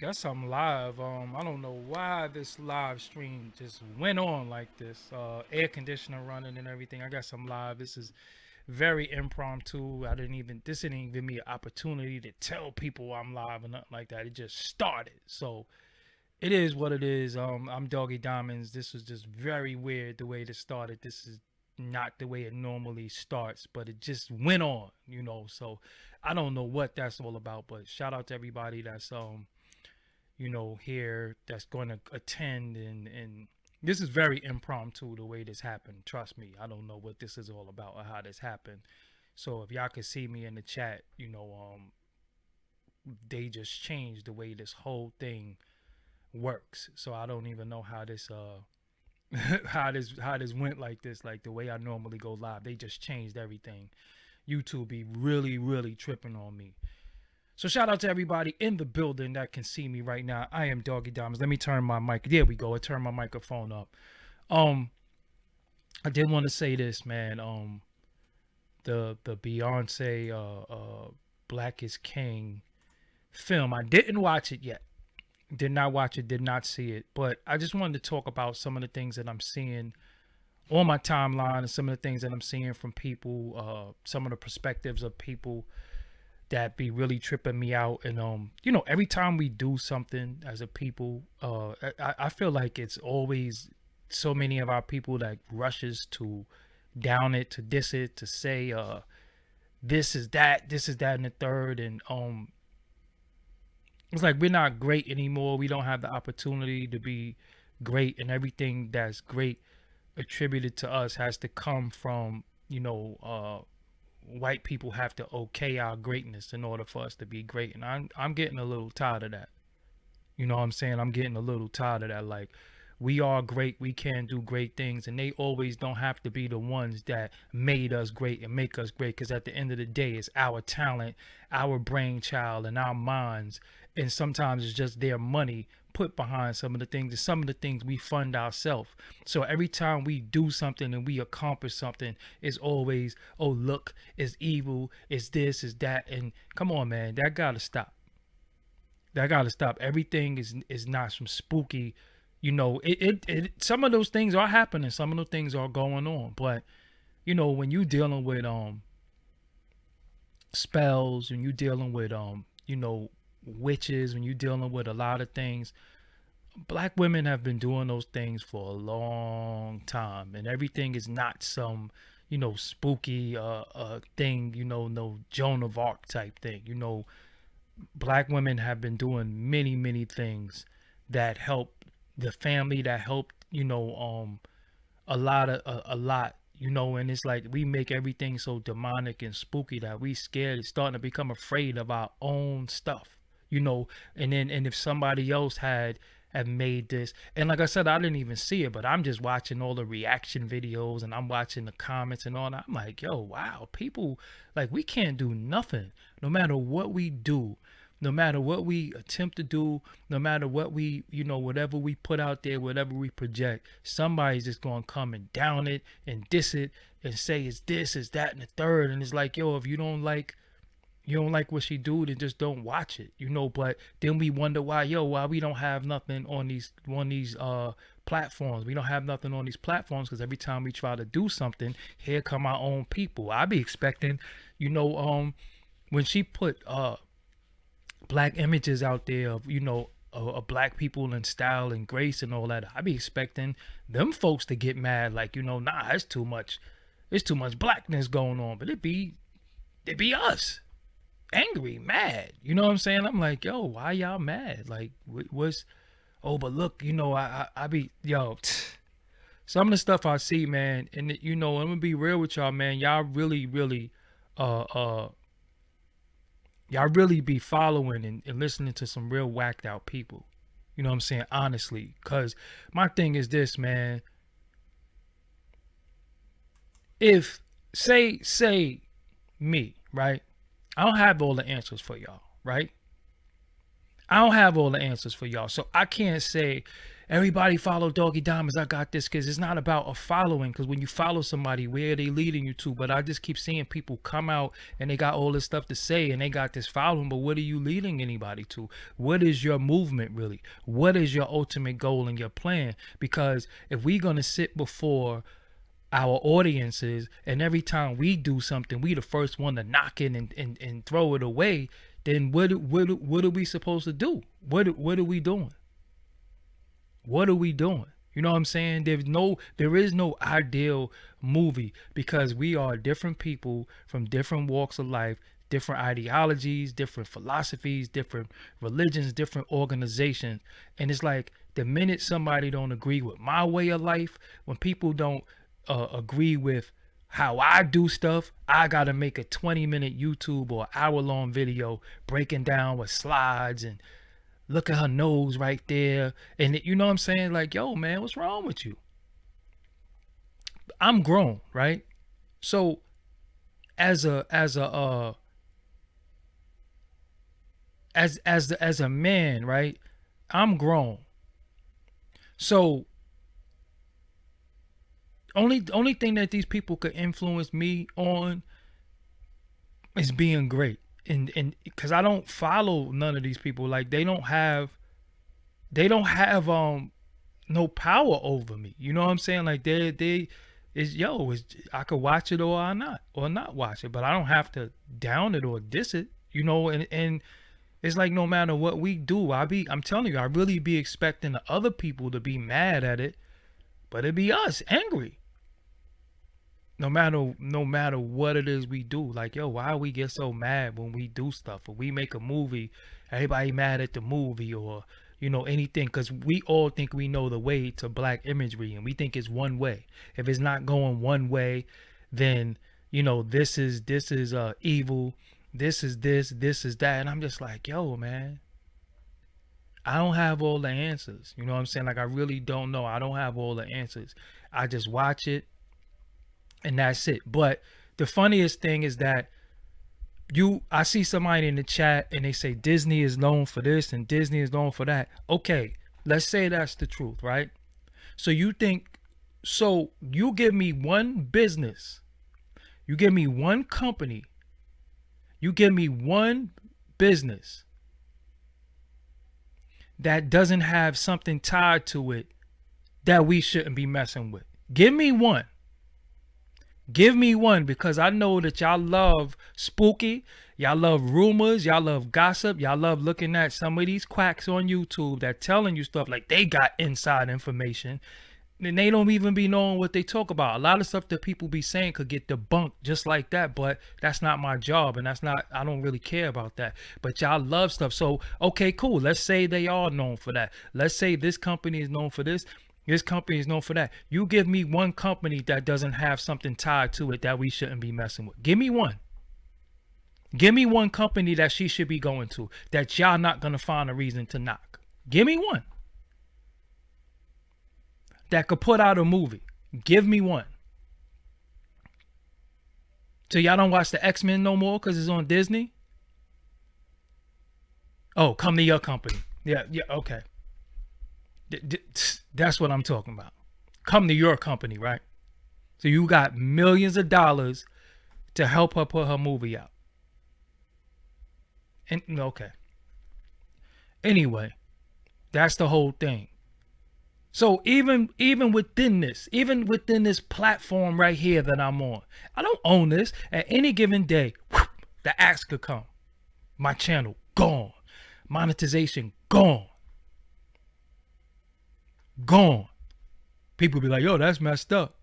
Guess I'm live. I don't know why this live stream just went on like this. Air conditioner running and everything. I guess I'm live. This is very impromptu. This didn't even give me an opportunity to tell people I'm live or nothing like that. It just started. So it is what it is. I'm Doggie Diamonds. This was just very weird the way this started. This is not the way it normally starts, but it just went on. So I don't know what that's all about, but shout out to everybody that's here that's going to attend and this is very impromptu the way this happened. Trust me, I don't know what this is all about or how this happened. So if y'all could see me in the chat, they just changed the way this whole thing works. So I don't even know how this how this went like this. Like the way I normally go live, they just changed everything. YouTube be really tripping on me. So shout out to everybody in the building that can see me right now. I am Doggie Diamonds. Let me turn my mic. There we go. I turned my microphone up. I did want to say this, man. The Beyonce Black Is King film. I didn't watch it yet. Did not watch it. Did not see it. But I just wanted to talk about some of the things that I'm seeing on my timeline and some of the things that I'm seeing from people. Some of the perspectives of people that be really tripping me out. And every time we do something as a people, I feel like it's always so many of our people that rushes to down it, to diss it, to say this is that and the third. And it's like we're not great anymore. We don't have the opportunity to be great, and everything that's great attributed to us has to come from white people have to okay our greatness in order for us to be great. And I'm getting a little tired of that. You know what I'm saying? I'm getting a little tired of that. Like, we are great, we can do great things, and they always don't have to be the ones that made us great and make us great, because at the end of the day, it's our talent, our brainchild, and our minds. And sometimes it's just their money put behind some of the things, and some of the things we fund ourselves. So every time we do something and we accomplish something, it's always, oh look, it's evil, it's this, it's that. And come on, man, that gotta stop. That gotta stop. Everything is not some spooky, some of those things are happening, some of those things are going on. But when you dealing with spells, when you dealing with witches, when you dealing with a lot of things, black women have been doing those things for a long time, and everything is not some spooky thing, no Joan of Arc type thing. Black women have been doing many things that help the family, that helped a lot. And it's like we make everything so demonic and spooky that we scared. It's starting to become afraid of our own stuff. And if somebody else had made this, and like I said, I didn't even see it, but I'm just watching all the reaction videos and I'm watching the comments and all that. I'm like, yo, wow, people, like, we can't do nothing. No matter what we do, no matter what we attempt to do, no matter what we, whatever we put out there, whatever we project, somebody's just going to come and down it and diss it and say it's this, it's that, and the third. And it's like, yo, if you don't like what she do, then just don't watch it, But then we wonder why we don't have nothing on these platforms. We don't have nothing on these platforms because every time we try to do something, here come our own people. I be expecting, when she put black images out there of of black people in style and grace and all that, I be expecting them folks to get mad, like, nah, it's too much blackness going on. But it be us angry, mad, you know what I'm saying? I'm like, yo, why y'all mad? Like, what's but look, I be, yo, some of the stuff I see, man. And I'm gonna be real with y'all, man. Y'all really y'all really be following and listening to some real whacked out people. You know what I'm saying? Honestly. Because my thing is this, man. If, say me, right? I don't have all the answers for y'all, right? I don't have all the answers for y'all. So I can't say, everybody follow Doggie Diamonds. I got this, because it's not about a following. Because when you follow somebody, where are they leading you to? But I just keep seeing people come out and they got all this stuff to say and they got this following. But what are you leading anybody to? What is your movement really? What is your ultimate goal and your plan? Because if we're gonna sit before our audiences and every time we do something, we the first one to knock it and throw it away, then what are we supposed to do? What are we doing? What are we doing? You know what I'm saying? There is no ideal movie, because we are different people from different walks of life, different ideologies, different philosophies, different religions, different organizations. And it's like the minute somebody don't agree with my way of life, when people don't agree with how I do stuff, I gotta make a 20-minute YouTube or hour-long video breaking down with slides and look at her nose right there. And you know what I'm saying? Like, yo, man, what's wrong with you? I'm grown, right? So as a man, right? I'm grown. So only thing that these people could influence me on is being great. And because I don't follow none of these people. Like they don't have no power over me. You know what I'm saying? Like I could watch it or not watch it, but I don't have to down it or diss it, you know. And it's like, no matter what we do, I'm telling you, I really be expecting the other people to be mad at it, but it be us angry. No matter what it is we do. Like, yo, why we get so mad when we do stuff? Or we make a movie, everybody mad at the movie, or, you know, anything. Because we all think we know the way to black imagery, and we think it's one way. If it's not going one way, then, you know, this is evil. This is that. And I'm just like, yo, man, I don't have all the answers. You know what I'm saying? Like, I really don't know. I don't have all the answers. I just watch it, and that's it. But the funniest thing is that I see somebody in the chat and they say Disney is known for this and Disney is known for that. Okay, let's say that's the truth, right? So you give me one business, you give me one company, you give me one business that doesn't have something tied to it that we shouldn't be messing with. Give me one. Give me one, because I know that y'all love spooky, y'all love rumors, y'all love gossip, y'all love looking at some of these quacks on YouTube that telling you stuff like they got inside information, and they don't even be knowing what they talk about. A lot of stuff that people be saying could get debunked just like that, but that's not my job, and I don't really care about that. But y'all love stuff. So, okay, cool. Let's say they are known for that. Let's say this company is known for this. This company is known for that. You give me one company that doesn't have something tied to it that we shouldn't be messing with. Give me one. Give me one company that she should be going to that y'all not going to find a reason to knock. Give me one. That could put out a movie. Give me one. So y'all don't watch the X-Men no more because it's on Disney? Oh, come to your company. Yeah, okay. That's what I'm talking about. Come to your company, right? So you got millions of dollars to help her put her movie out. And okay. Anyway, that's the whole thing. So even within this platform right here that I'm on, I don't own this. At any given day, the axe could come. My channel gone. Monetization gone. Gone. People be like, yo, that's messed up.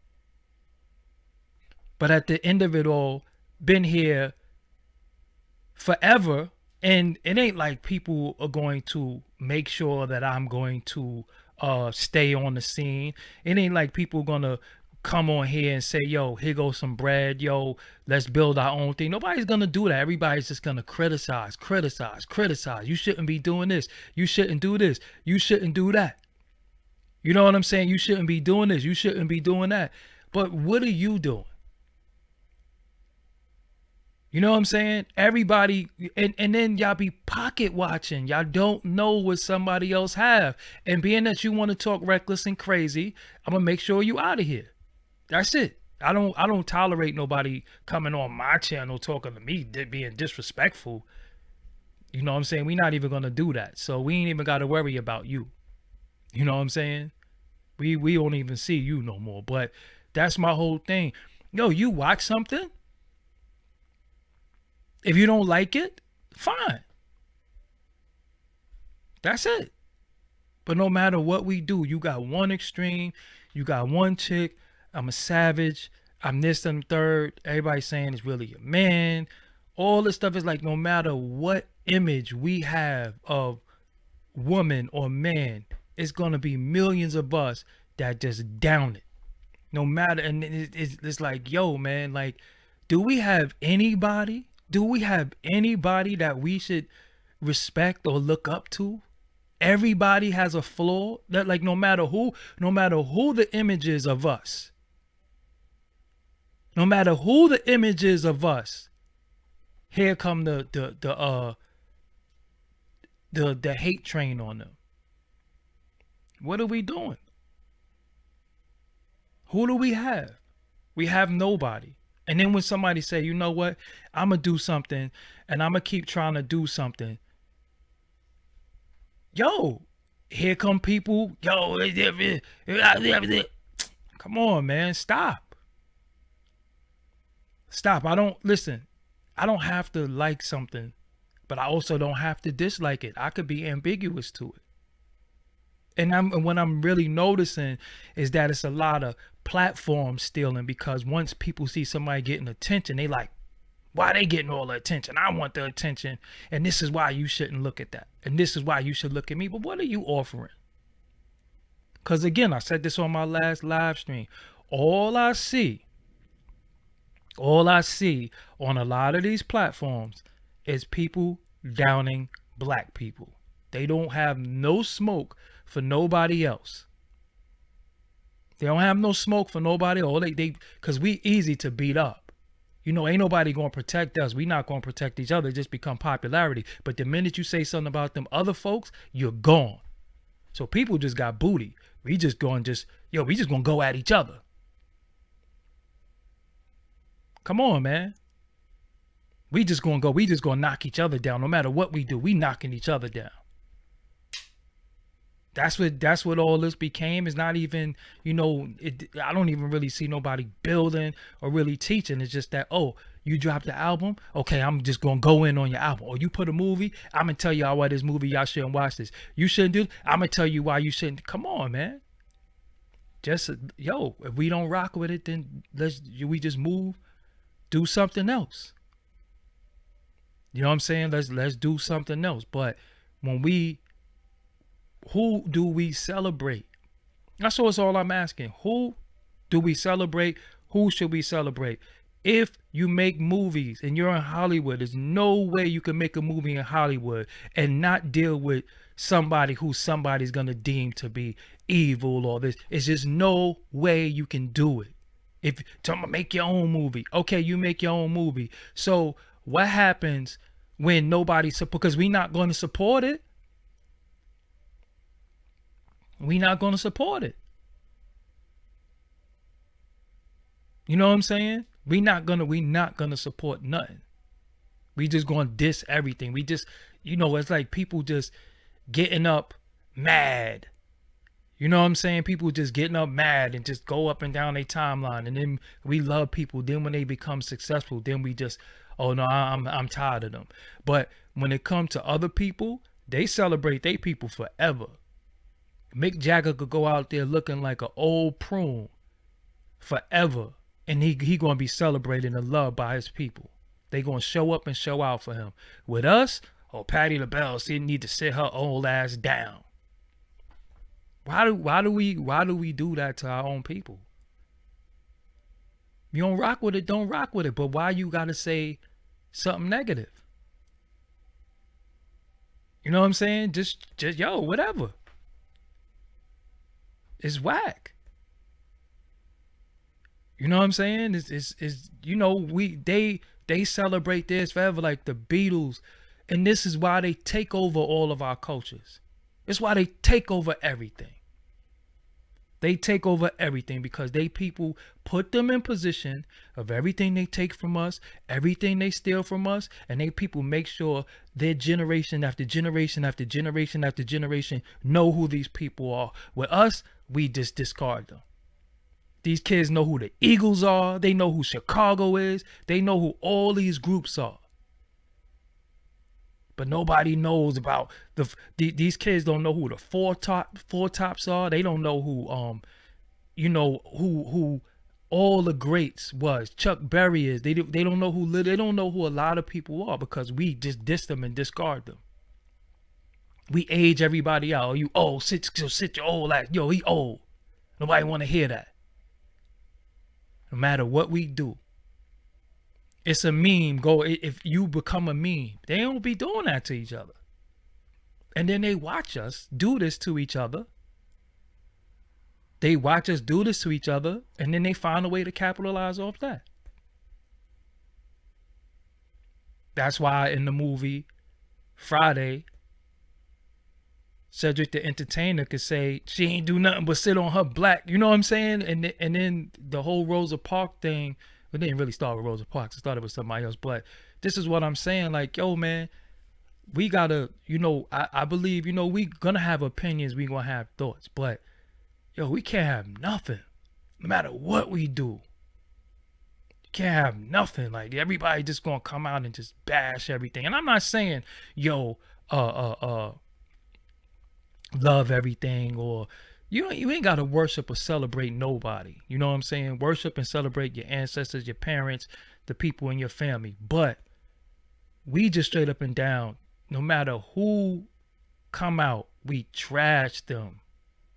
But at the end of it all, been here forever, and it ain't like people are going to make sure that I'm going to stay on the scene. It ain't like people gonna come on here and say, yo, here goes some bread, yo, let's build our own thing. Nobody's gonna do that. Everybody's just gonna criticize. You shouldn't be doing this. You shouldn't do this. You shouldn't do that. You know what I'm saying? You shouldn't be doing this. You shouldn't be doing that. But what are you doing? You know what I'm saying? Everybody, and then y'all be pocket watching. Y'all don't know what somebody else have. And being that you want to talk reckless and crazy, I'm gonna make sure you out of here. That's it. I don't tolerate nobody coming on my channel talking to me being disrespectful. You know what I'm saying? We're not even gonna do that. So we ain't even gotta worry about you. You know what I'm saying? We don't even see you no more. But that's my whole thing. Yo, you watch something. If you don't like it, fine. That's it. But no matter what we do, you got one extreme, you got one chick, I'm a savage, I'm this and third. Everybody saying it's really a man. All this stuff is like no matter what image we have of woman or man, it's gonna be millions of us that just down it. No matter, and it's like, yo, man, like, do we have anybody? Do we have anybody that we should respect or look up to? Everybody has a flaw. That, like, no matter who the image is of us, no matter who the image is of us, here come the hate train on them. What are we doing? Who do we have? We have nobody. And then when somebody say, you know what, I'm going to do something and I'm going to keep trying to do something. Yo, here come people. Yo, come on, man. Stop. Stop. I don't have to like something, but I also don't have to dislike it. I could be ambiguous to it. And what I'm really noticing is that it's a lot of platform stealing, because once people see somebody getting attention, they like, why they getting all the attention? I want the attention. And this is why you shouldn't look at that. And this is why you should look at me. But what are you offering? Because again, I said this on my last live stream. All I see on a lot of these platforms is people downing black people. They don't have no smoke for nobody else. They don't have no smoke for nobody else. Because we easy to beat up. You know, ain't nobody going to protect us. We not going to protect each other. It just become popularity. But the minute you say something about them other folks, you're gone. So people just got booty. We just going to go at each other. Come on, man. We just going to knock each other down. No matter what we do, we knocking each other down. That's what all this became. It's not even, I don't even really see nobody building or really teaching. It's just that, oh, you dropped the album? Okay, I'm just going to go in on your album. Or you put a movie? I'm going to tell y'all why this movie, y'all shouldn't watch this. You shouldn't do it? I'm going to tell you why you shouldn't. Come on, man. Just, if we don't rock with it, then we just move, do something else. You know what I'm saying? Let's do something else. But who do we celebrate? That's all I'm asking. Who do we celebrate? Who should we celebrate? If you make movies and you're in Hollywood, there's no way you can make a movie in Hollywood and not deal with somebody who somebody's going to deem to be evil or this. It's just no way you can do it. If to make your own movie, okay, you make your own movie. So what happens when nobody because we're not going to support it? We're not going to support it. You know what I'm saying? We're not gonna support nothing. We just gonna diss everything. We just, it's like people just getting up mad. You know what I'm saying? People just getting up mad and just go up and down their timeline. And then we love people. Then when they become successful, then we just, oh no, I'm tired of them. But when it comes to other people, they celebrate their people forever. Mick Jagger could go out there looking like an old prune forever. And he going to be celebrated and loved by his people. They going to show up and show out for him. With us, Patti LaBelle, she need to sit her old ass down. Why do we do that to our own people? You don't rock with it, don't rock with it. But why you got to say something negative? You know what I'm saying? Just whatever. It's whack. You know what I'm saying? They They celebrate this forever, like the Beatles. And this is why they take over all of our cultures. It's why they take over everything. They take over everything because they people put them in position of everything they take from us, everything they steal from us, and they people make sure their generation after generation after generation after generation know who these people are. With us, we just discard them. These kids know who the Eagles are. They know who Chicago is. They know who all these groups are. But nobody knows about these kids don't know who the four tops are. They don't know who who all the greats was. Chuck Berry is. They don't know who a lot of people are because we just diss them and discard them. We age everybody out. Oh, you old, sit your old ass. Yo, he old. Nobody want to hear that. No matter what we do. It's a meme. If you become a meme, they don't be doing that to each other. And then they watch us do this to each other. They watch us do this to each other, and then they find a way to capitalize off that. That's why in the movie Friday, Cedric the Entertainer could say she ain't do nothing but sit on her black. You know what I'm saying? And then the whole Rosa Parks thing. It didn't really start with Rosa Parks. It started with somebody else. But this is what I'm saying. Like, yo, man, we gotta, I believe, we gonna have opinions. We gonna have thoughts. But, yo, we can't have nothing. No matter what we do. You can't have nothing. Like, everybody just gonna come out and just bash everything. And I'm not saying, yo, love everything or... You ain't got to worship or celebrate nobody. You know what I'm saying? Worship and celebrate your ancestors, your parents, the people in your family. But we just straight up and down, no matter who come out, we trash them.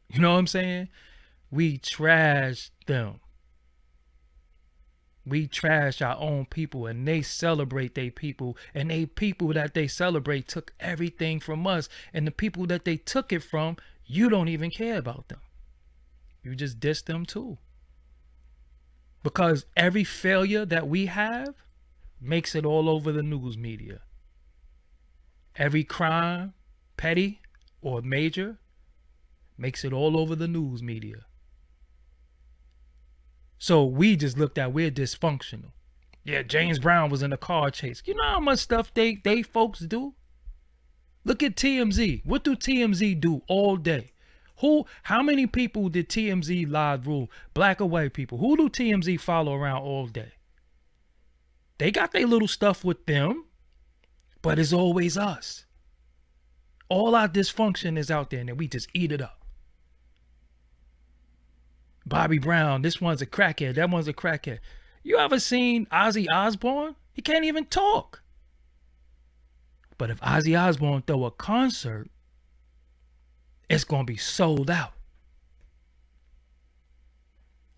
You know what I'm saying? We trash them. We trash our own people and they celebrate their people. And they people that they celebrate took everything from us. And the people that they took it from, you don't even care about them. You just diss them too. Because every failure that we have makes it all over the news media. Every crime, petty or major, makes it all over the news media. So we just looked at we're dysfunctional. Yeah, James Brown was in a car chase. You know how much stuff they folks do? Look at TMZ. What do TMZ do all day? How many people did TMZ live rule? Black or white people? Who do TMZ follow around all day? They got their little stuff with them, but it's always us. All our dysfunction is out there and then we just eat it up. Bobby Brown, this one's a crackhead, that one's a crackhead. You ever seen Ozzy Osbourne? He can't even talk. But if Ozzy Osbourne throw a concert, it's going to be sold out.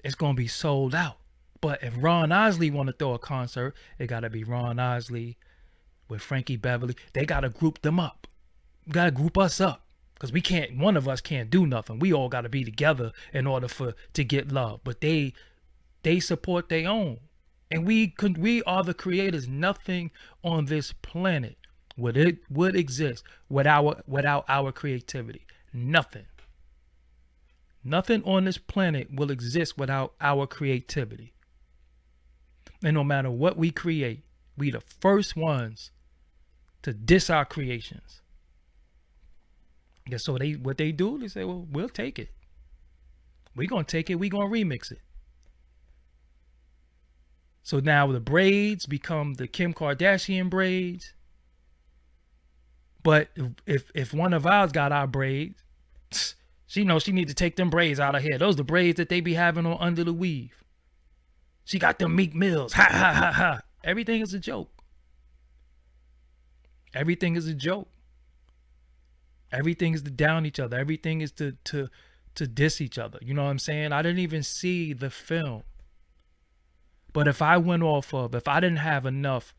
It's going to be sold out. But if Ron Osley want to throw a concert, it got to be Ron Osley with Frankie Beverly. They got to group them up. Got to group us up. Because one of us can't do nothing. We all got to be together in order to get love. But they support their own. And we are the creators. Nothing on this planet would exist without our creativity. Nothing on this planet will exist without our creativity. And no matter what we create, we the first ones to diss our creations. Yeah, so what they do, they say, well, we'll take it. We're going to take it. We're going to remix it. So now the braids become the Kim Kardashian braids. But if one of ours got our braids, she knows she need to take them braids out of here. Those are the braids that they be having on under the weave. She got them Meek Mills. Ha, ha, ha, ha. Everything is a joke. Everything is a joke. Everything is to down each other. Everything is to diss each other. You know what I'm saying? I didn't even see the film. But if I didn't have enough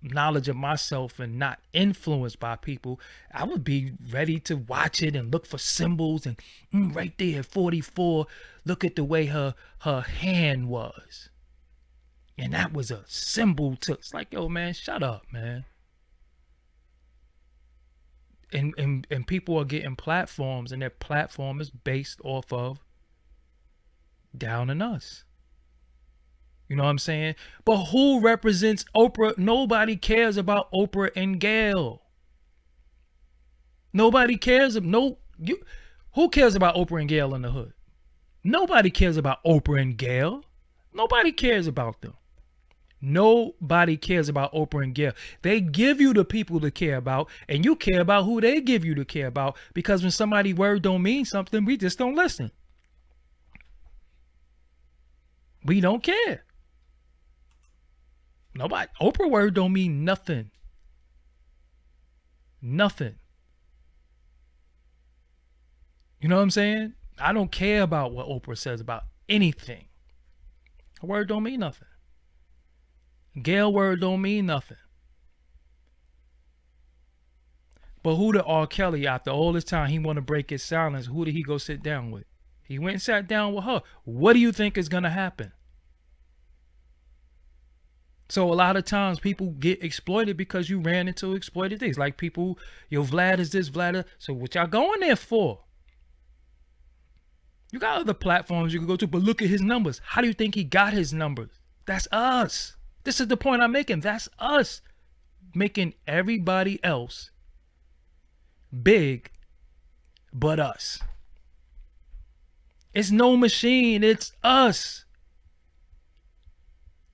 knowledge of myself and not influenced by people, I would be ready to watch it and look for symbols and right there at 44, look at the way her hand was. And that was a symbol to, it's like, yo, man, shut up, man. And people are getting platforms, and their platform is based off of downing us. You know what I'm saying? But who represents Oprah? Nobody cares about Oprah and Gayle. Nobody cares. Who cares about Oprah and Gayle in the hood? Nobody cares about Oprah and Gayle. Nobody cares about them. Nobody cares about Oprah and Gayle. They give you the people to care about, and you care about who they give you to care about, because when somebody's word don't mean something, we just don't listen. We don't care. Nobody. Oprah word don't mean nothing. Nothing. You know what I'm saying? I don't care about what Oprah says about anything. Her word don't mean nothing. Gayle word don't mean nothing. But who did R. Kelly, after all this time, he want to break his silence, who did he go sit down with? He went and sat down with her. What do you think is going to happen? So a lot of times people get exploited because you ran into exploited things. Like people, yo, Vlad is this, Vlad. So what y'all going there for? You got other platforms you can go to, but look at his numbers. How do you think he got his numbers? That's us. This is the point I'm making. That's us making everybody else big but us. It's no machine. It's us.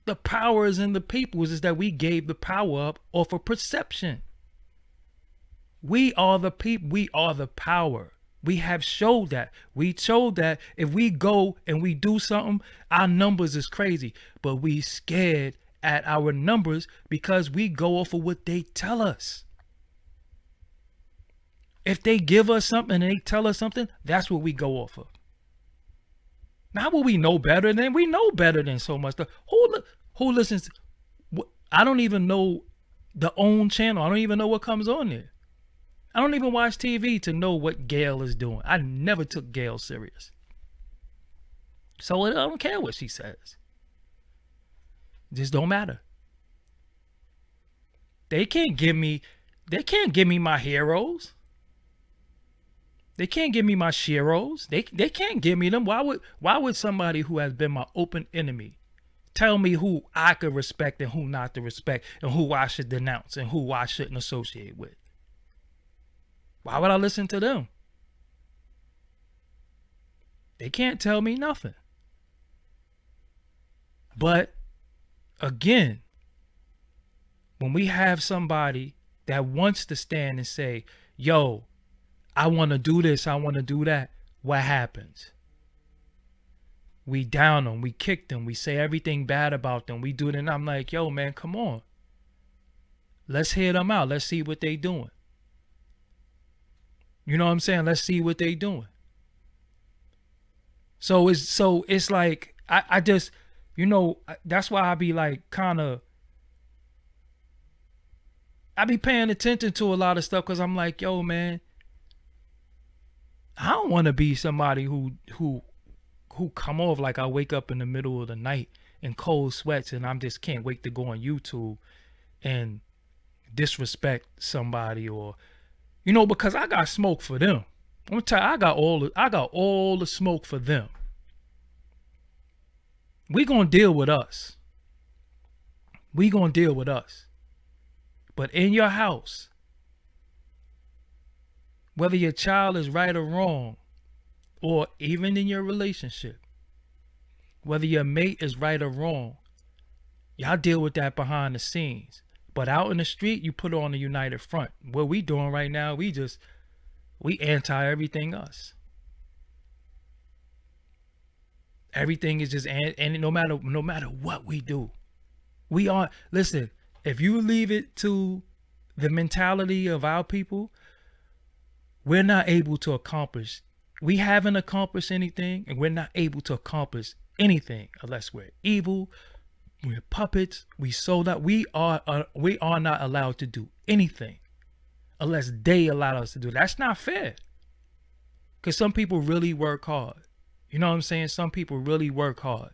The power is in the people. Is that we gave the power up off of perception. We are the people. We are the power. We have showed that. We showed that if we go and we do something, our numbers is crazy. But we scared at our numbers because we go off of what they tell us. If they give us something and they tell us something, that's what we go off of. Not what we know better than. We know better than so much stuff. Who listens? I don't even know the own channel. I don't even know what comes on there. I don't even watch TV to know what Gayle is doing. I never took Gayle serious. So I don't care what she says. It just don't matter. They can't give me my heroes. They can't give me my sheroes. They can't give me them. Why would somebody who has been my open enemy tell me who I could respect and who not to respect, and who I should denounce and who I shouldn't associate with? Why would I listen to them? They can't tell me nothing. But again, when we have somebody that wants to stand and say, yo, I want to do this, I want to do that, what happens? We down them, we kick them, we say everything bad about them, we do it, and I'm like, yo, man, come on. Let's hear them out. Let's see what they doing. You know what I'm saying? Let's see what they doing. So it's like, I just, you know, that's why I be like I be paying attention to a lot of stuff, because I'm like, yo, man, I don't want to be somebody who come off like I wake up in the middle of the night in cold sweats and I'm just can't wait to go on YouTube and disrespect somebody, or, you know, because I got smoke for them. I'm gonna tell you, I got all the smoke for them. We gonna deal with us. We gonna deal with us. But in your house, whether your child is right or wrong, or even in your relationship, whether your mate is right or wrong, y'all deal with that behind the scenes. But out in the street, you put on a united front. What we doing right now, we anti everything us. Everything is just, and no matter what we do, we are, listen, if you leave it to the mentality of our people, we're not able to accomplish. We haven't accomplished anything, and we're not able to accomplish anything unless we're evil, we're puppets, we sold out. We are not allowed to do anything unless they allow us to do it. That's not fair. Because some people really work hard. You know what I'm saying? Some people really work hard.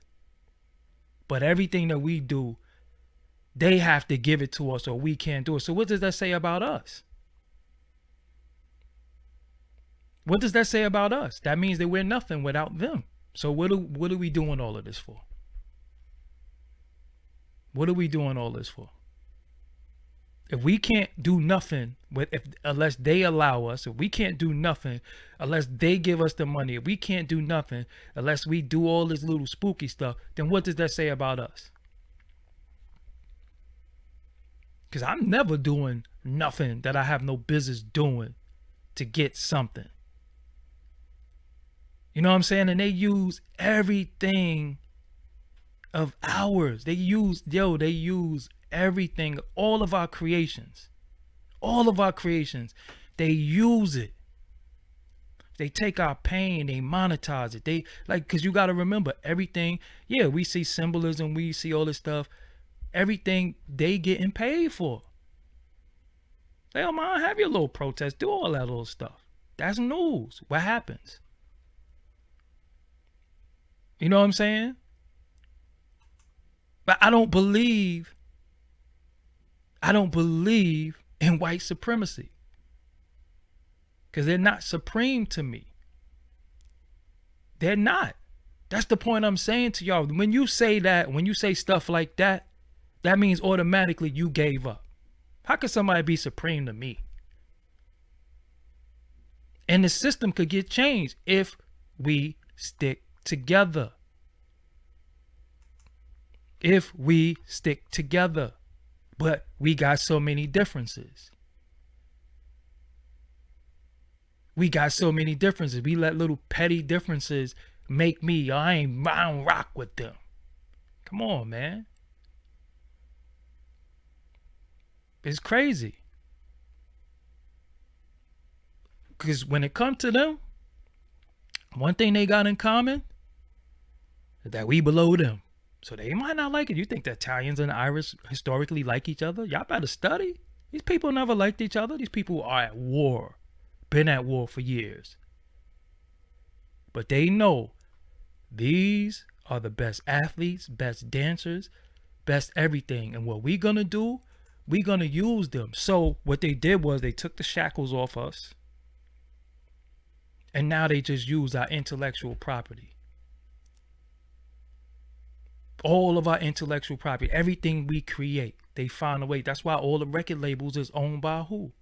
But everything that we do, they have to give it to us or we can't do it. So what does that say about us? What does that say about us? That means that we're nothing without them. So what are we doing all of this for? What are we doing all this for? If we can't do nothing unless they allow us, if we can't do nothing unless they give us the money, if we can't do nothing unless we do all this little spooky stuff, then what does that say about us? Because I'm never doing nothing that I have no business doing to get something. You know what I'm saying? And they use everything of ours. They use everything, all of our creations. They use it. They take our pain, they monetize it. They because you got to remember everything. Yeah, we see symbolism, we see all this stuff. Everything they getting paid for. They don't mind, have your little protest, do all that little stuff. That's news. What happens? You know what I'm saying? But I don't believe in white supremacy. Because they're not supreme to me. They're not. That's the point I'm saying to y'all. When you say that, when you say stuff like that, that means automatically you gave up. How could somebody be supreme to me? And the system could get changed if we stick together. If we stick together. But we got so many differences. We let little petty differences make me, I don't rock with them. Come on, man. It's crazy. Because when it comes to them, one thing they got in common is that we below them. So they might not like it. You think the Italians and the Irish historically like each other? Y'all better study. These people never liked each other. These people are at war. Been at war for years. But they know these are the best athletes, best dancers, best everything. And what we're going to do, we're going to use them. So what they did was they took the shackles off us. And now they just use our intellectual property. All of our intellectual property, everything we create, they find a way. That's why all the record labels is owned by who?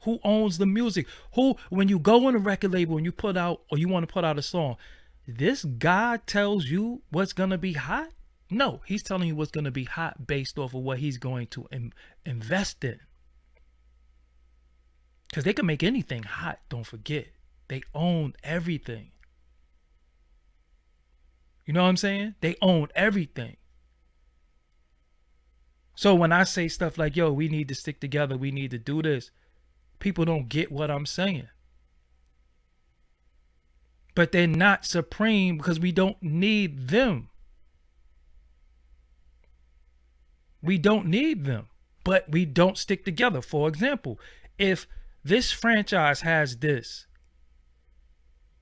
Who owns the music? Who, when you go on a record label and you put out, or you want to put out a song, this guy tells you what's going to be hot? No, he's telling you what's going to be hot based off of what he's going to invest in. Because they can make anything hot, don't forget. They own everything. You know what I'm saying? They own everything. So when I say stuff like, yo, we need to stick together, we need to do this, people don't get what I'm saying. But they're not supreme because we don't need them. We don't need them, but we don't stick together. For example, if this franchise has this,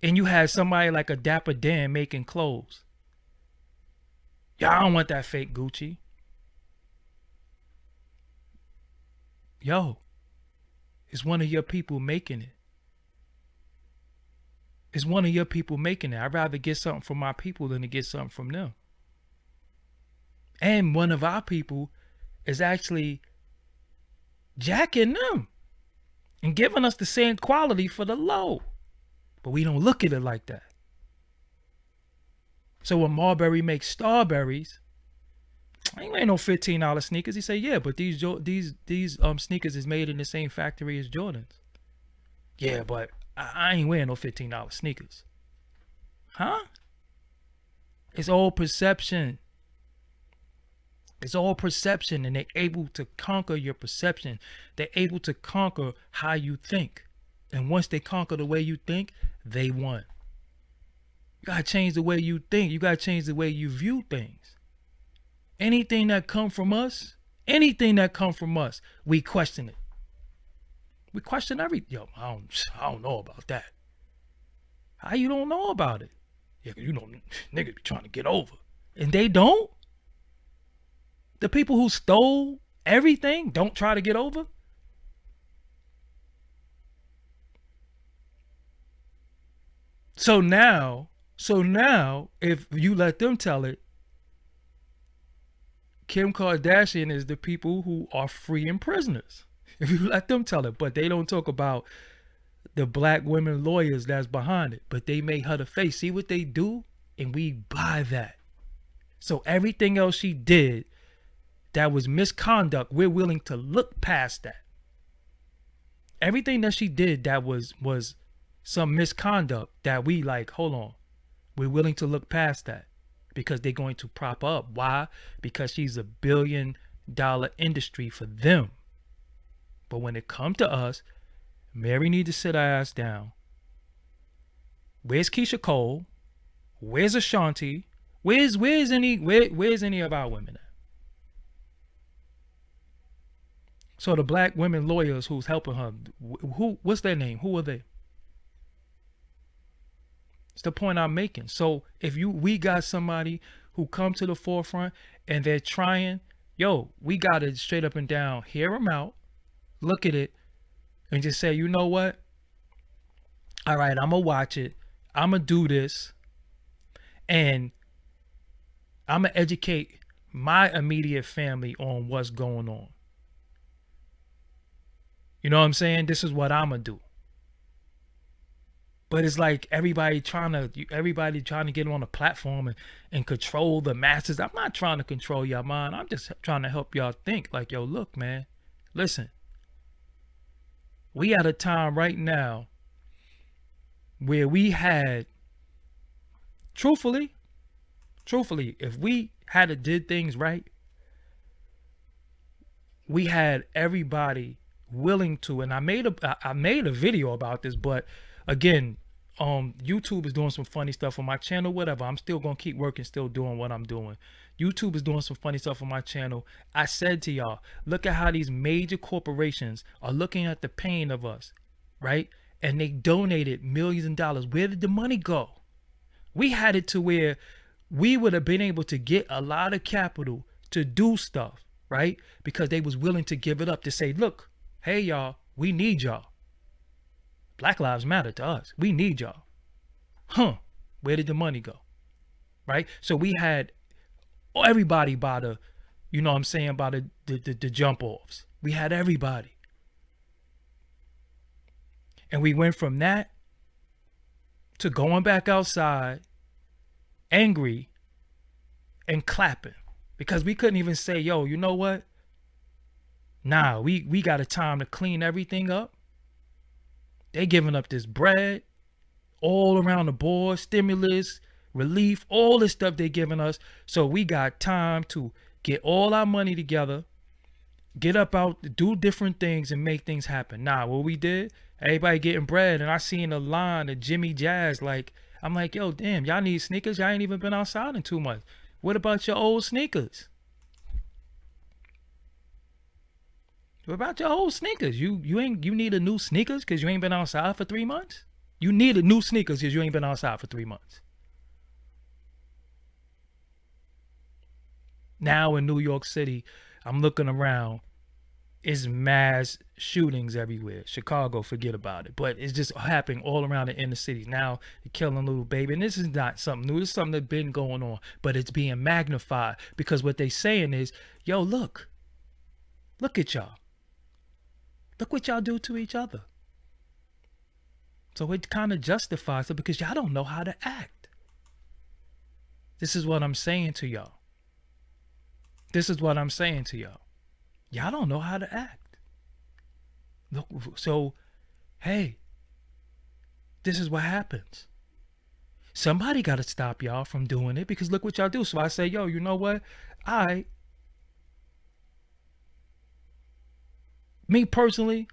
and you had somebody like a Dapper Dan making clothes, y'all don't want that fake Gucci. Yo, it's one of your people making it. It's one of your people making it. I'd rather get something from my people than to get something from them. And one of our people is actually jacking them and giving us the same quality for the low. But we don't look at it like that. So when Marbury makes Starberries, ain't no $15 sneakers. He say, yeah, but these sneakers is made in the same factory as Jordans. Yeah, but I ain't wearing no $15 sneakers. Huh? It's all perception. It's all perception, and they're able to conquer your perception. They're able to conquer how you think. And once they conquer the way you think, they won. You gotta change the way you think. You gotta change the way you view things. Anything that come from us, we question it. We question everything. Yo, I don't know about that. How you don't know about it? Yeah, 'cause you know, niggas be trying to get over. And they don't? The people who stole everything don't try to get over. So now, if you let them tell it, Kim Kardashian is the people who are freeing prisoners. If you let them tell it, but they don't talk about the black women lawyers that's behind it. But they make her the face. See what they do? And we buy that. So everything else she did that was misconduct, we're willing to look past that. Everything that she did that was some misconduct that we like, hold on, we're willing to look past that because they're going to prop up. Why? Because she's $1 billion industry for them. But when it comes to us, Mary needs to sit her ass down. Where's Keisha Cole? Where's Ashanti? Where's any of our women at? So the black women lawyers who's helping her, what's their name? Who are they? It's the point I'm making. So if we got somebody who come to the forefront and they're trying, we got to straight up and down hear them out, look at it, and just say, you know what? All right, I'm going to watch it. I'm going to do this. And I'm going to educate my immediate family on what's going on. You know what I'm saying? This is what I'm going to do. But it's like everybody trying to get on a platform and control the masses. I'm not trying to control your mind. I'm just trying to help y'all think like, look, man, listen. We at a time right now where we had, truthfully, if we had did things right, we had everybody willing to, and I made a video about this, but again, YouTube is doing some funny stuff on my channel, whatever. I'm still gonna keep working, still doing what I'm doing. YouTube is doing some funny stuff on my channel. I said to y'all, look at how these major corporations are looking at the pain of us, right? And they donated millions of dollars. Where did the money go? We had it to where we would have been able to get a lot of capital to do stuff, right? Because they was willing to give it up to say, look, hey y'all, we need y'all. Black lives matter to us. We need y'all. Where did the money go? Right? So we had everybody by the, you know what I'm saying, by the jump offs. We had everybody. And we went from that to going back outside, angry and clapping. Because we couldn't even say, you know what? Nah, we got a time to clean everything up. They giving up this bread all around the board, stimulus, relief, all this stuff they giving us. So we got time to get all our money together, get up out, do different things and make things happen. Nah, what we did, everybody getting bread. And I seen a line of Jimmy Jazz, like, I'm like, damn, y'all need sneakers? Y'all ain't even been outside in 2 months. What about your old sneakers? What about your old sneakers? You need a new sneakers because you ain't been outside for 3 months? You need a new sneakers because you ain't been outside for 3 months. Now in New York City, I'm looking around. It's mass shootings everywhere. Chicago, forget about it. But it's just happening all around the inner cities. Now they're killing little baby. And this is not something new. This is something that's been going on. But it's being magnified because what they saying is, look at y'all. Look what y'all do to each other. So it kind of justifies it because y'all don't know how to act. This is what I'm saying to y'all. Y'all don't know how to act. Look, so, hey, this is what happens. Somebody got to stop y'all from doing it because look what y'all do. So I say, you know what? Me personally,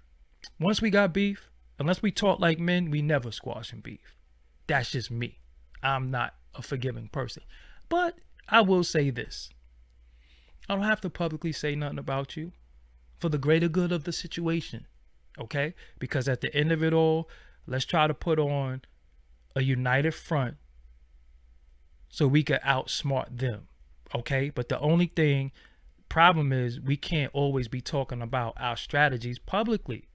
once we got beef, unless we talk like men, we never squashing beef. That's just me. I'm not a forgiving person. But I will say this. I don't have to publicly say nothing about you for the greater good of the situation. Okay? Because at the end of it all, let's try to put on a united front so we can outsmart them. Okay? But the only thing problem is we can't always be talking about our strategies publicly.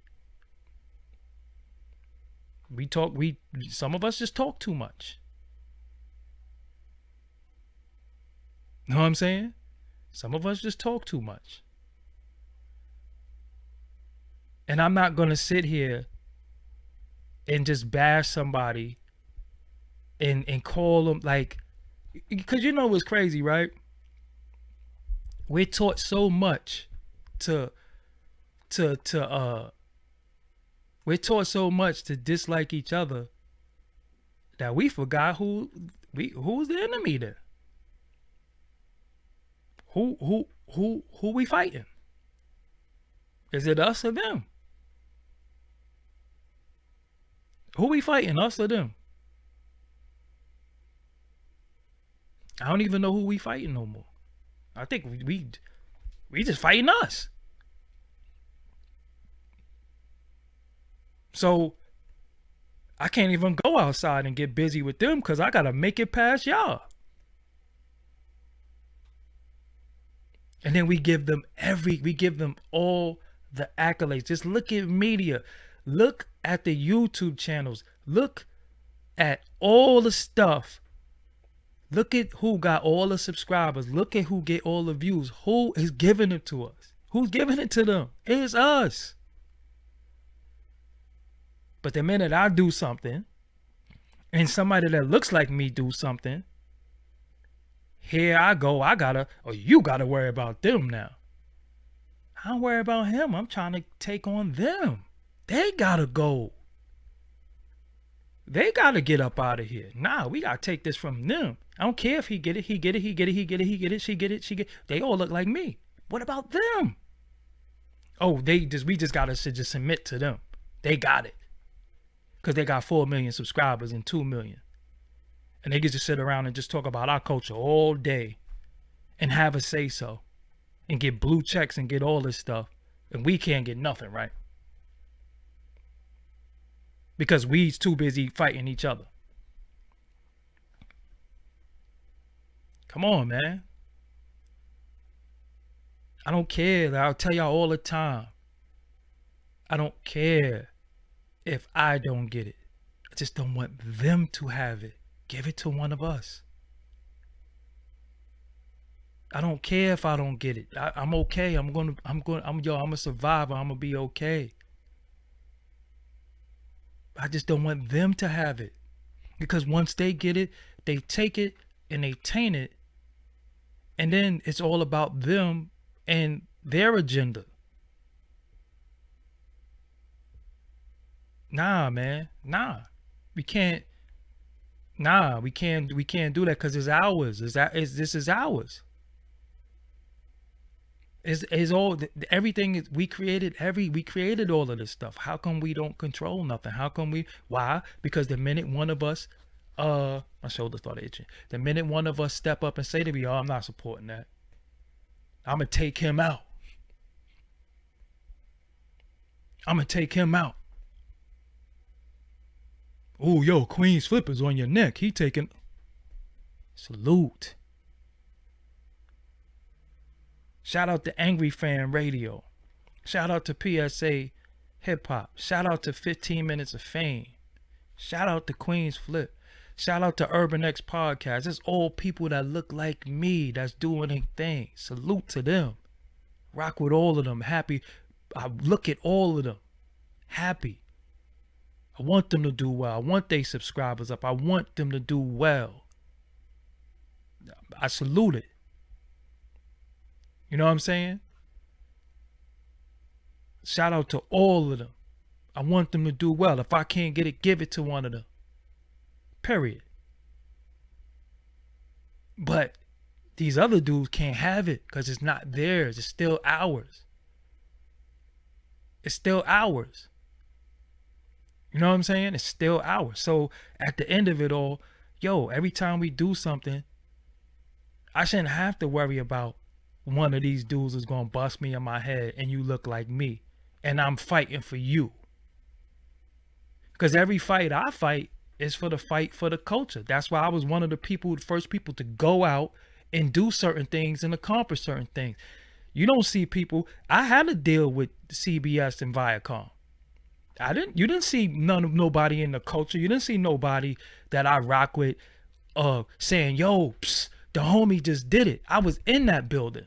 Some of us just talk too much. Know what I'm saying? Some of us just talk too much. And I'm not going to sit here and just bash somebody and call them like, because you know what's crazy, right? We're taught so much we're taught so much to dislike each other that we forgot who's the enemy there. Who we fighting? Is it us or them? Who we fighting, us or them? I don't even know who we fighting no more. I think we just fighting us. So I can't even go outside and get busy with them because I gotta make it past y'all. And then we give them all the accolades. Just look at media. Look at the YouTube channels. Look at all the stuff. Look at who got all the subscribers. Look at who get all the views. Who is giving it to us? Who's giving it to them? It's us. But the minute I do something and somebody that looks like me do something, here I go. You gotta worry about them now. I don't worry about him. I'm trying to take on them. They gotta go. They gotta get up out of here. Nah, we gotta take this from them. I don't care if he get it, she get it. They all look like me. What about them? Oh, we just gotta just submit to them. They got it. Because they got 4 million subscribers and 2 million. And they get to sit around and just talk about our culture all day and have a say so and get blue checks and get all this stuff. And we can't get nothing, right? Because we's too busy fighting each other. Come on, man. I don't care. I'll tell y'all all the time. I don't care if I don't get it. I just don't want them to have it. Give it to one of us. I don't care if I don't get it. I'm okay. I'm a survivor. I'm gonna be okay. I just don't want them to have it. Because once they get it, they take it and they taint it. And then it's all about them and their agenda. Nah, man. Nah. We can't do that because it's ours. This is ours. Is all everything is we created all of this stuff. How come we don't control nothing? Why? Because the minute one of us my shoulder started itching. The minute one of us step up and say to me, "Oh, I'm not supporting that. I'm gonna take him out. Oh, yo, Queen's flippers on your neck. He taking salute. Shout out to Angry Fan Radio. Shout out to PSA Hip Hop. Shout out to 15 Minutes of Fame. Shout out to Queen's Flip. Shout out to Urban X Podcast. It's all people that look like me that's doing their thing. Salute to them. Rock with all of them. Happy. I look at all of them. Happy. I want them to do well. I want their subscribers up. I want them to do well. I salute it. You know what I'm saying? Shout out to all of them. I want them to do well. If I can't get it, give it to one of them. Period. But these other dudes can't have it because it's not theirs. It's still ours. It's still ours. You know what I'm saying? It's still ours. So at the end of it all, every time we do something, I shouldn't have to worry about one of these dudes is going to bust me in my head and you look like me. And I'm fighting for you. Because every fight I fight is for the fight for the culture. That's why I was one of the first people to go out and do certain things and accomplish certain things. You don't see people. I had a deal with CBS and Viacom. You didn't see nobody in the culture. You didn't see nobody that I rock with saying, yo, psst, the homie just did it. I was in that building.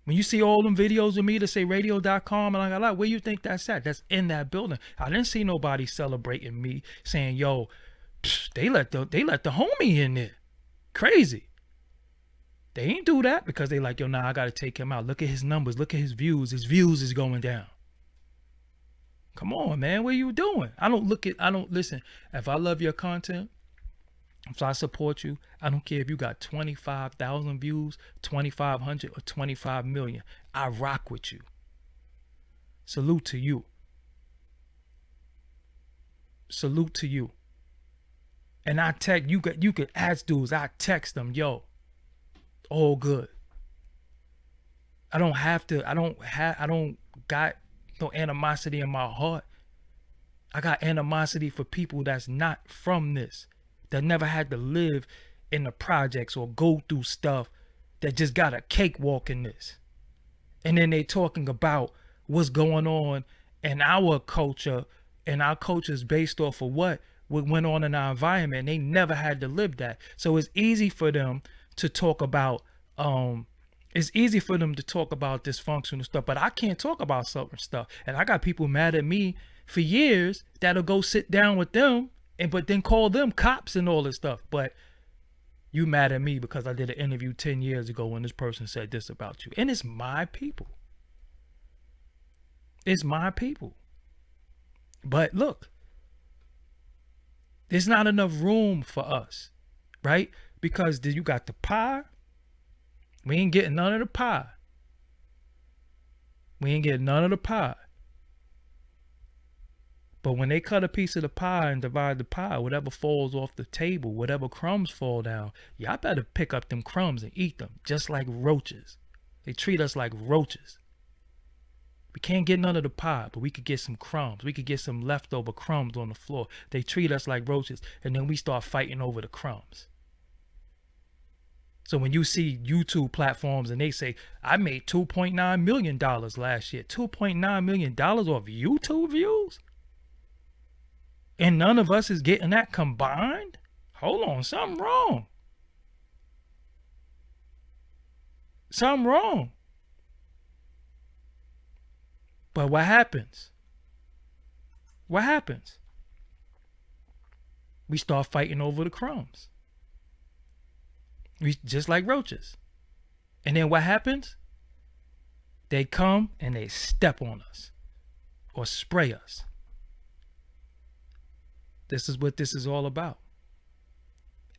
When you see all them videos of me that say radio.com and I got like, where you think that's at? That's in that building. I didn't see nobody celebrating me saying, yo, psst, they let the homie in there. Crazy. They ain't do that because they like, yo, nah, I got to take him out. Look at his numbers. Look at his views. His views is going down. Come on, man. What are you doing? I don't listen. If I love your content, if I support you, I don't care if you got 25,000 views, 2,500 or 25 million. I rock with you. Salute to you. Salute to you. And I text, you could ask dudes, I text them, yo, all good. I don't got no animosity in my heart. I got animosity for people that's not from this, that never had to live in the projects or go through stuff, that just got a cakewalk in this. And then they talking about what's going on in our culture, and our culture is based off of what went on in our environment. They never had to live that. So it's easy for them to talk about dysfunctional stuff, but I can't talk about certain stuff. And I got people mad at me for years that'll go sit down with them but then call them cops and all this stuff. But you mad at me because I did an interview 10 years ago when this person said this about you. And it's my people. It's my people. But look, there's not enough room for us, right? Because you got the pie. We ain't getting none of the pie. We ain't getting none of the pie. But when they cut a piece of the pie and divide the pie, whatever falls off the table, whatever crumbs fall down, y'all better pick up them crumbs and eat them, just like roaches. They treat us like roaches. We can't get none of the pie, but we could get some crumbs. We could get some leftover crumbs on the floor. They treat us like roaches, and then we start fighting over the crumbs. So when you see YouTube platforms and they say, I made $2.9 million last year, $2.9 million off YouTube views? And none of us is getting that combined? Hold on, something wrong. Something wrong. But what happens? What happens? We start fighting over the crumbs. We just like roaches. And then what happens? They come and they step on us or spray us. This is what this is all about.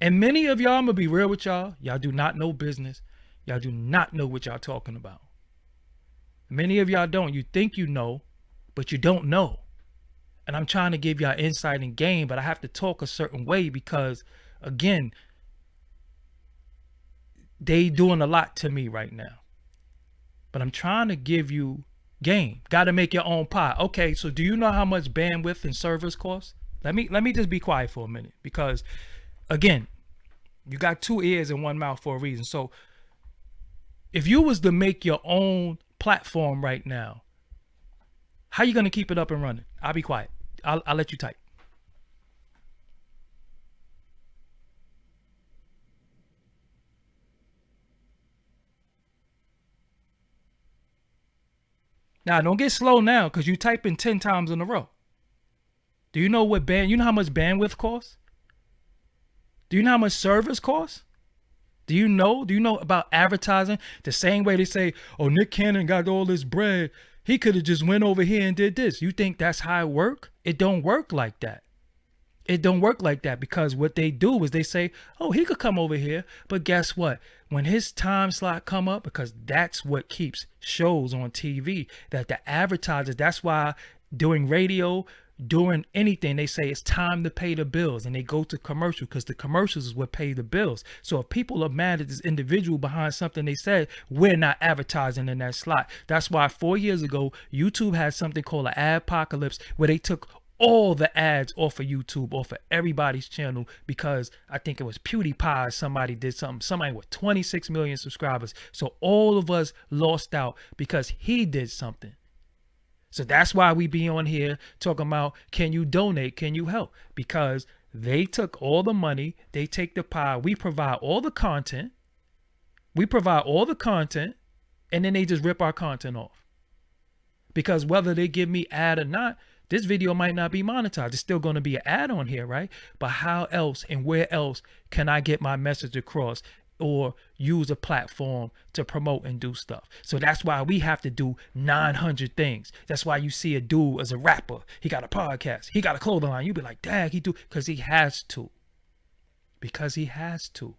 And many of y'all, I'm gonna be real with y'all, y'all do not know business. Y'all do not know what y'all talking about. Many of y'all don't. You think you know, but you don't know. And I'm trying to give y'all insight and game, but I have to talk a certain way because, again, they doing a lot to me right now. But I'm trying to give you game. Got to make your own pie. Okay, so do you know how much bandwidth and servers cost? Let me just be quiet for a minute because, again, you got two ears and one mouth for a reason. So if you was to make your own platform right now, how you going to keep it up and running? I'll be quiet. I'll let you type. Now, don't get slow now because you typing 10 times in a row. Do you know you know how much bandwidth costs? Do you know how much servers cost? Do you know about advertising? The same way they say, oh, Nick Cannon got all this bread. He could have just went over here and did this. You think that's how it work? It don't work like that. It don't work like that because what they do is they say, oh, he could come over here. But guess what? When his time slot come up, because that's what keeps shows on TV, that the advertisers, that's why doing radio, doing anything, they say it's time to pay the bills and they go to commercial because the commercials is what pay the bills. So if people are mad at this individual behind something they said, we're not advertising in that slot. That's why 4 years ago, YouTube had something called an ad apocalypse where they took all the ads off of YouTube, off of everybody's channel, because I think it was PewDiePie, somebody did somebody with 26 million subscribers. So all of us lost out because he did something. So that's why we be on here talking about, can you donate? Can you help? Because they took all the money, they take the pie, we provide all the content, and then they just rip our content off. Because whether they give me ad or not, this video might not be monetized. It's still going to be an ad on here, right? But how else and where else can I get my message across or use a platform to promote and do stuff? So that's why we have to do 900 things. That's why you see a dude as a rapper, he got a podcast, he got a clothing line. You be like, dang, he do, because he has to. Because he has to.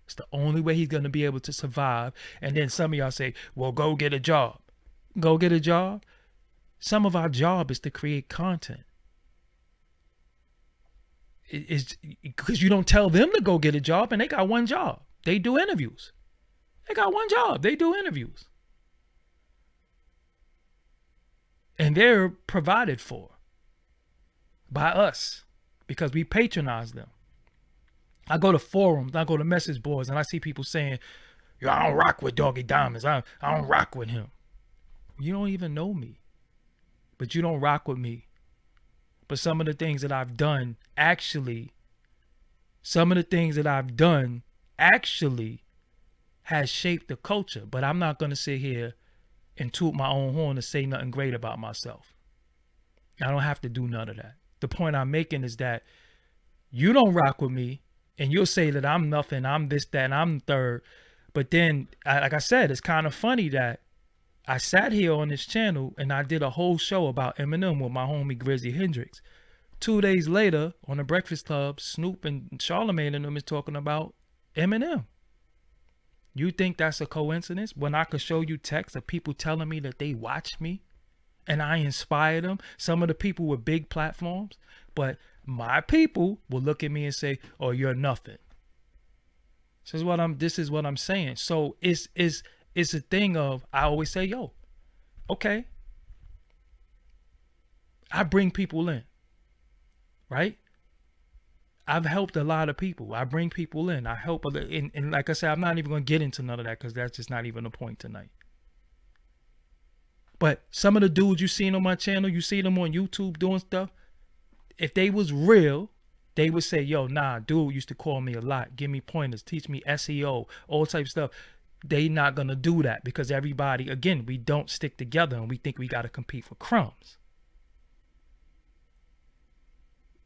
It's the only way he's going to be able to survive. And then some of y'all say, well, go get a job. Go get a job. Some of our job is to create content. It's because you don't tell them to go get a job, and they got one job. They do interviews. They got one job. They do interviews. And they're provided for by us because we patronize them. I go to forums, I go to message boards, and I see people saying, yo, I don't rock with Doggie Diamonds. I don't rock with him. You don't even know me. But you don't rock with me. But some of the things that I've done actually has shaped the culture. But I'm not going to sit here and toot my own horn and say nothing great about myself. I don't have to do none of that. The point I'm making is that you don't rock with me and you'll say that I'm nothing, I'm this, that, and I'm the third. But then, like I said, it's kind of funny that I sat here on this channel and I did a whole show about Eminem with my homie Grizzly Hendrix. 2 days later, on the Breakfast Club, Snoop and Charlamagne and them is talking about Eminem. You think that's a coincidence when I could show you texts of people telling me that they watch me and I inspire them? Some of the people with big platforms, but my people will look at me and say, oh, you're nothing. This is what I'm saying. So it's a thing of, I always say, yo, okay, I bring people in, right? I've helped a lot of people. I bring people in. I help, and like I said, I'm not even going to get into none of that because that's just not even the point tonight. But some of the dudes you seen on my channel, you see them on YouTube doing stuff. If they was real, they would say, yo, nah, dude used to call me a lot, give me pointers, teach me SEO, all type of stuff. They not going to do that because everybody, again, we don't stick together and we think we got to compete for crumbs.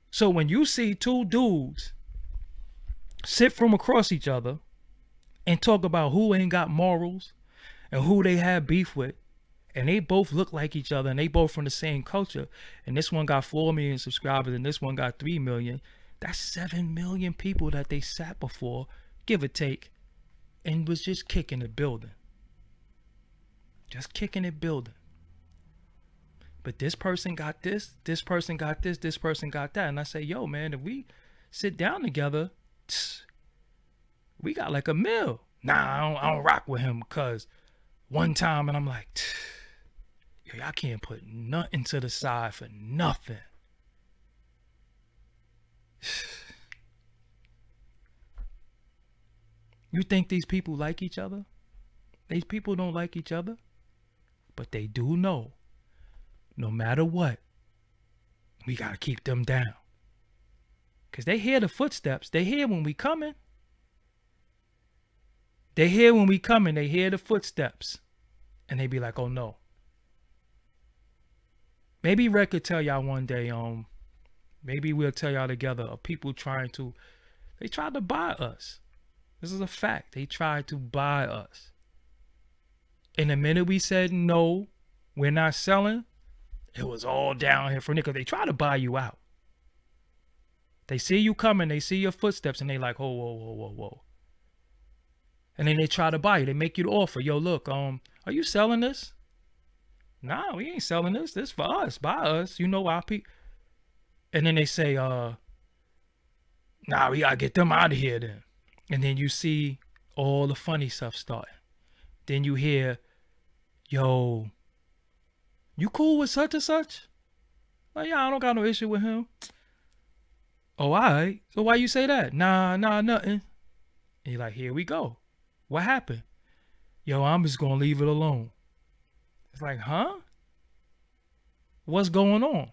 So when you see two dudes sit from across each other and talk about who ain't got morals and who they have beef with, and they both look like each other and they both from the same culture, and this one got 4 million subscribers and this one got 3 million, that's 7 million people that they sat before, give or take, and was just kicking it building. Just kicking it building. But this person got this person got this person got that. And I say, yo, man, if we sit down together, we got like a meal. Nah, I don't rock with him because one time, and I'm like, yo, I can't put nothing to the side for nothing. You think these people like each other? These people don't like each other, but they do know, no matter what, we got to keep them down. Because they hear the footsteps. They hear when we coming. They hear when we coming. They hear the footsteps. And they be like, oh no. Maybe Red could tell y'all one day, maybe we'll tell y'all together of people they tried to buy us. This is a fact. They tried to buy us. And the minute we said, no, we're not selling, it was all down here from there because they try to buy you out. They see you coming, they see your footsteps, and they like, whoa, whoa, whoa, whoa, whoa. And then they try to buy you. They make you the offer. Yo, look, are you selling this? Nah, we ain't selling this. This for us, buy us. You know our people. And then they say, nah, we gotta get them out of here then. And then you see all the funny stuff starting. Then you hear, yo, you cool with such and such? Like, yeah, I don't got no issue with him. Oh, all right. So why you say that? Nah, nothing. And you're like, here we go. What happened? Yo, I'm just gonna leave it alone. It's like, huh? What's going on?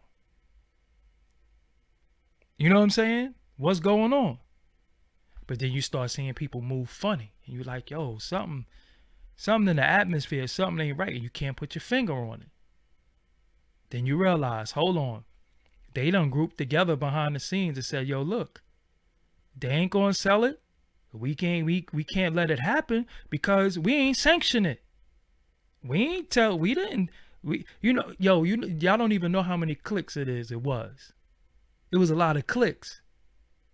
You know what I'm saying? What's going on? But then you start seeing people move funny. And you're like, yo, something in the atmosphere, something ain't right. And you can't put your finger on it. Then you realize, hold on. They done grouped together behind the scenes and said, yo, look, they ain't gonna sell it. We can't let it happen because we ain't sanction it. Y'all don't even know how many clicks it is. It was a lot of clicks.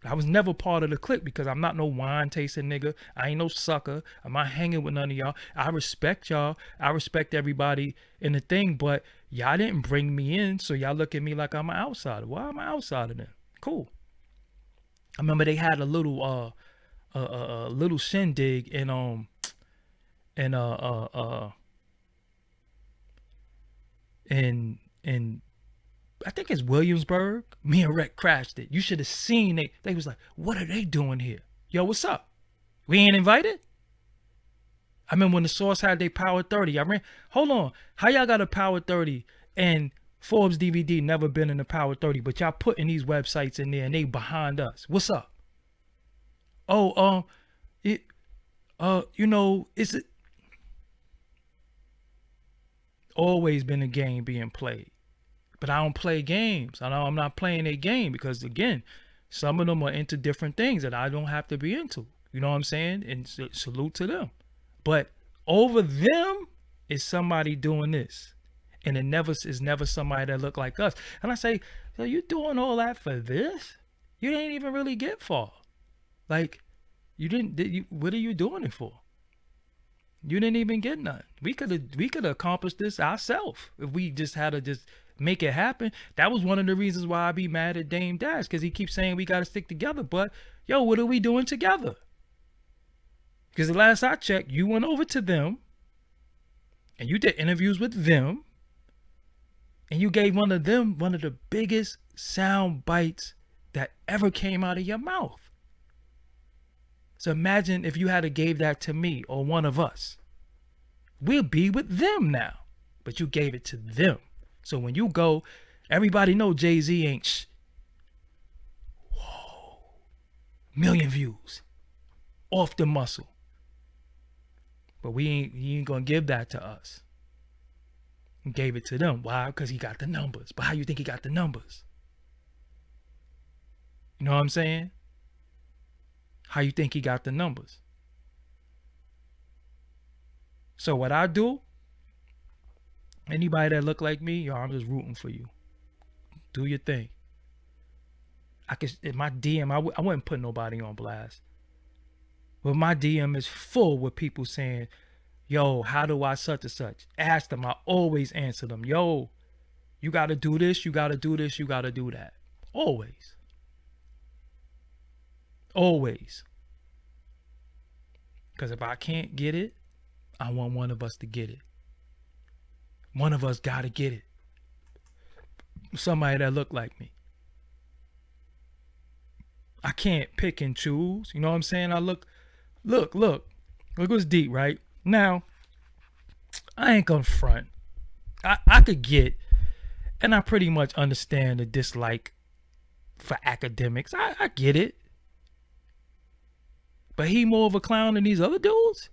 I was never part of the clique because I'm not no wine tasting nigga. I ain't no sucker. I'm not hanging with none of y'all. I respect y'all. I respect everybody in the thing, but y'all didn't bring me in, so y'all look at me like I'm an outsider. Well, I'm an outsider then. Cool. I remember they had a little little shindig in I think it's Williamsburg. Me and Rhett crashed it. You should have seen it. They was like, what are they doing here? Yo, what's up? We ain't invited? I remember when the Source had their Power 30. Hold on. How y'all got a Power 30 and Forbes DVD never been in the Power 30, but y'all putting these websites in there and they behind us. What's up? Oh, it's always been a game being played. But I don't play games. I'm not playing a game because, again, some of them are into different things that I don't have to be into. You know what I'm saying? And salute to them. But over them is somebody doing this. And it is never somebody that look like us. And I say, so you doing all that for this? You didn't even really get far. Like, what are you doing it for? You didn't even get none. We could accomplish this ourselves if we just had to just make it happen. That was one of the reasons why I be mad at Dame Dash, because he keeps saying we got to stick together. But yo, what are we doing together? Because the last I checked, you went over to them and you did interviews with them and you gave one of them one of the biggest sound bites that ever came out of your mouth. So imagine if you had to gave that to me or one of us. We'll be with them now, but you gave it to them. So when you go, everybody know Jay-Z ain't whoa, million views off the muscle. But he ain't gonna give that to us. He gave it to them. Why? Because he got the numbers. But how you think he got the numbers? You know what I'm saying? How you think he got the numbers? So what I do, anybody that look like me, yo, I'm just rooting for you. Do your thing. In my DM, I wouldn't put nobody on blast. But my DM is full with people saying, yo, how do I such and such? Ask them. I always answer them. Yo, you got to do this. You got to do this. You got to do that. Always. Always. Because if I can't get it, I want one of us to get it. One of us got to get it. Somebody that look like me. I can't pick and choose. You know what I'm saying? I look what's deep, right? Now, I ain't gonna front. I could get, and I pretty much understand the dislike for academics. I get it. But he more of a clown than these other dudes?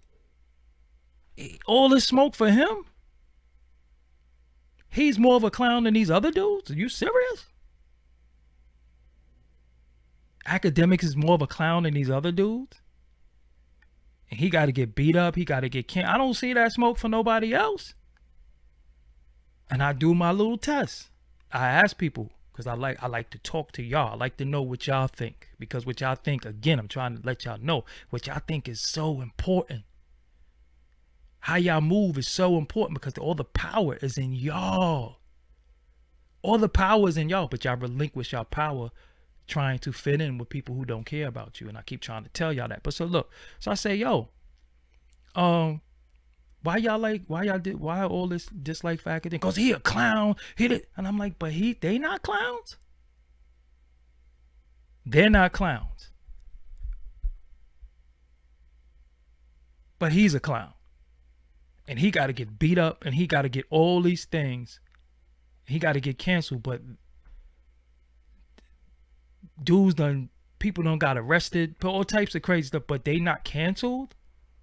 All this smoke for him? He's more of a clown than these other dudes? Are you serious? Academics is more of a clown than these other dudes? And he got to get beat up. He got to get I don't see that smoke for nobody else. And I do my little test. I ask people, because I like to talk to y'all. I like to know what y'all think. Because what y'all think, again, I'm trying to let y'all know. What y'all think is so important. How y'all move is so important because all the power is in y'all. All the power is in y'all, but y'all relinquish y'all power trying to fit in with people who don't care about you. And I keep trying to tell y'all that. But so look, so I say, yo, Why all this dislike factor thing? Cause he a clown. He did, and I'm like, but they not clowns. They're not clowns. But he's a clown. And he got to get beat up, and he got to get all these things. He got to get canceled. But people done got arrested, all types of crazy stuff, but they not canceled.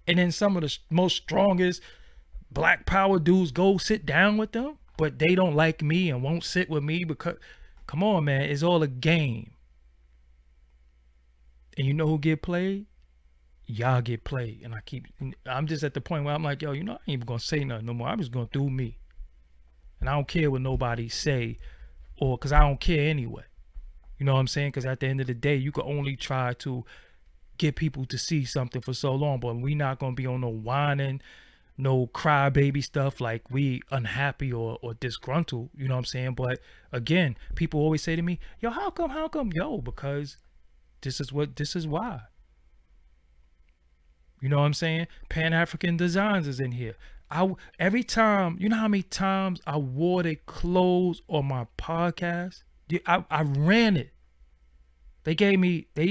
And then some of the most strongest black power dudes go sit down with them, but they don't like me and won't sit with me because, come on, man, it's all a game. And you know who get played? Y'all get played. And I'm just at the point where I'm like, yo, I ain't even gonna say nothing no more. I'm just gonna do me. And I don't care what nobody say, or because I don't care anyway. You know what I'm saying? Because at the end of the day, you can only try to get people to see something for so long, but we not gonna be on no whining, no crybaby stuff like we unhappy or disgruntled. You know what I'm saying? But again, people always say to me, yo, how come? Yo, because this is why. You know what I'm saying? Pan-African Designs is in here. Every time, you know how many times I wore their clothes on my podcast? I ran it. They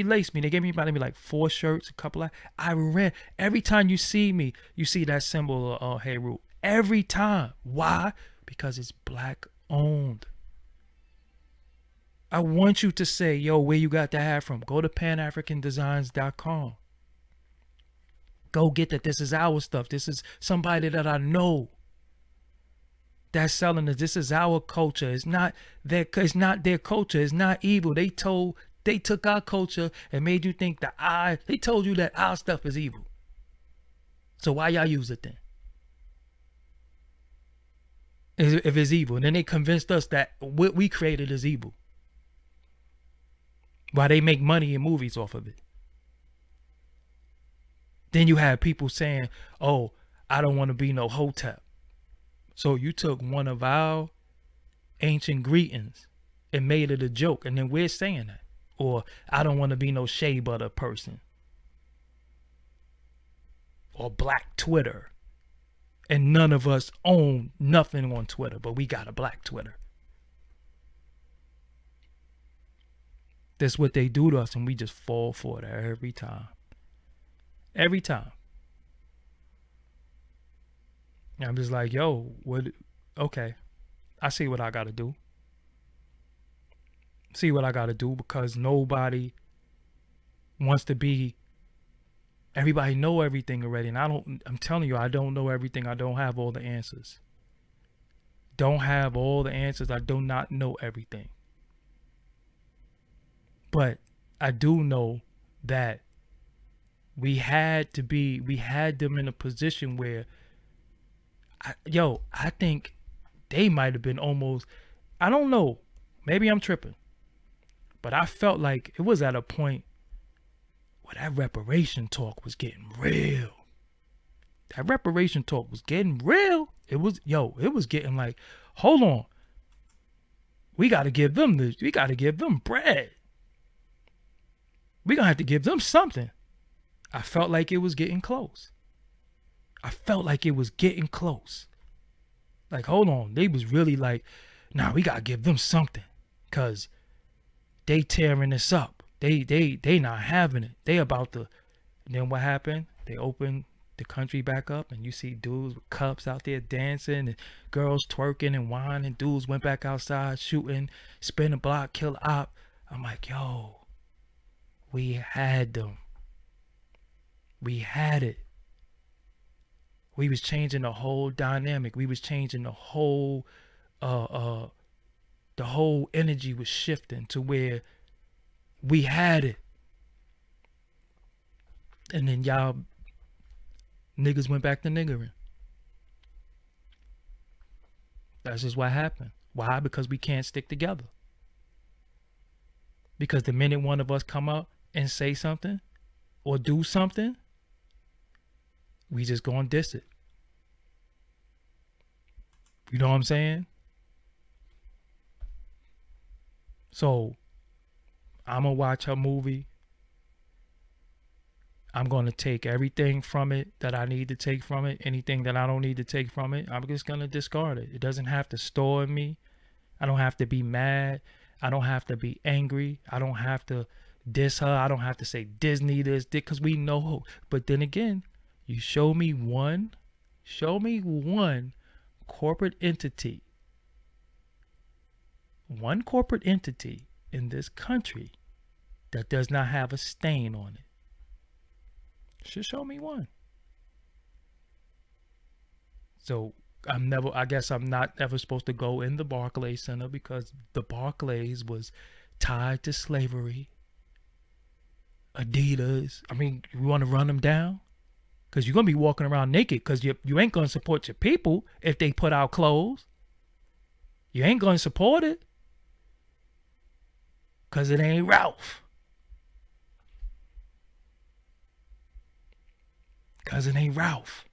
laced me. They gave me about maybe like 4 shirts, a couple of. I ran. Every time you see me, you see that symbol of Heru. Every time. Why? Because it's black owned. I want you to say, yo, where you got that hat from? Go to panafricandesigns.com. Go get that. This is our stuff. This is somebody that I know that's selling it. This is our culture. It's not their culture. It's not evil. They took our culture and made you think they told you that our stuff is evil. So why y'all use it then? If it's evil. And then they convinced us that what we created is evil. Why they make money in movies off of it. Then you have people saying, oh, I don't want to be no hotep. So you took one of our ancient greetings and made it a joke. And then we're saying that. Or I don't want to be no shea butter person. Or black Twitter. And none of us own nothing on Twitter, but we got a black Twitter. That's what they do to us, and we just fall for it every time. Every time. And I'm just like, yo, okay. I see what I gotta do. See what I gotta do, because nobody wants to be, everybody know everything already. And I'm telling you, I don't know everything. I don't have all the answers. Don't have all the answers. I do not know everything. But I do know that we had them in a position where, I think they might have been almost, I don't know, maybe I'm tripping, but I felt like it was at a point where that reparation talk was getting real. That reparation talk was getting real. It was getting like, hold on. We got to give them bread. We're going to have to give them something. I felt like it was getting close. Like, hold on. They was really like, nah, we got to give them something. Because they tearing this up. They not having it. They about to. And then what happened? They opened the country back up, and you see dudes with cups out there dancing, and girls twerking and whining. Dudes went back outside shooting, spin a block, kill a op. I'm like, yo, we had them. We had it. We was changing the whole dynamic. We was changing the whole energy was shifting to where we had it. And then y'all niggas went back to niggering. That's just what happened. Why? Because we can't stick together. Because the minute one of us come up and say something or do something, we just gonna diss it. You know what I'm saying? So, I'm gonna watch her movie. I'm going to take everything from it that I need to take from it. Anything that I don't need to take from it, I'm just going to discard it. It doesn't have to store in me. I don't have to be mad. I don't have to be angry. I don't have to diss her. I don't have to say Disney this, because we know who. But then again, you show me one corporate entity, one corporate entity in this country that does not have a stain on it. Should show me one. So I guess I'm not ever supposed to go in the Barclays Center, because the Barclays was tied to slavery. Adidas. I mean, you want to run them down? Because you're going to be walking around naked, because you ain't going to support your people if they put out clothes. You ain't going to support it, because it ain't Ralph. Because it ain't Ralph.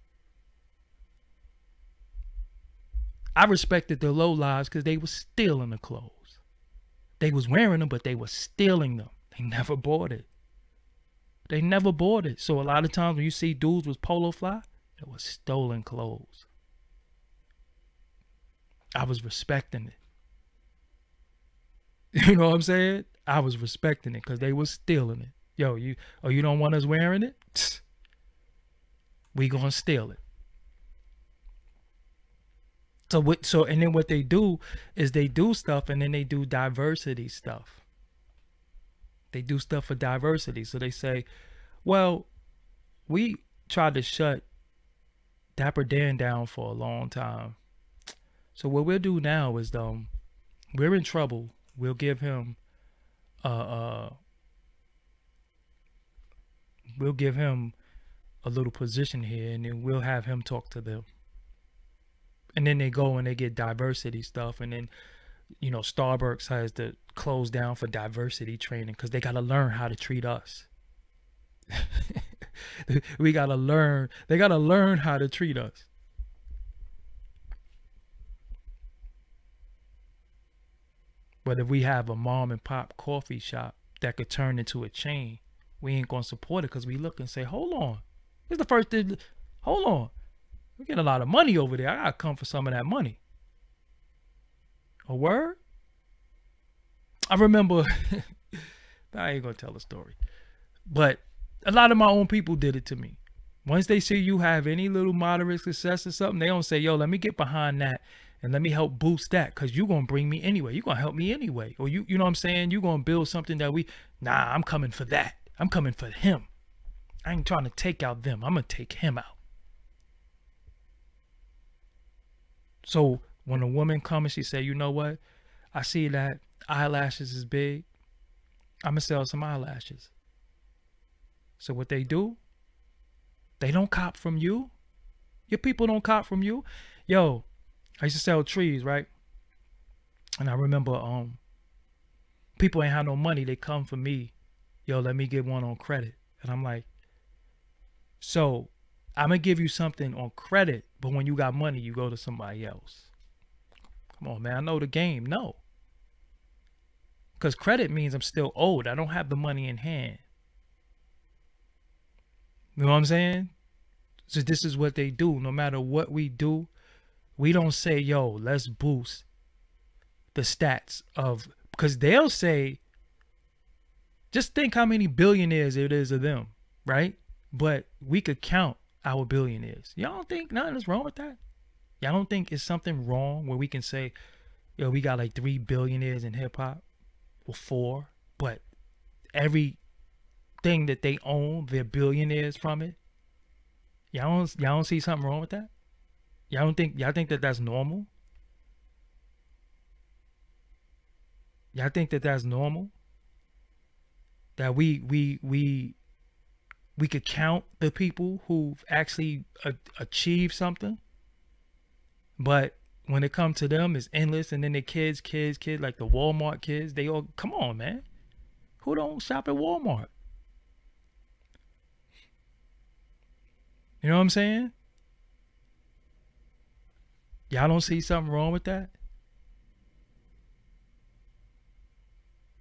I respected the low lives because they was stealing the clothes. They was wearing them, but they was stealing them. They never bought it. They never bought it. So a lot of times when you see dudes with polo fly, it was stolen clothes. I was respecting it. You know what I'm saying? I was respecting it because they was stealing it. Yo, you don't want us wearing it? We gonna steal it. So and then what they do is they do stuff, and then they do diversity stuff. They do stuff for diversity. So they say, well, we tried to shut Dapper Dan down for a long time. So what we'll do now is, we're in trouble. We'll give him a little position here, and then we'll have him talk to them. And then they go and they get diversity stuff, and then, Starbucks has to close down for diversity training because they got to learn how to treat us. They got to learn how to treat us. But if we have a mom and pop coffee shop that could turn into a chain, we ain't going to support it, because we look and say, hold on. This is the first thing. Hold on. We get a lot of money over there. I got to come for some of that money. A word? I remember, I ain't going to tell the story, but a lot of my own people did it to me. Once they see you have any little moderate success or something, they don't say, yo, let me get behind that and let me help boost that, because you're going to bring me anyway. You're going to help me anyway. Or you know what I'm saying? You're going to build something that I'm coming for that. I'm coming for him. I ain't trying to take out them. I'm going to take him out. So when a woman comes and she say, you know what? I see that eyelashes is big. I'm going to sell some eyelashes. So what they do, they don't cop from you. Your people don't cop from you. Yo, I used to sell trees, right? And I remember people ain't have no money. They come for me. Yo, let me get one on credit. And I'm like, so I'm going to give you something on credit, but when you got money, you go to somebody else. Come on, man. I know the game. No. Because credit means I'm still owed. I don't have the money in hand. You know what I'm saying? So this is what they do. No matter what we do, we don't say, yo, let's boost the stats of, because they'll say, just think how many billionaires it is of them, right? But we could count our billionaires. Y'all don't think nothing is wrong with that? Y'all don't think it's something wrong where we can say, yo, we got like 3 billionaires in hip hop, or 4, but everything that they own, they're billionaires from it. Y'all don't see something wrong with that? Y'all think that that's normal? Y'all think that that's normal? That we could count the people who've actually achieved something, but when it comes to them, it's endless. And then the kids, like the Walmart kids, they all, come on, man. Who don't shop at Walmart? You know what I'm saying? Y'all don't see something wrong with that?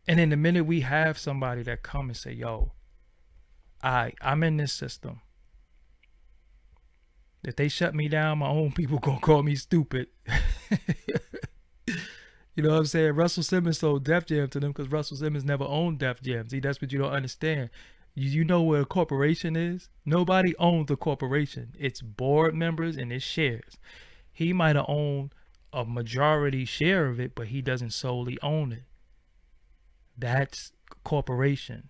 And then the minute we have somebody that come and say, yo, I'm in this system. If they shut me down, my own people gonna call me stupid. You know what I'm saying? Russell Simmons sold Def Jam to them because Russell Simmons never owned Def Jam. See, that's what you don't understand. You know what a corporation is? Nobody owns a corporation. It's board members and it's shares. He might have owned a majority share of it, but he doesn't solely own it. That's corporation.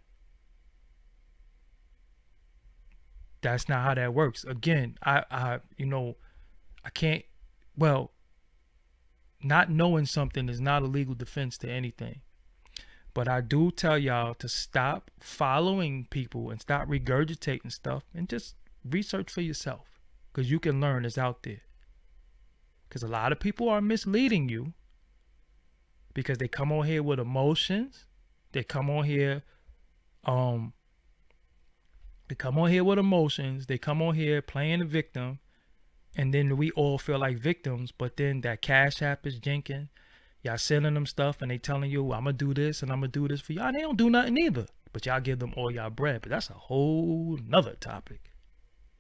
That's not how that works. Again, I can't, well, not knowing something is not a legal defense to anything. But I do tell y'all to stop following people and stop regurgitating stuff and just research for yourself, because you can learn. It's out there. Because a lot of people are misleading you because they come on here with emotions. They come on here They come on here playing the victim. And then we all feel like victims, but then that Cash App is jinking. Y'all sending them stuff and they telling you, I'm going to do this and I'm going to do this for y'all. They don't do nothing either. But y'all give them all y'all bread. But that's a whole nother topic.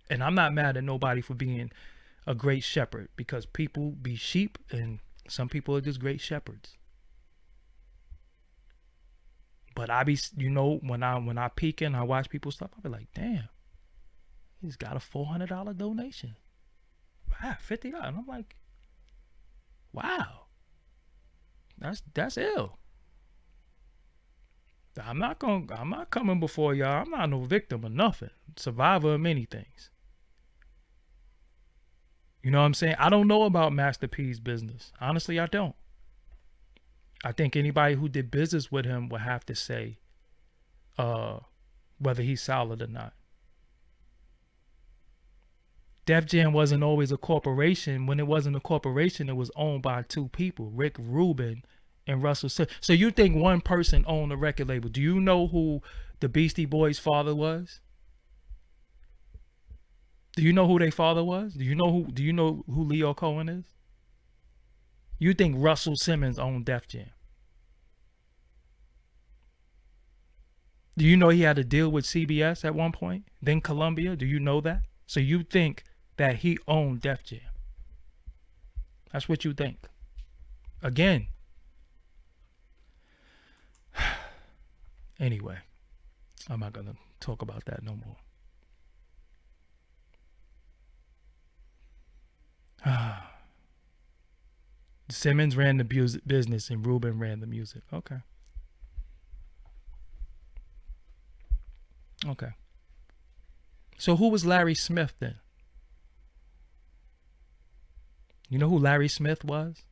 And I'm not mad at nobody for being a great shepherd, because people be sheep and some people are just great shepherds. But I be, when I peek in, I watch people stuff, I be like, damn, he's got a $400 donation. Wow, $50. And I'm like, wow, that's ill. I'm not coming before y'all. I'm not no victim of nothing. Survivor of many things. You know what I'm saying? I don't know about Master P's business. Honestly, I don't. I think anybody who did business with him would have to say whether he's solid or not. Def Jam wasn't always a corporation. When it wasn't a corporation, it was owned by two people, Rick Rubin and Russell Simmons. So you think one person owned a record label? Do you know who the Beastie Boys' father was? Do you know who their father was? Do you know who Leo Cohen is? You think Russell Simmons owned Def Jam? Do you know he had a deal with CBS at one point? Then Columbia? Do you know that? So you think that he owned Def Jam? That's what you think. Again. Anyway, I'm not going to talk about that no more. Simmons ran the business and Rubin ran the music. Okay. So who was Larry Smith then? You know who Larry Smith was?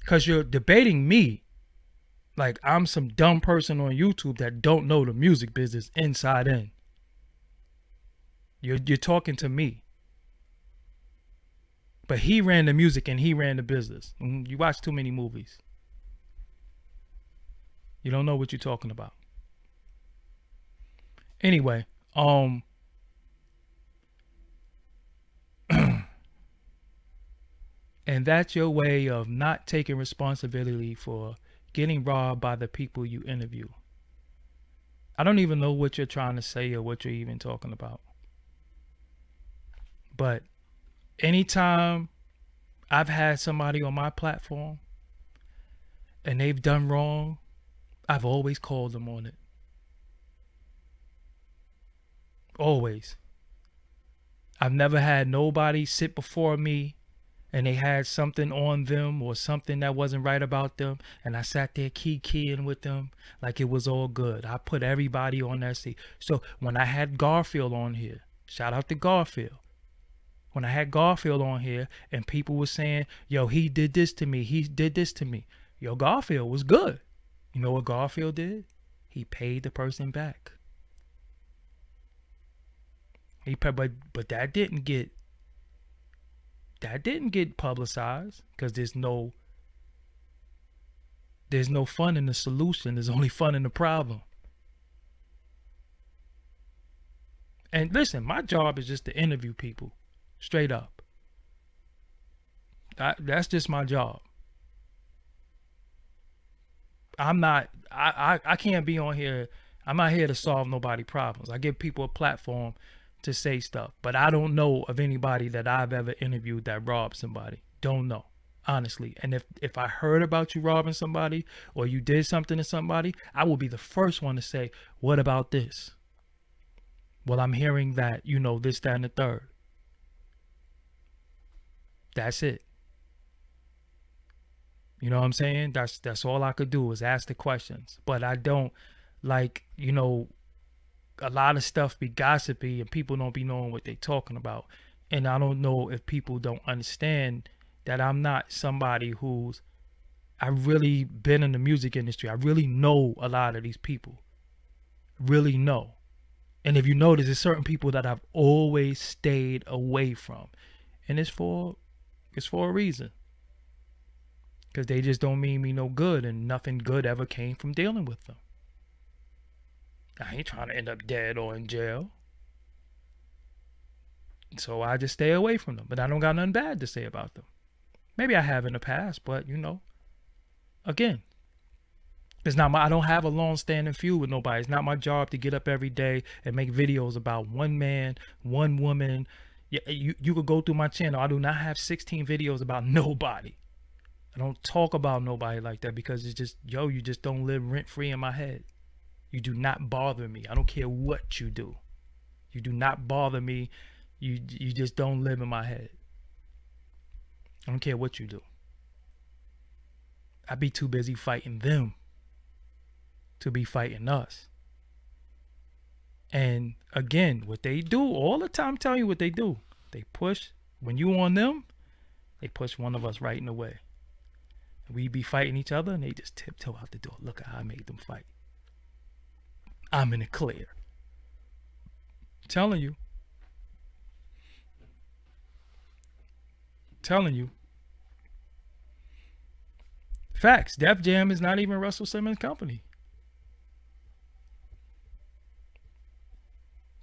Because you're debating me like I'm some dumb person on YouTube that don't know the music business inside in. You're talking to me. But he ran the music and he ran the business. You watch too many movies. You don't know what you're talking about. Anyway, and that's your way of not taking responsibility for getting robbed by the people you interview. I don't even know what you're trying to say or what you're even talking about. But anytime I've had somebody on my platform and they've done wrong, I've always called them on it. Always. I've never had nobody sit before me and they had something on them or something that wasn't right about them, and I sat there keying with them like it was all good. I put everybody on that seat. So when I had Garfield on here, shout out to Garfield. When I had Garfield on here and people were saying, yo, he did this to me, he did this to me. Yo, Garfield was good. You know what Garfield did? He paid the person back. He paid, but that didn't get publicized because there's no fun in the solution. There's only fun in the problem. And listen, my job is just to interview people. Straight up. That's just my job. I I can't be on here. I'm not here to solve nobody problems. I give people a platform to say stuff, but I don't know of anybody that I've ever interviewed that robbed somebody. Don't know, honestly. And if I heard about you robbing somebody or you did something to somebody, I will be the first one to say, what about this? Well, I'm hearing that, you know, this, that, and the third. That's it. You know what I'm saying? That's all I could do is ask the questions. But I don't, like, you know, a lot of stuff be gossipy and people don't be knowing what they talking about. And I don't know if people don't understand that I'm not somebody who's, I really been in the music industry. I really know a lot of these people. Really know. And if you notice, there's certain people that I've always stayed away from. And it's for a reason. Because they just don't mean me no good, and nothing good ever came from dealing with them. I ain't trying to end up dead or in jail. So I just stay away from them. But I don't got nothing bad to say about them. Maybe I have in the past, but you know, again, it's not I don't have a long-standing feud with nobody. It's not my job to get up every day and make videos about one man, one woman. Yeah, you could go through my channel. I do not have 16 videos about nobody. I don't talk about nobody like that because it's just, you just don't live rent-free in my head. You do not bother me. I don't care what you do. You do not bother me. You just don't live in my head. I don't care what you do. I'd be too busy fighting them to be fighting us. And again, what they do all the time, tell you what they do. They push, when you on them, they push one of us right in the way. We be fighting each other and they just tiptoe out the door. Look at how I made them fight. I'm in the clear. Telling you. Facts. Def Jam is not even Russell Simmons' company.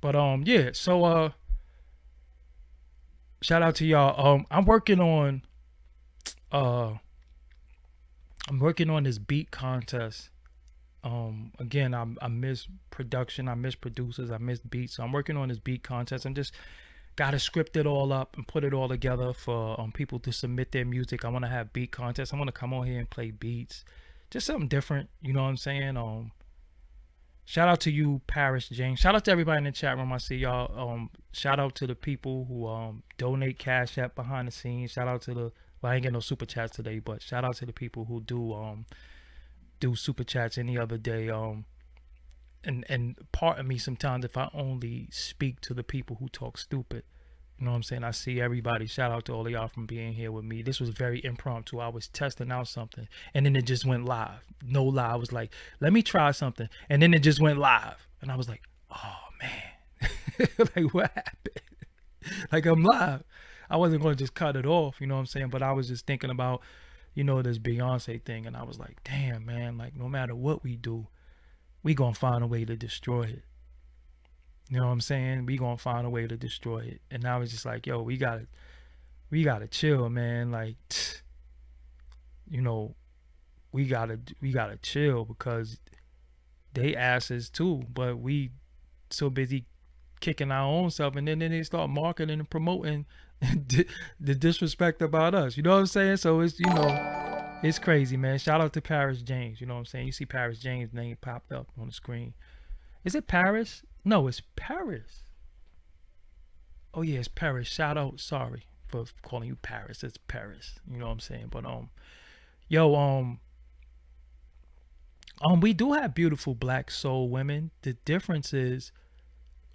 But yeah, so shout out to y'all. I'm working on this beat contest. Again, I miss production, I miss producers, I miss beats. So I'm working on this beat contest. I'm just gotta script it all up and put it all together for people to submit their music. I want to have beat contests. I want to come on here and play beats, just something different. You know what I'm saying? Shout out to you, Paris James. Shout out to everybody in the chat room. I see y'all. Shout out to the people who donate Cash App behind the scenes. Shout out to the, well, I ain't getting no super chats today, but shout out to the people who do super chats any other day. And pardon me sometimes if I only speak to the people who talk stupid. You know what I'm saying? I see everybody. Shout out to all of y'all from being here with me. This was very impromptu. I was testing out something and then it just went live. No lie. I was like, let me try something. And then it just went live. And I was like, oh man. Like, what happened? Like, I'm live. I wasn't going to just cut it off. You know what I'm saying? But I was just thinking about, you know, this Beyonce thing. And I was like, damn, man, like no matter what we do, we going to find a way to destroy it. You know what I'm saying? We gonna find a way to destroy it. And I was just like, yo, we gotta chill, man. Like, you know, we gotta chill because they asses too. But we so busy kicking our own self, and then they start marketing and promoting the disrespect about us. You know what I'm saying? So it's, you know, it's crazy, man. Shout out to Paris James. You know what I'm saying? You see Paris James' name popped up on the screen. Is it Paris? No, it's Paris. Oh yeah, it's Paris. Shout out. Sorry for calling you Paris. It's Paris. You know what I'm saying? But we do have beautiful black soul women. The difference is,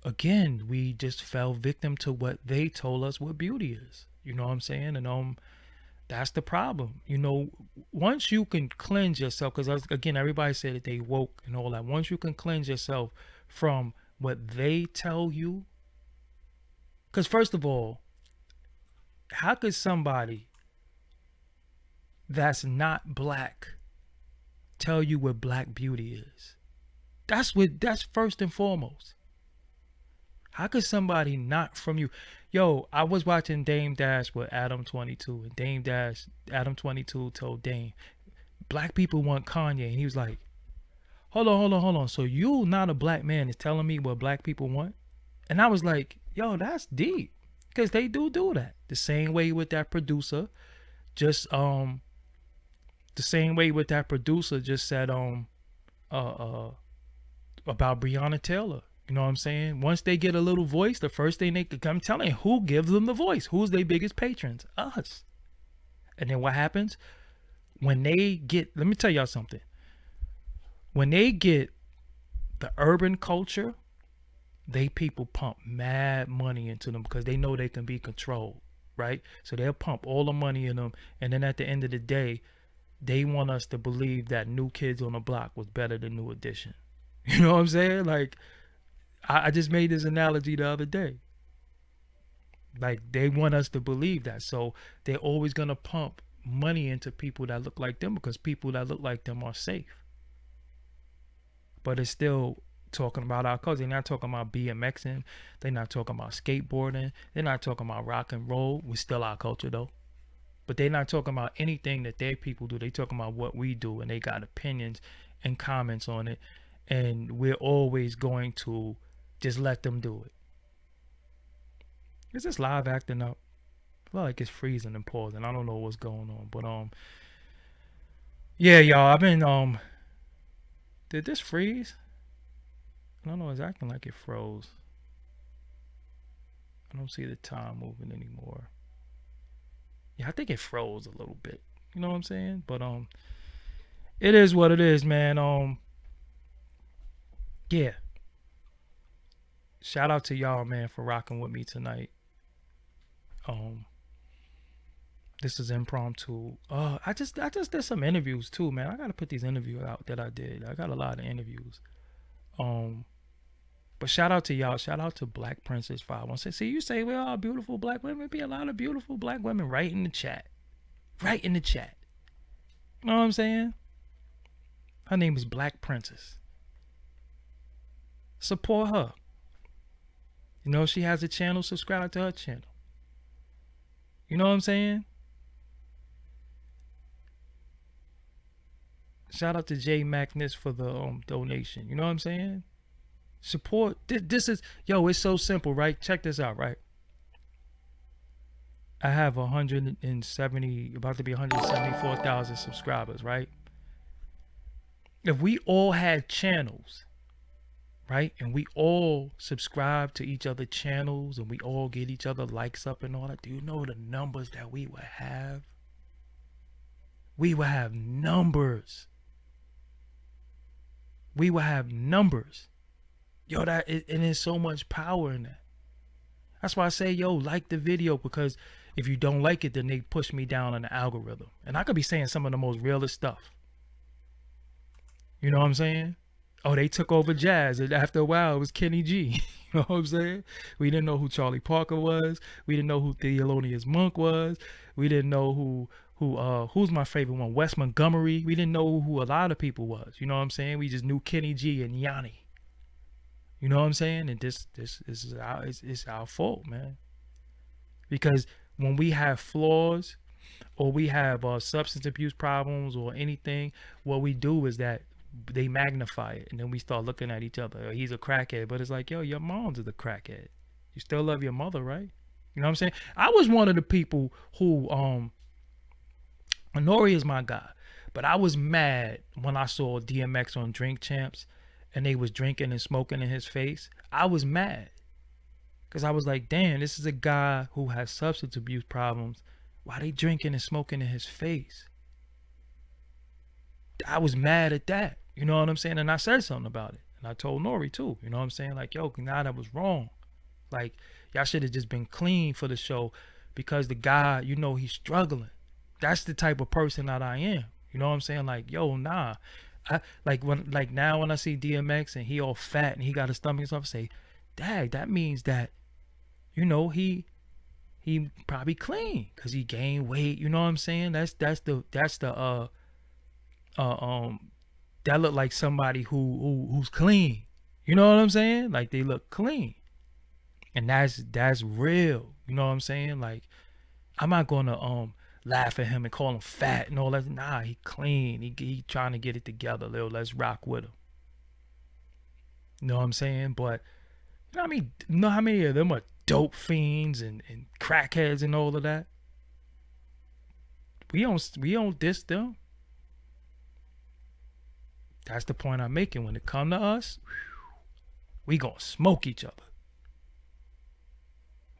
again, we just fell victim to what they told us what beauty is. You know what I'm saying? And that's the problem. You know, once you can cleanse yourself, because again, everybody said that they woke and all that. Once you can cleanse yourself from what they tell you, because first of all, how could somebody that's not black tell you what black beauty is? That's first and foremost. How could somebody not from you? Yo, I was watching Dame Dash with Adam 22, and Adam 22 told Dame, black people want Kanye, and he was like, hold on. So you not a black man is telling me what black people want? And I was like, yo, that's deep. Because they do that. The same way with that producer. Just the same way with that producer just said about Breonna Taylor. You know what I'm saying? Once they get a little voice, the first thing they could come telling you, who gives them the voice? Who's their biggest patrons? Us. And then what happens? When they get, let me tell y'all something. When they get the urban culture, they people pump mad money into them because they know they can be controlled, right? So they'll pump all the money in them, and then at the end of the day, they want us to believe that New Kids on the Block was better than New Edition. You know what I'm saying? Like, I just made this analogy the other day. Like, they want us to believe that, so they're always gonna pump money into people that look like them because people that look like them are safe. But it's still talking about our culture. They're not talking about BMXing. They're not talking about skateboarding. They're not talking about rock and roll. We're still our culture though. But they're not talking about anything that their people do. They talking about what we do, and they got opinions and comments on it. And we're always going to just let them do it. Is this live acting up? I feel like it's freezing and pausing. I don't know what's going on. But yeah, y'all, I've been did this freeze? I don't know, it's acting like it froze. I don't see the time moving anymore. Yeah, I think it froze a little bit. You know what I'm saying? But it is what it is, man. Yeah. Shout out to y'all, man, for rocking with me tonight. This is impromptu. I just did some interviews too, man. I gotta put these interviews out that I did. I got a lot of interviews. But shout out to y'all. Shout out to Black Princess 516. See, you say we're all beautiful black women. Be a lot of beautiful black women right in the chat. Right in the chat. You know what I'm saying? Her name is Black Princess. Support her. You know, she has a channel. Subscribe to her channel. You know what I'm saying? Shout out to Jay Magnus for the donation. You know what I'm saying? Support. This is, yo, it's so simple, right? Check this out, right? I have 170, about to be 174,000 subscribers, right? If we all had channels, right, and we all subscribe to each other channels and we all get each other likes up and all that, do you know the numbers that we would have? We would have numbers. We would have numbers. Yo, and there's so much power in that. That's why I say, yo, like the video, because if you don't like it, then they push me down on the algorithm. And I could be saying some of the most realest stuff. You know what I'm saying? Oh, they took over jazz. And after a while, it was Kenny G. You know what I'm saying? We didn't know who Charlie Parker was. We didn't know who Thelonious Monk was. We didn't know who's my favorite one? Wes Montgomery. We didn't know who a lot of people was. You know what I'm saying? We just knew Kenny G and Yanni. You know what I'm saying? And this is it's our fault, man. Because when we have flaws or we have substance abuse problems or anything, what we do is that they magnify it, and then we start looking at each other. He's a crackhead, but it's like, yo, your mom's is a crackhead. You still love your mother, right? You know what I'm saying? I was one of the people who Nori is my guy, but I was mad when I saw DMX on Drink Champs and they was drinking and smoking in his face. I was mad because I was like, damn, this is a guy who has substance abuse problems. Why they drinking and smoking in his face? I was mad at that. You know what I'm saying? And I said something about it. And I told Nori too. You know what I'm saying? Like, yo, nah, that was wrong. Like, y'all should have just been clean for the show because the guy, you know, he's struggling. That's the type of person that I am. You know what I'm saying? Like, yo, nah. Now when I see DMX and he all fat and he got his stomach and stuff, I say, dang, that means that, you know, he probably clean because he gained weight. You know what I'm saying? That look like somebody who's clean. You know what I'm saying? Like, they look clean. And that's real. You know what I'm saying? Like, I'm not gonna laugh at him and call him fat and all that. Nah, he clean. He trying to get it together. Let's rock with him. You know what I'm saying? But you know how many of them are dope fiends and crackheads and all of that? We don't diss them. That's the point I'm making. When it come to us, we gonna smoke each other.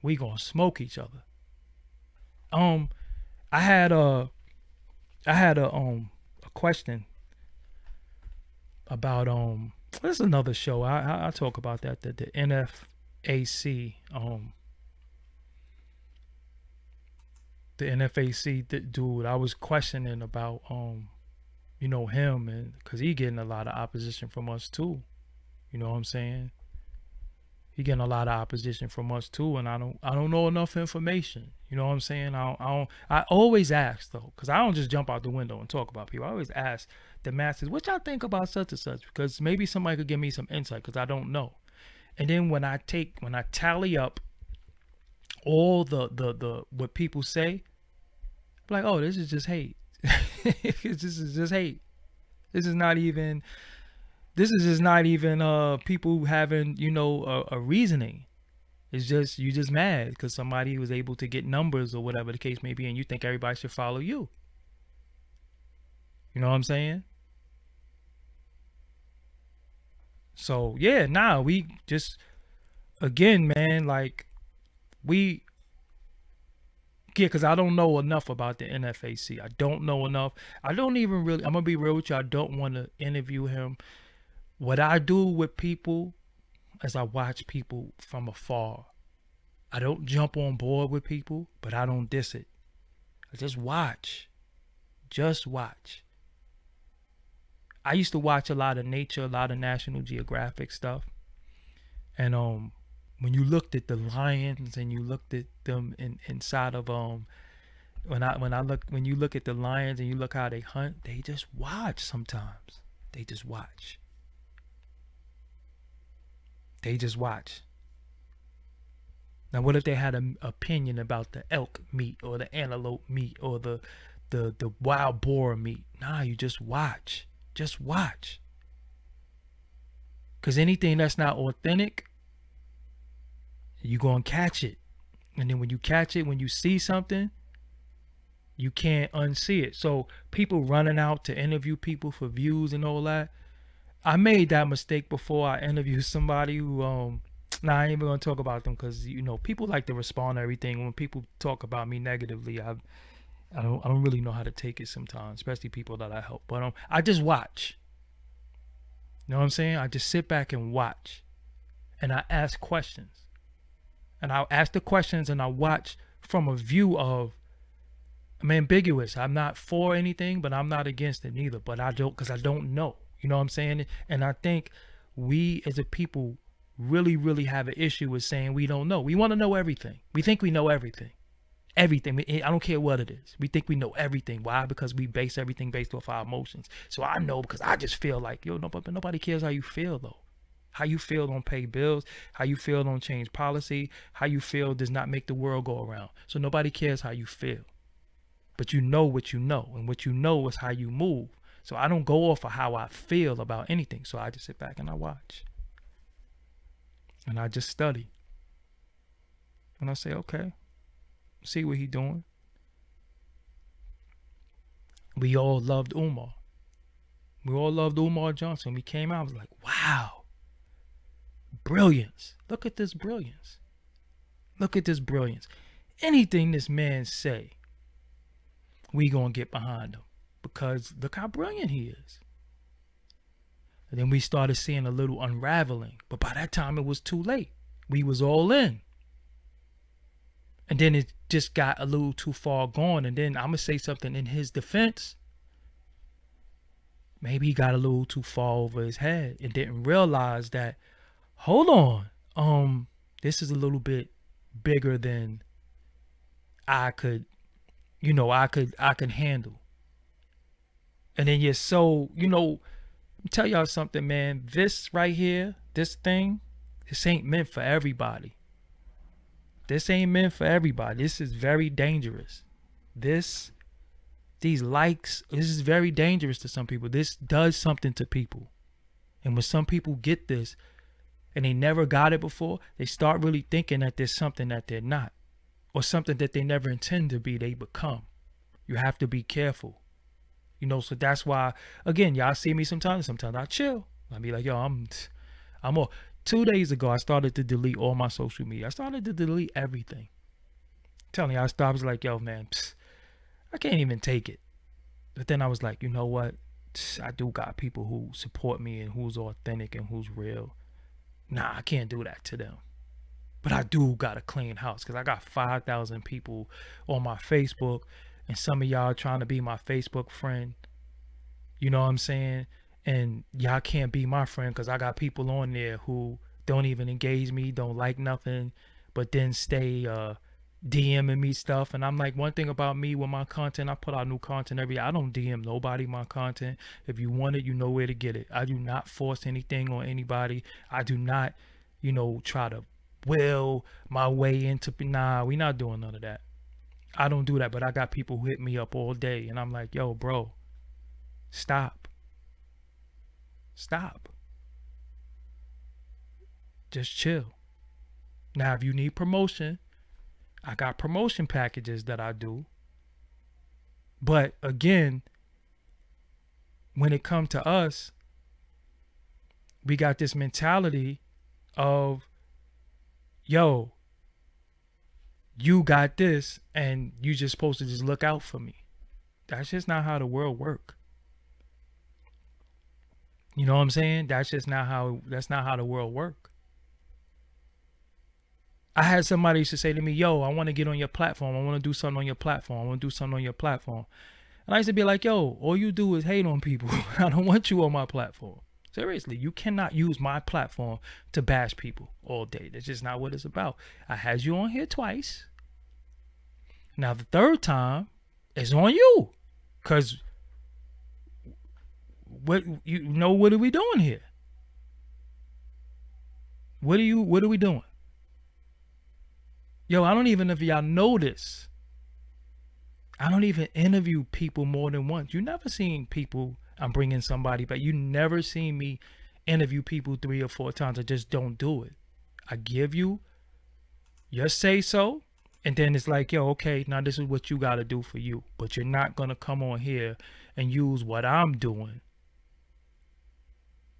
We gonna smoke each other. I had a question about there's another show. I talk about that, the NFAC the NFAC dude. I was questioning about him, and because he getting a lot of opposition from us too. You know what I'm saying? He getting a lot of opposition from us too, and I don't know enough information. You know what I'm saying? I always ask though, because I don't just jump out the window and talk about people. I always ask the masses, what y'all think about such and such, because maybe somebody could give me some insight, because I don't know. And then when I tally up all the what people say, I'm like, oh, this is just hate. This is just hate. This is just not even people having a reasoning. It's just you just mad because somebody was able to get numbers or whatever the case may be, and you think everybody should follow you. You know what I'm saying? So yeah, we just, again, man, like because I don't know enough about the NFAC. I don't know enough. I don't even really, I'm gonna be real with you, I don't want to interview him. What I do with people is I watch people from afar. I don't jump on board with people, but I don't diss it. I just watch. Just watch. I used to watch a lot of nature, a lot of National Geographic stuff. And when you looked at the lions and you looked at them inside of when you look at the lions and you look how they hunt, they just watch sometimes. They just watch. They just watch. Now, what if they had an opinion about the elk meat or the antelope meat or the wild boar meat? Nah, you just watch. Just watch. Because anything that's not authentic, you're going to catch it. And then when you catch it, when you see something, you can't unsee it. So people running out to interview people for views and all that, I made that mistake before. I interviewed somebody who, I ain't even gonna talk about them because people like to respond to everything. When people talk about me negatively, I don't really know how to take it sometimes, especially people that I help. But I just watch. You know what I'm saying? I just sit back and watch, and I ask questions, and I'll ask the questions, and I watch from a view of, I'm ambiguous. I'm not for anything, but I'm not against it neither. But I don't, because I don't know. You know what I'm saying? And I think we as a people really, really have an issue with saying we don't know. We want to know everything. We think we know everything. Everything. I don't care what it is. We think we know everything. Why? Because we base everything based off our emotions. So I know because I just feel like, but nobody cares how you feel though. How you feel don't pay bills. How you feel don't change policy. How you feel does not make the world go around. So nobody cares how you feel. But you know what you know. And what you know is how you move. So I don't go off of how I feel about anything. So I just sit back and I watch. And I just study. And I say, okay, see what he doing. We all loved Umar. We all loved Umar Johnson. We came out, I was like, wow. Brilliance. Look at this brilliance. Look at this brilliance. Anything this man say, we gonna get behind him. Because look how brilliant he is. And then we started seeing a little unraveling. But by that time, it was too late. We was all in. And then it just got a little too far gone. And then I'm going to say something in his defense. Maybe he got a little too far over his head and didn't realize that, hold on, this is a little bit bigger than I could handle. And then you're so, tell y'all something, man. This right here, this thing, this ain't meant for everybody. This ain't meant for everybody. This is very dangerous. These likes, this is very dangerous to some people. This does something to people. And when some people get this, and they never got it before, they start really thinking that there's something that they're not, or something that they never intend to be, they become. You have to be careful. You know, so that's why, again, y'all see me sometimes I chill. I be like, yo, I'm all. 2 days ago, I started to delete all my social media. I started to delete everything. I'm telling you, I was like, yo, man, I can't even take it. But then I was like, you know what? I do got people who support me and who's authentic and who's real. Nah, I can't do that to them. But I do got a clean house because I got 5,000 people on my Facebook, and some of y'all trying to be my Facebook friend. You know what I'm saying? And y'all can't be my friend because I got people on there who don't even engage me, don't like nothing, but then stay DMing me stuff. And I'm like, one thing about me with my content, I put out new content every year. I don't DM nobody my content. If you want it, you know where to get it. I do not force anything on anybody. I do not, try to will my way into, nah, we not doing none of that. I don't do that, but I got people who hit me up all day and I'm like, yo, bro, stop. Just chill. Now, if you need promotion, I got promotion packages that I do. But again, when it comes to us, we got this mentality of, yo, you got this and you just supposed to just look out for me. That's just not how the world works. You know what I'm saying? That's not how the world works. I had somebody used to say to me, yo, I want to get on your platform. I want to do something on your platform. And I used to be like, yo, all you do is hate on people. I don't want you on my platform. Seriously, you cannot use my platform to bash people all day. That's just not what it's about. I had you on here twice. Now the third time is on you. Because what are we doing here? What are we doing? Yo, I don't even know if y'all know this. I don't even interview people more than once. You never seen people, I'm bringing somebody back. You never seen me interview people 3 or 4 times. I just don't do it. I give you your say so. And then it's like, yo, okay, now this is what you got to do for you. But you're not going to come on here and use what I'm doing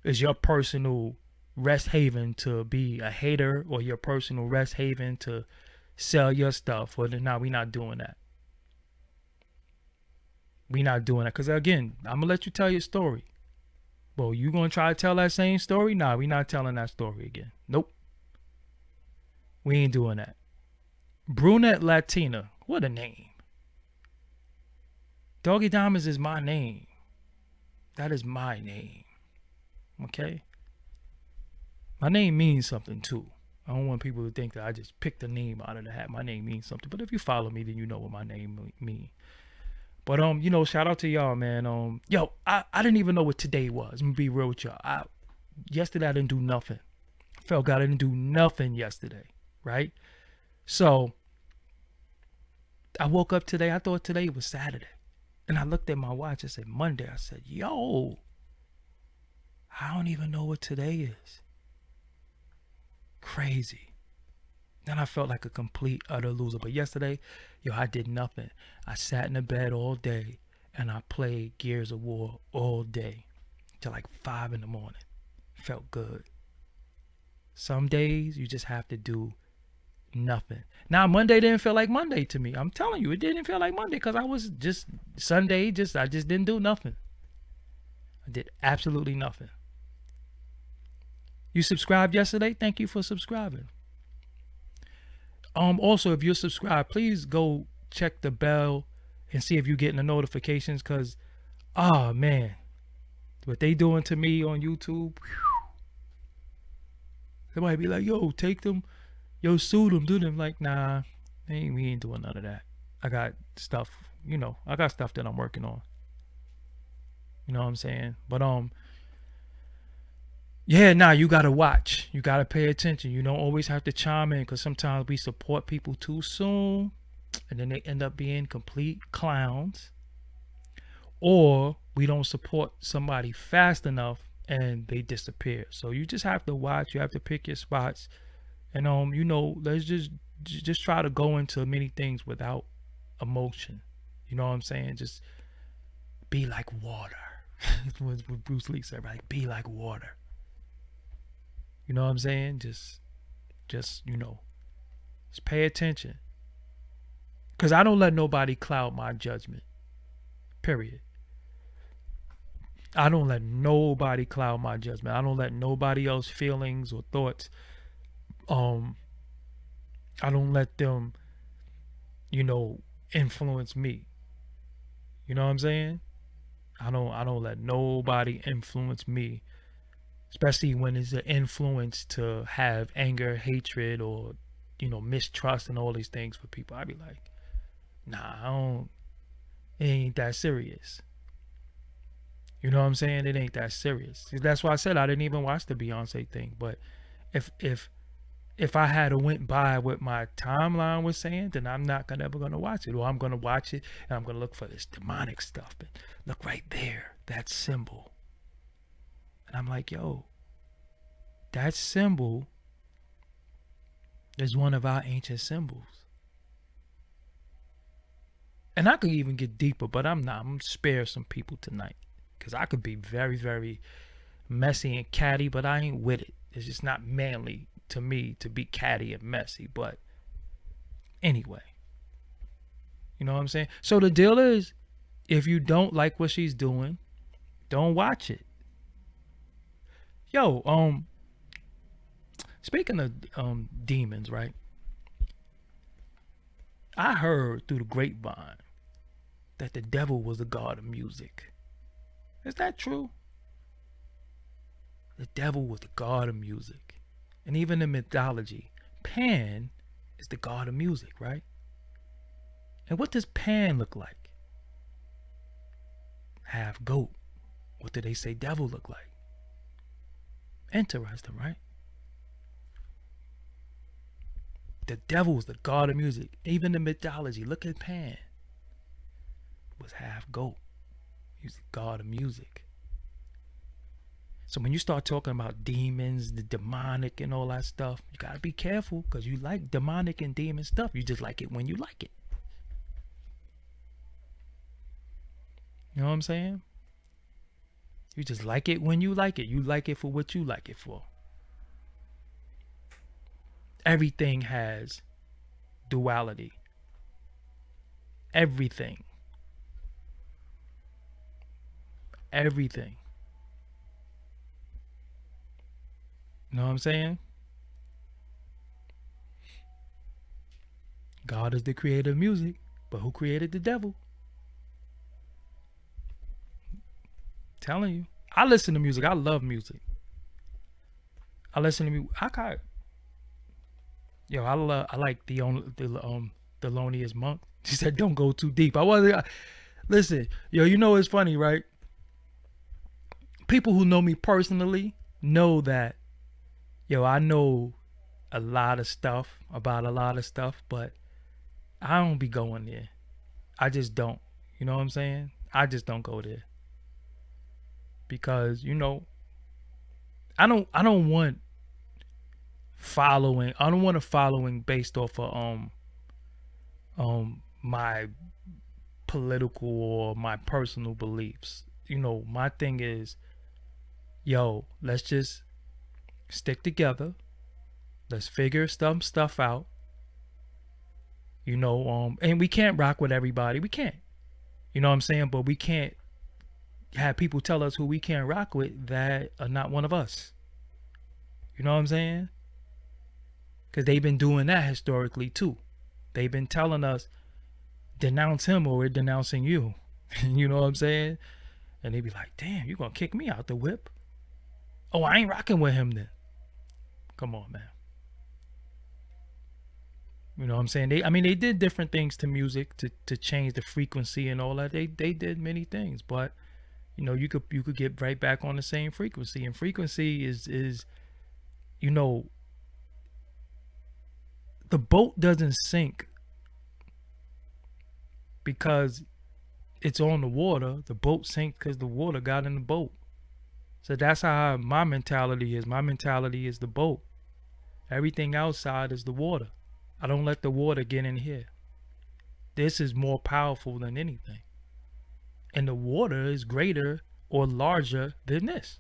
as your personal rest haven to be a hater, or your personal rest haven to sell your stuff. Or no, we're not doing that. We're not doing that. Because again, I'm going to let you tell your story. Well, you going to try to tell that same story? Nah, we're not telling that story again. Nope. We ain't doing that. Brunette Latina. What a name. Doggie Diamonds is my name. That is my name. Okay? My name means something too. I don't want people to think that I just picked a name out of the hat. My name means something. But if you follow me, then you know what my name means. But shout out to y'all, man. Yo, I didn't even know what today was. I'm gonna be real with y'all. Yesterday I didn't do nothing. I felt God, I didn't do nothing yesterday. Right? So I woke up today. I thought today was Saturday. And I looked at my watch. It said Monday. I said, yo, I don't even know what today is. Crazy. Then I felt like a complete, utter loser. But yesterday, yo, I did nothing. I sat in the bed all day and I played Gears of War all day till like 5 in the morning. Felt good. Some days you just have to do nothing. Now Monday didn't feel like Monday to me. I'm telling you, it didn't feel like Monday because I was just Sunday. I just didn't do nothing. I did absolutely nothing. You subscribed yesterday? Thank you for subscribing. Also, if you're subscribed, please go check the bell and see if you're getting the notifications. Cause, man, what they doing to me on YouTube? They might be like, yo, take them. Yo, sue them, do them. Like, nah, we ain't doing none of that. I got stuff, I got stuff that I'm working on. You know what I'm saying? But, yeah, nah, you got to watch. You got to pay attention. You don't always have to chime in because sometimes we support people too soon and then they end up being complete clowns. Or we don't support somebody fast enough and they disappear. So you just have to watch. You have to pick your spots, and you know, let's just try to go into many things without emotion. You know what I'm saying? Just be like water. It's what Bruce Lee said, right? Be like water. You know what I'm saying? Just you know, just pay attention. Cause I don't let nobody cloud my judgment. Period. I don't let nobody cloud my judgment. I don't let nobody else feelings or thoughts. Um, I don't let them, you know, influence me. You know what I'm saying? I don't let nobody influence me, especially when it's an influence to have anger, hatred, or you know, mistrust and all these things for people. I'd be like, nah, I don't. It ain't that serious. You know what I'm saying? It ain't that serious. That's why I said I didn't even watch the Beyonce thing. But if I had went by what my timeline was saying, then I'm not ever gonna watch it. Or I'm gonna watch it and I'm gonna look for this demonic stuff. And look right there, that symbol. And I'm like, yo, that symbol is one of our ancient symbols. And I could even get deeper, but I'm not. I'm gonna spare some people tonight. Because I could be very, very messy and catty, but I ain't with it. It's just not manly to me to be catty and messy. But anyway, you know what I'm saying? So the deal is, if you don't like what she's doing, don't watch it. Yo, speaking of demons, right? I heard through the grapevine that the devil was the god of music. Is that true? The devil was the god of music. And even in mythology, Pan is the god of music, right? And what does Pan look like? Half goat. What do they say devil look like? Interesting, right? The devil was the god of music. Even in mythology, look at Pan. Was half goat. He's the god of music. So when you start talking about demons, the demonic and all that stuff, you gotta be careful because you like demonic and demon stuff. You just like it when you like it. You know what I'm saying? You just like it when you like it. You like it for what you like it for. Everything has duality. Everything. Everything. You know what I'm saying? God is the creator of music, but who created the devil? Telling you. I listen to music. I love music. I listen to music. I like the Thelonious Monk. She said, "Don't go too deep." Listen, yo. You know it's funny, right? People who know me personally know that, yo, I know a lot of stuff about a lot of stuff, but I don't be going there. I just don't. You know what I'm saying? I just don't go there because you know, I don't want following. I don't want a following based off of my political or my personal beliefs. You know, my thing is, yo, let's just stick together. Let's figure some stuff out. You know, and we can't rock with everybody. We can't. You know what I'm saying? But we can't have people tell us who we can't rock with that are not one of us. You know what I'm saying? Because they've been doing that historically too. They've been telling us, denounce him or we're denouncing you. You know what I'm saying? And they be like, damn, you gonna kick me out the whip? Oh, I ain't rocking with him then. Come on, man. You know what I'm saying? They did different things to music to change the frequency and all that. They did many things, but you know, you could get right back on the same frequency. And frequency is you know, the boat doesn't sink because it's on the water. The boat sank because the water got in the boat. So that's how my mentality is. My mentality is the boat. Everything outside is the water. I don't let the water get in here. This is more powerful than anything. And the water is greater or larger than this.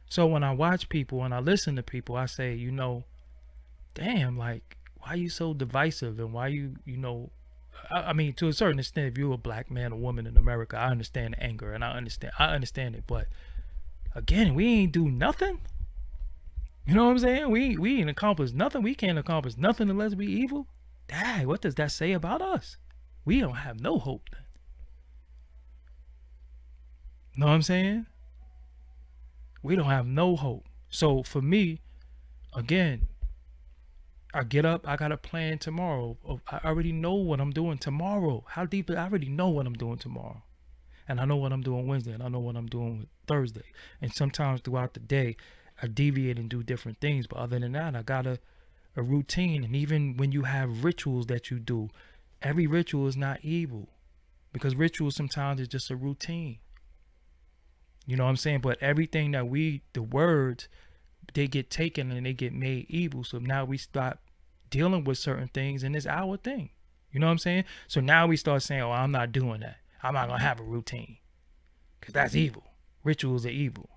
So when I watch people and I listen to people, I say, damn, like, why are you so divisive? And why I mean, to a certain extent, if you're a black man or woman in America, I understand the anger and I understand it. But again, we ain't do nothing. You know what I'm saying? We ain't accomplished nothing. We can't accomplish nothing unless we evil. Dang, what does that say about us? We don't have no hope then. Know what I'm saying? We don't have no hope. So for me, again, I get up, I got a plan tomorrow. I already know what I'm doing tomorrow. How deep? I already know what I'm doing tomorrow. And I know what I'm doing Wednesday, and I know what I'm doing Thursday. And sometimes throughout the day, I deviate and do different things. But other than that, I got a routine. And even when you have rituals that you do, every ritual is not evil. Because rituals sometimes is just a routine. You know what I'm saying? But everything that the words, they get taken and they get made evil. So now we stop dealing with certain things and it's our thing. You know what I'm saying? So now we start saying, oh, I'm not doing that. I'm not going to have a routine. Because that's evil. Rituals are evil.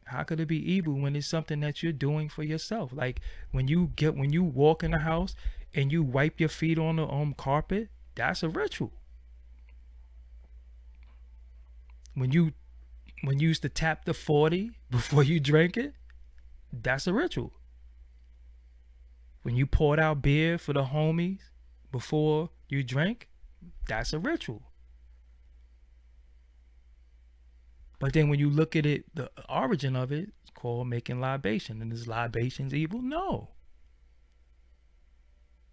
How could it be evil when it's something that you're doing for yourself? Like when you walk in the house and you wipe your feet on the carpet, that's a ritual. When you used to tap the 40 before you drank it, that's a ritual. When you poured out beer for the homies before you drank, that's a ritual. But then when you look at it, the origin of it, it's called making libation. And is libations evil? No.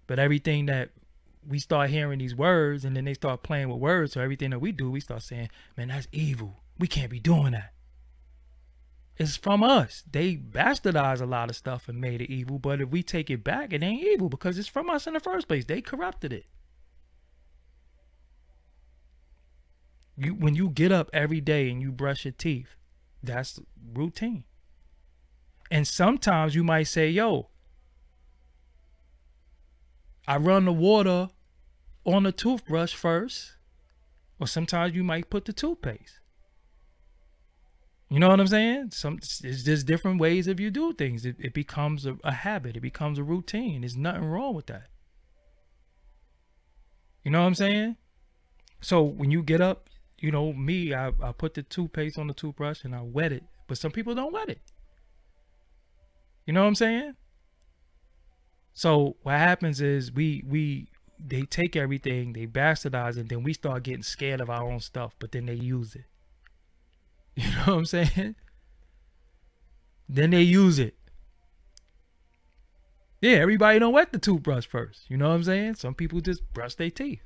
But everything that we start hearing these words and then they start playing with words. So everything that we do, we start saying, man, that's evil. We can't be doing that. It's from us. They bastardized a lot of stuff and made it evil. But if we take it back, it ain't evil because it's from us in the first place. They corrupted it. When you get up every day and you brush your teeth, that's routine. And sometimes you might say, yo, I run the water on the toothbrush first. Or sometimes you might put the toothpaste. You know what I'm saying? It's just different ways if you do things. It becomes a habit. It becomes a routine. There's nothing wrong with that. You know what I'm saying? So when you get up, me, I put the toothpaste on the toothbrush and I wet it. But some people don't wet it. You know what I'm saying? So what happens is they take everything, they bastardize it, then we start getting scared of our own stuff, but then they use it. You know what I'm saying? Then they use it. Yeah, everybody don't wet the toothbrush first. You know what I'm saying? Some people just brush their teeth.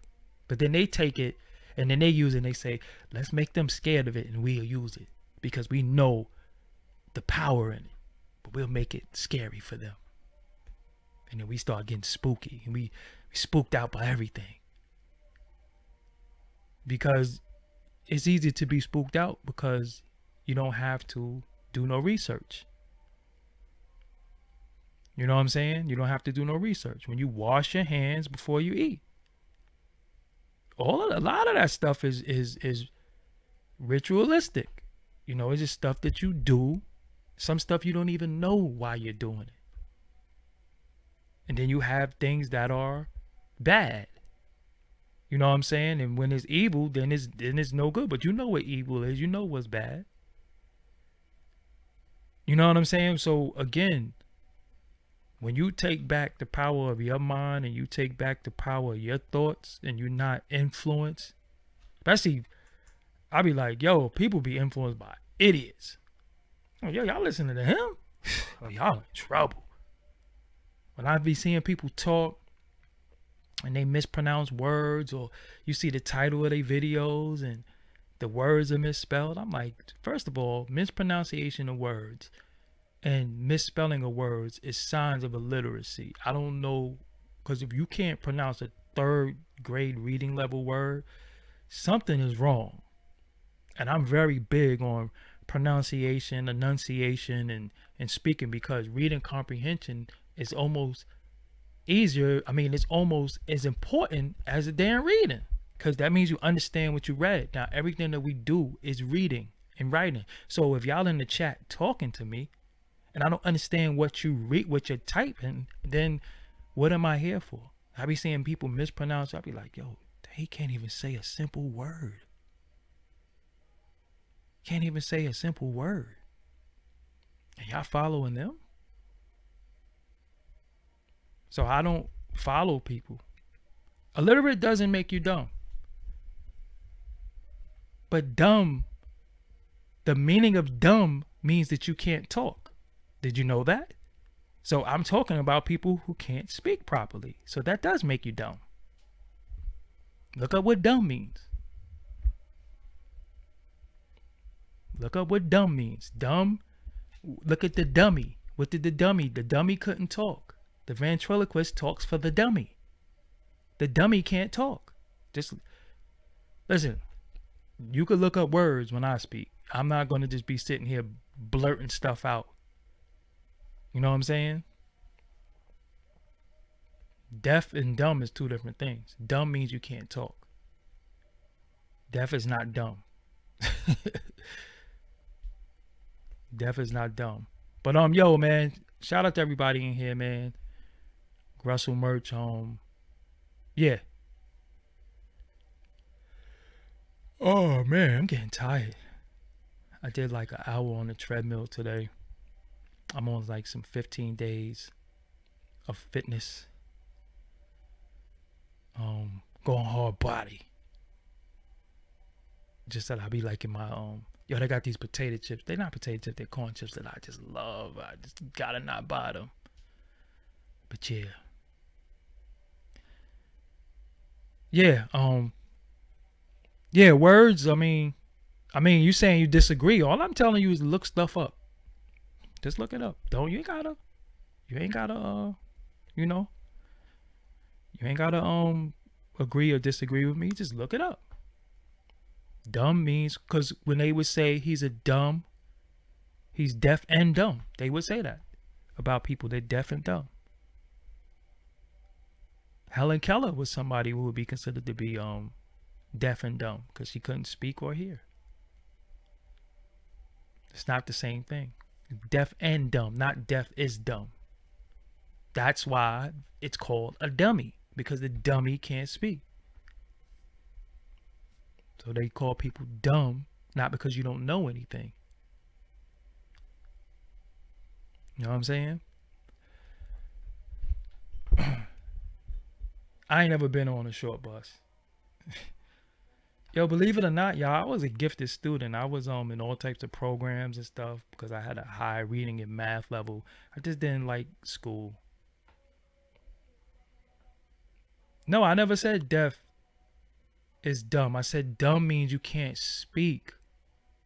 But then they take it and then they use it and they say, let's make them scared of it and we'll use it. Because we know the power in it. But we'll make it scary for them. And then we start getting spooky. And we spooked out by everything. Because it's easy to be spooked out because you don't have to do no research. You know what I'm saying? You don't have to do no research. When you wash your hands before you eat. A lot of that stuff is ritualistic. It's just stuff that you do. Some stuff you don't even know why you're doing it. And then you have things that are bad. You know what I'm saying? And when it's evil, then it's no good. But you know what evil is. You know what's bad. You know what I'm saying? So again, when you take back the power of your mind and you take back the power of your thoughts and you're not influenced, especially, I be like, yo, people be influenced by idiots. Oh, yo, y'all listening to him? Oh, y'all in trouble. When I be seeing people talk and they mispronounce words, or you see the title of their videos and the words are misspelled, I'm like, first of all, mispronunciation of words and misspelling of words is signs of illiteracy. I don't know, because if you can't pronounce a third grade reading level word, something is wrong. And I'm very big on pronunciation, enunciation, and speaking, because reading comprehension is almost easier. I mean, it's almost as important as a damn reading, because that means you understand what you read. Now, everything that we do is reading and writing. So if y'all in the chat talking to me and I don't understand what you read, what you're typing, then what am I here for? I be seeing people mispronounce. I be like, yo, he can't even say a simple word. Can't even say a simple word. And y'all following them? So I don't follow people. Illiterate doesn't make you dumb. But dumb, the meaning of dumb means that you can't talk. Did you know that? So I'm talking about people who can't speak properly. So that does make you dumb. Look up what dumb means. Look up what dumb means. Dumb, look at the dummy. What did the dummy? The dummy couldn't talk. The ventriloquist talks for the dummy. The dummy can't talk. Just listen. You could look up words when I speak. I'm not going to just be sitting here blurting stuff out. You know what I'm saying? Deaf and dumb is two different things. Dumb means you can't talk. Deaf is not dumb. Deaf is not dumb. But yo, man, shout out to everybody in here, man. Russell merch, yeah. Oh man, I'm getting tired. I did like an hour on the treadmill today. I'm on like some 15 days of fitness. Going hard body. Just that I be like in my yo, they got these potato chips. They're not potato chips, they're corn chips that I just love. I just gotta not buy them. But yeah. Yeah, yeah, words, I mean, you saying you disagree. All I'm telling you is look stuff up. Just look it up. You ain't gotta, you know, you ain't gotta agree or disagree with me. Just look it up. Dumb means, because when they would say he's deaf and dumb, they would say that about people. They're deaf and dumb. Helen Keller was somebody who would be considered to be deaf and dumb because she couldn't speak or hear. It's not the same thing. Deaf and dumb, not deaf is dumb. That's why it's called a dummy, because the dummy can't speak. So they call people dumb, not because you don't know anything. You know what I'm saying? I ain't never been on a short bus. Yo, believe it or not, y'all, I was a gifted student. I was in all types of programs and stuff because I had a high reading and math level. I just didn't like school. No, I never said deaf is dumb. I said dumb means you can't speak.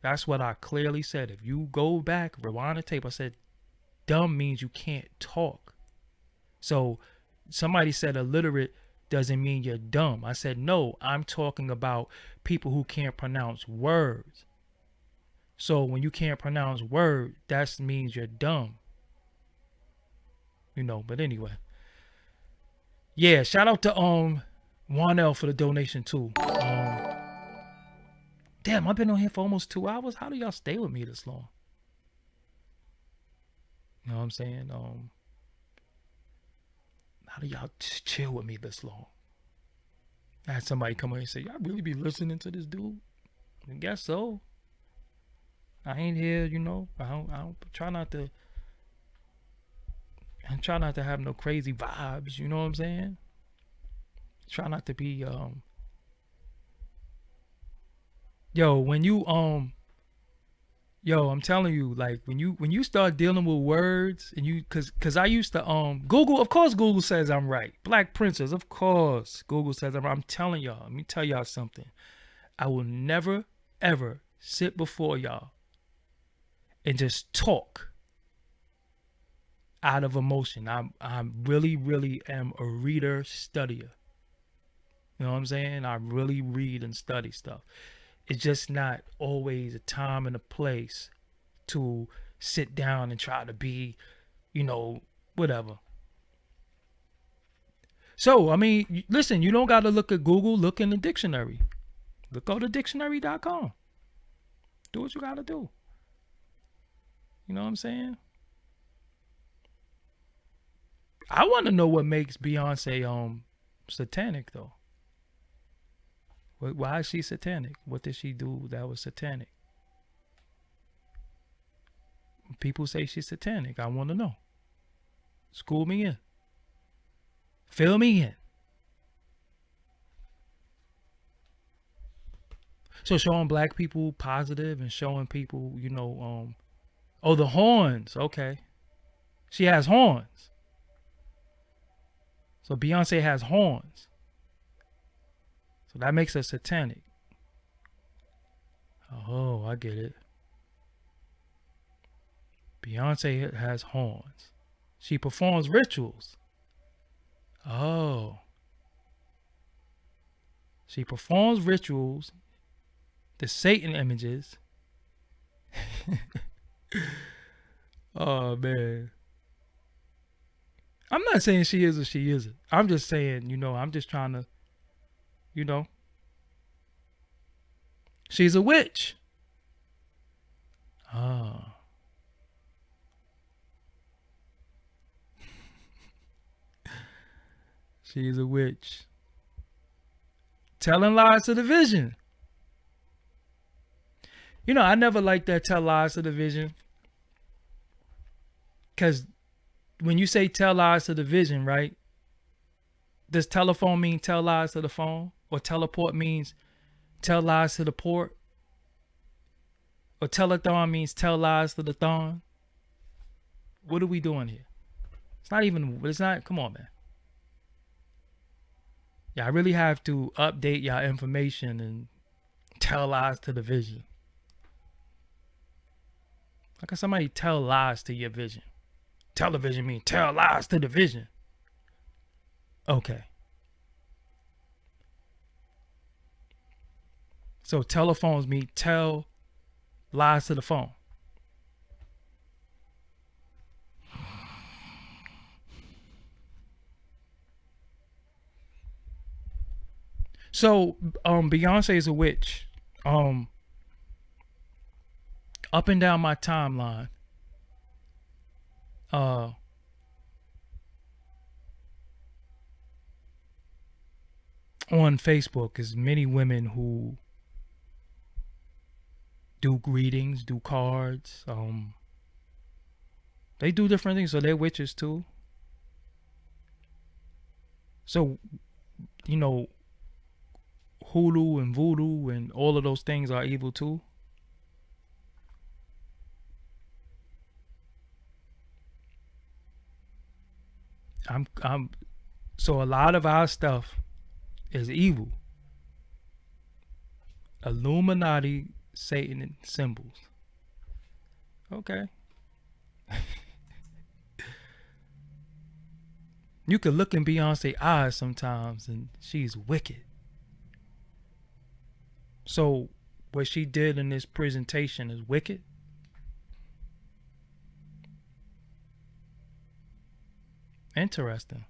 That's what I clearly said. If you go back, rewind the tape, I said dumb means you can't talk. So somebody said illiterate doesn't mean you're dumb. I said, no, I'm talking about people who can't pronounce words. So when you can't pronounce words, that means you're dumb. You know, but anyway. Yeah, shout out to Juanel for the donation too. Damn, I've been on here for almost 2 hours. How do y'all stay with me this long? You know what I'm saying? How do y'all chill with me this long? I had somebody come on and say, y'all really be listening to this dude? I guess so. I ain't here, you know. I don't try not to. I try not to have no crazy vibes. You know what I'm saying? Try not to be Yo, when you yo, I'm telling you, like when you start dealing with words and you cause I used to Google, of course Google says I'm right. Black Princess, of course Google says I'm right. I'm telling y'all, let me tell y'all something. I will never ever sit before y'all and just talk out of emotion. I'm really am a reader, studier. You know what I'm saying? I really read and study stuff. It's just not always a time and a place to sit down and try to be, you know, whatever. So, I mean, listen, you don't got to look at Google, look in the dictionary. Go to dictionary.com. Do what you got to do. You know what I'm saying? I want to know what makes Beyonce satanic though. Why is she satanic? What did she do that was satanic? People say she's satanic. I want to know. School me in. Fill me in. So showing black people positive and showing people, you know, oh, the horns. Okay. She has horns. So Beyonce has horns. So that makes her satanic. Oh, I get it. Beyonce has horns. She performs rituals. Oh. She performs rituals, the Satan images. Oh, man. I'm not saying she is or she isn't. I'm just saying, you know, I'm just trying to, you know. She's a witch. Oh. She's a witch. Telling lies to the vision. You know, I never liked that tell lies to the vision. Because when you say tell lies to the vision, right? Does telephone mean tell lies to the phone? Or teleport means tell lies to the port? Or telethon means tell lies to the thon? What are we doing here? It's not, come on, man. Yeah, I really have to update y'all information and tell lies to the vision. How can somebody tell lies to your vision? Television means tell lies to the vision. Okay. So telephones mean tell lies to the phone. So Beyonce is a witch. Up and down my timeline. On Facebook is many women who do greetings, do cards. They do different things, so they're witches too. So, you know, hoodoo and voodoo and all of those things are evil too. So a lot of our stuff is evil. Illuminati, Satan, and symbols. Okay. You could look in Beyonce's eyes sometimes and she's wicked. So what she did in this presentation is wicked? Interesting.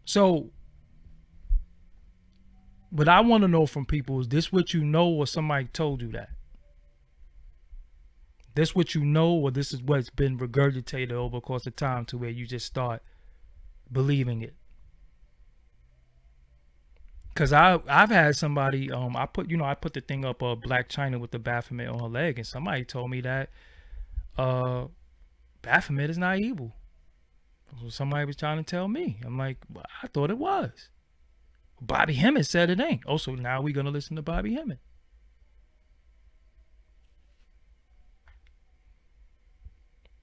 So what I want to know from people is this what you know or somebody told you that? This what you know or this is what's been regurgitated over the course of time to where you just start believing it? Cause I've had somebody I put the thing up Black China with the Baphomet on her leg, and somebody told me that Baphomet is not evil. So somebody was trying to tell me. I'm like, well, I thought it was. Bobby Hemmett said it ain't. Oh, so now we're gonna listen to Bobby Hemmett.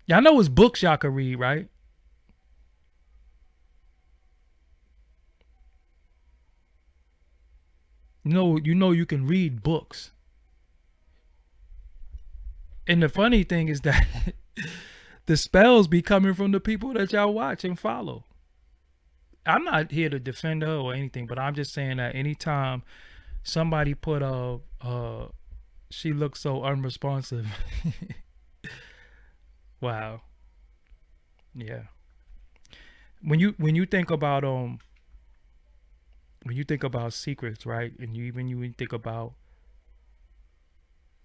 Y'all know his books y'all can read, right? You know you can read books. And the funny thing is that the spells be coming from the people that y'all watch and follow. I'm not here to defend her or anything, but I'm just saying that anytime somebody put she looks so unresponsive. Wow. Yeah. When you think about when you think about secrets, right? And you think about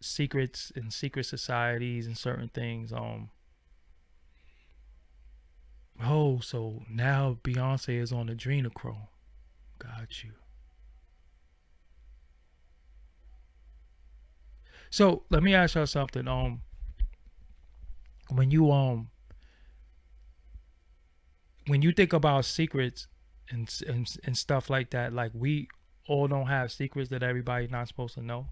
secrets and secret societies and certain things, oh, so now Beyonce is on adrenochrome. Got you. So let me ask y'all something. When you when you think about secrets and stuff like that, like we all don't have secrets that everybody's not supposed to know.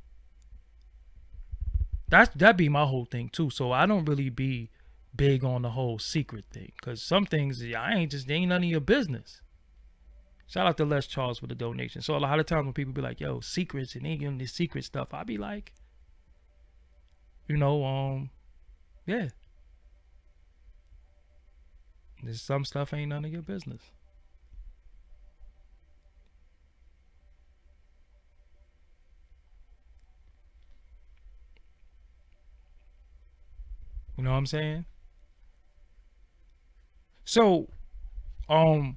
That'd be my whole thing too. So I don't really be big on the whole secret thing, because some things they ain't none of your business. Shout out to Les Charles for the donation. So a lot of times when people be like, yo, secrets and they giving this secret stuff, I be like, you know, yeah. There's some stuff ain't none of your business. You know what I'm saying? So, so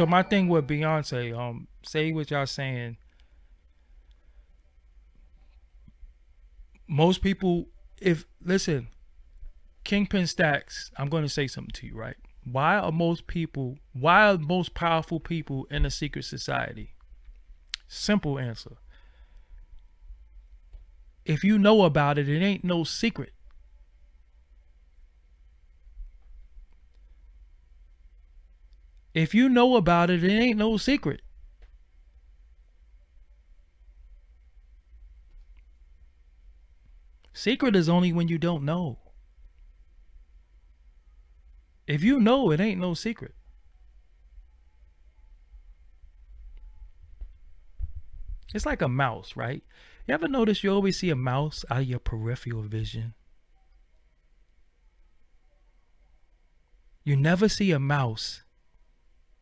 my thing with Beyonce, say what y'all saying. Most people, if listen, Kingpin Stacks, I'm going to say something to you, right? Why are most powerful people in a secret society? Simple answer. If you know about it, it ain't no secret. If you know about it, it ain't no secret. Secret is only when you don't know. If you know, it ain't no secret. It's like a mouse, right? You ever notice you always see a mouse out of your peripheral vision? You never see a mouse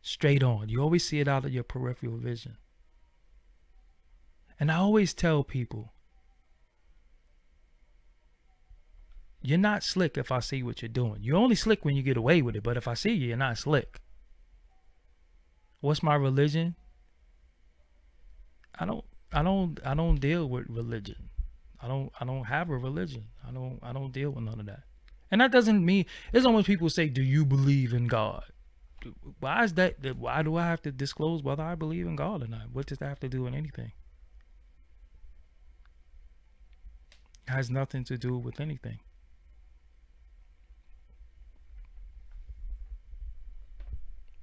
straight on. You always see it out of your peripheral vision. And I always tell people, you're not slick if I see what you're doing. You're only slick when you get away with it, but if I see you, you're not slick. What's my religion? I don't deal with religion. I don't have a religion. I don't deal with none of that. And that doesn't mean, it's almost people say, do you believe in God? Why is that? Why do I have to disclose whether I believe in God or not? What does that have to do with anything? It has nothing to do with anything.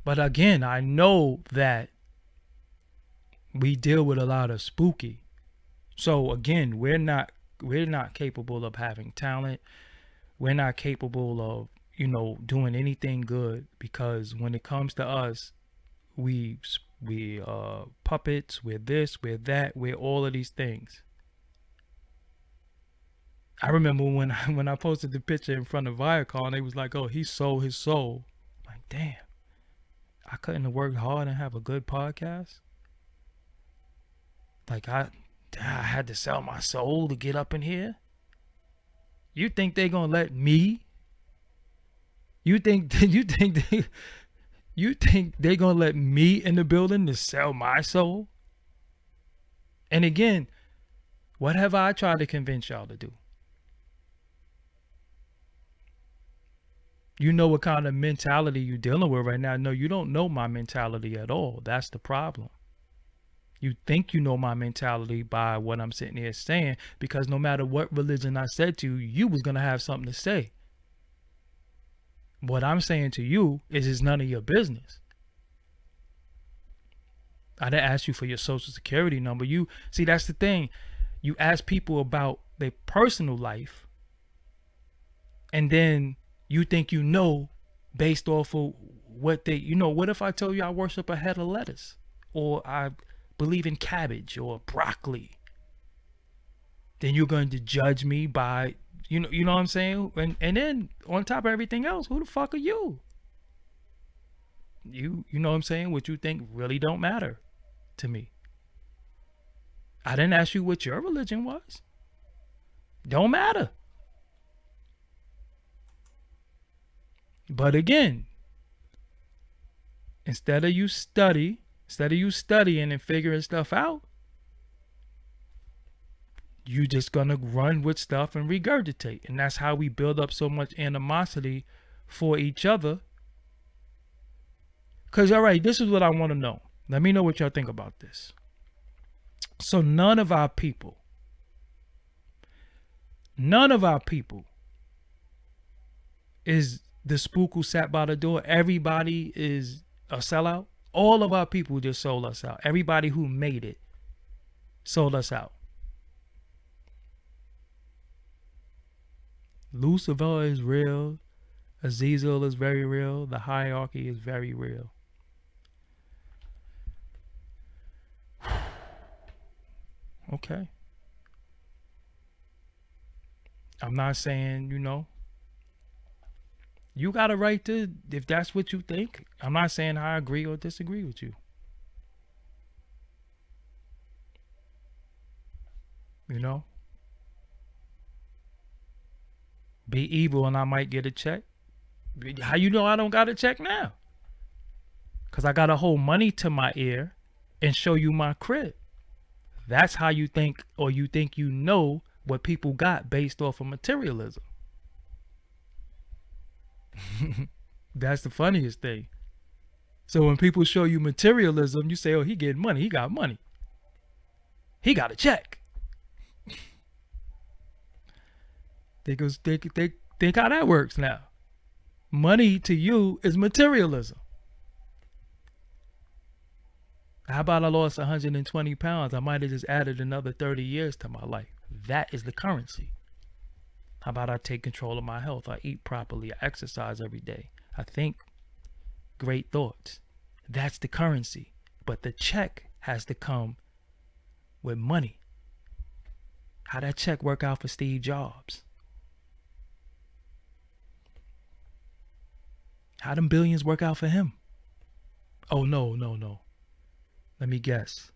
But again, I know that we deal with a lot of spooky. So again, we're not capable of having talent. We're not capable of, doing anything good, because when it comes to us, we puppets, we're this, we're that, we're all of these things. I remember when I posted the picture in front of Viacom, they was like, oh, he sold his soul. I'm like, damn, I couldn't have worked hard and have a good podcast. Like I had to sell my soul to get up in here. You think they gonna let me? You think they gonna let me in the building to sell my soul? And again, what have I tried to convince y'all to do? You know what kind of mentality you're dealing with right now. No, you don't know my mentality at all. That's the problem. You think you know my mentality by what I'm sitting here saying, because no matter what religion I said to you, you was going to have something to say. What I'm saying to you is it's none of your business. I didn't ask you for your social security number. You see, that's the thing. You ask people about their personal life, and then you think you know based off of what they, what if I told you I worship a head of lettuce, or I believe in cabbage or broccoli? Then you're going to judge me by, you know what I'm saying? And then on top of everything else, who the fuck are you? You know what I'm saying? What you think really don't matter to me. I didn't ask you what your religion was. Don't matter. But again, instead of you studying and figuring stuff out, you just gonna run with stuff and regurgitate. And that's how we build up so much animosity for each other. Cause all right, this is what I want to know. Let me know what y'all think about this. So none of our people is the spook who sat by the door. Everybody is a sellout. All of our people just sold us out. Everybody who made it sold us out. Lucifer is real. Azazel is very real. The hierarchy is very real. Okay. I'm not saying, you got a right to, if that's what you think. I'm not saying I agree or disagree with you. Be evil and I might get a check. How you know I don't got a check now? Because I got to hold money to my ear and show you my crib. That's how you think, or you think you know what people got based off of materialism. That's the funniest thing. So when people show you materialism, you say, oh, he getting money. He got money. He got a check. Think how that works now. Money to you is materialism. How about I lost 120 pounds? I might have just added another 30 years to my life. That is the currency. How about I take control of my health? I eat properly. I exercise every day. I think great thoughts. That's the currency. But the check has to come with money. How that check work out for Steve Jobs? How them billions work out for him? Oh, no. Let me guess.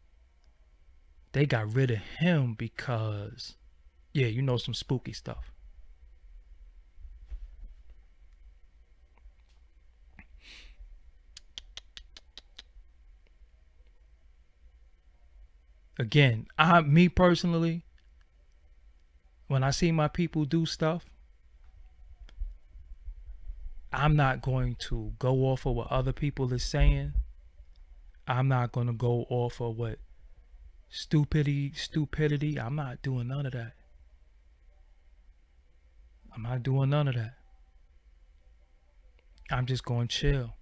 They got rid of him because, some spooky stuff. Again, me personally, when I see my people do stuff, I'm not going to go off of what other people is saying. I'm not going to go off of what stupidity. I'm not doing none of that. I'm just going to chill.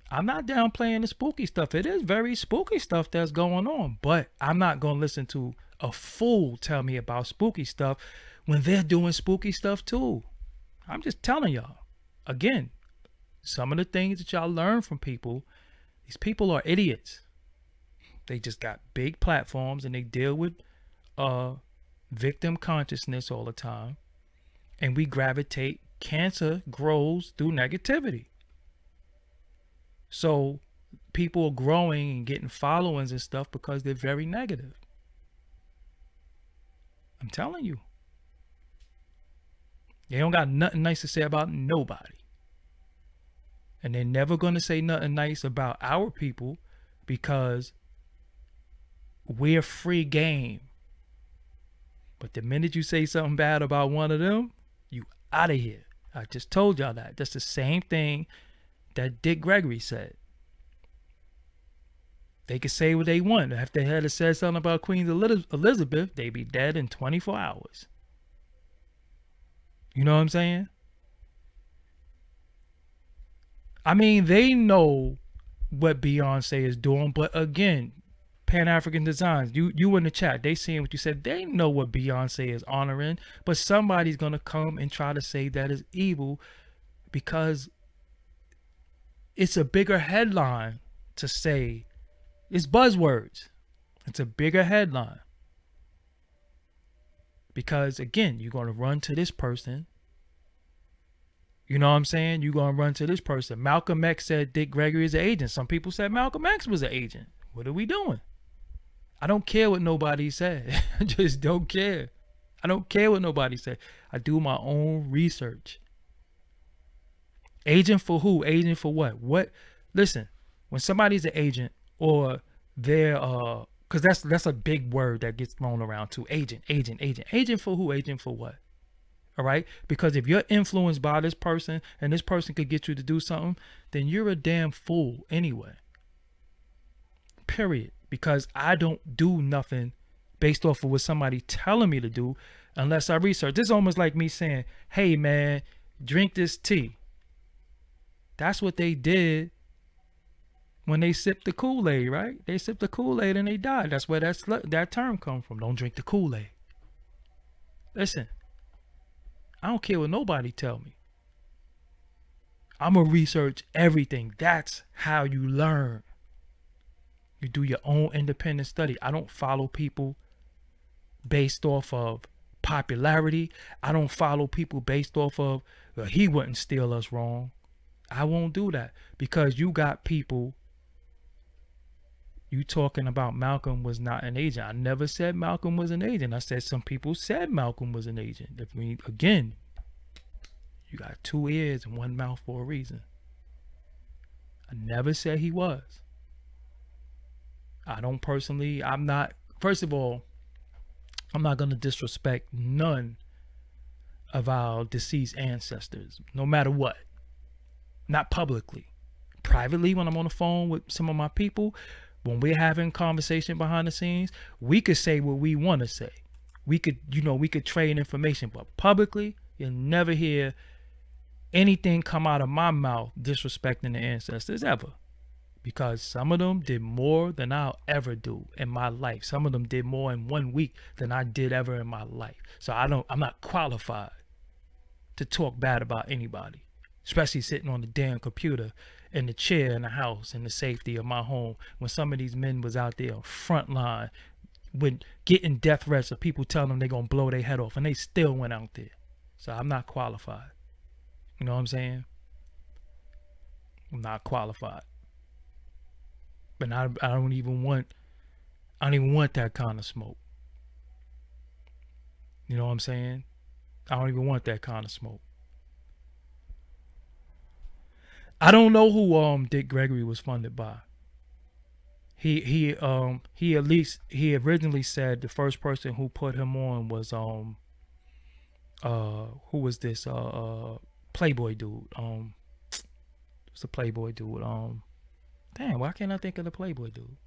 I'm not downplaying the spooky stuff. It is very spooky stuff that's going on. But I'm not going to listen to a fool tell me about spooky stuff when they're doing spooky stuff too. I'm just telling y'all. Again, some of the things that y'all learn from people, these people are idiots. They just got big platforms and they deal with victim consciousness all the time. And we gravitate. Cancer grows through negativity. So people are growing and getting followings and stuff because they're very negative. I'm telling you. They don't got nothing nice to say about nobody. And they're never going to say nothing nice about our people because we're free game. But the minute you say something bad about one of them, you out of here. I just told y'all that. That's the same thing that Dick Gregory said. They could say what they want. If they had said something about Queen Elizabeth, they'd be dead in 24 hours. You know what I'm saying? I mean, they know what Beyonce is doing, but again, Pan-African Designs, you in the chat, they seeing what you said. They know what Beyonce is honoring, but somebody's going to come and try to say that is evil because it's a bigger headline to say. It's buzzwords. It's a bigger headline. Because again, you're going to run to this person. You know what I'm saying? You gonna run to this person. Malcolm X said Dick Gregory is an agent. Some people said Malcolm X was an agent. What are we doing? I don't care what nobody said. I just don't care. I don't care what nobody said. I do my own research. Agent for who? Agent for what? What? Listen, when somebody's an agent or they're because that's a big word that gets thrown around too. Agent, agent, agent. Agent for who? Agent for what? All right? Because if you're influenced by this person and this person could get you to do something, then you're a damn fool anyway. Period. Because I don't do nothing based off of what somebody telling me to do unless I research. This is almost like me saying, hey man, drink this tea. That's what they did when they sipped the Kool-Aid, right? They sipped the Kool-Aid and they died. That's where that term comes from. Don't drink the Kool-Aid. Listen, I don't care what nobody tell me. I'm going to research everything. That's how you learn. You do your own independent study. I don't follow people based off of popularity. I don't follow people based off of, well, he wouldn't steal us wrong. I won't do that because you got people. You talking about Malcolm was not an agent. I never said Malcolm was an agent. I said some people said Malcolm was an agent. If we, again, you got two ears and one mouth for a reason. I never said he was. I don't personally, I'm not, first of all, I'm not going to disrespect none of our deceased ancestors, no matter what. Not publicly. Privately, when I'm on the phone with some of my people, when we're having conversation behind the scenes, we could say what we want to say. We could, we could trade information, but publicly, you'll never hear anything come out of my mouth disrespecting the ancestors ever. Because some of them did more than I'll ever do in my life. Some of them did more in 1 week than I did ever in my life. So I'm not qualified to talk bad about anybody, especially sitting on the damn computer in the chair in the house in the safety of my home when some of these men was out there on front line with getting death threats of people telling them they're going to blow their head off and they still went out there. So I'm not qualified. You know what I'm saying? I'm not qualified. But I don't even want that kind of smoke. You know what I'm saying? I don't even want that kind of smoke. I don't know who Dick Gregory was funded by. He originally said the first person who put him on was who was this Playboy dude. It's the Playboy dude. Damn, why can't I think of the Playboy dude?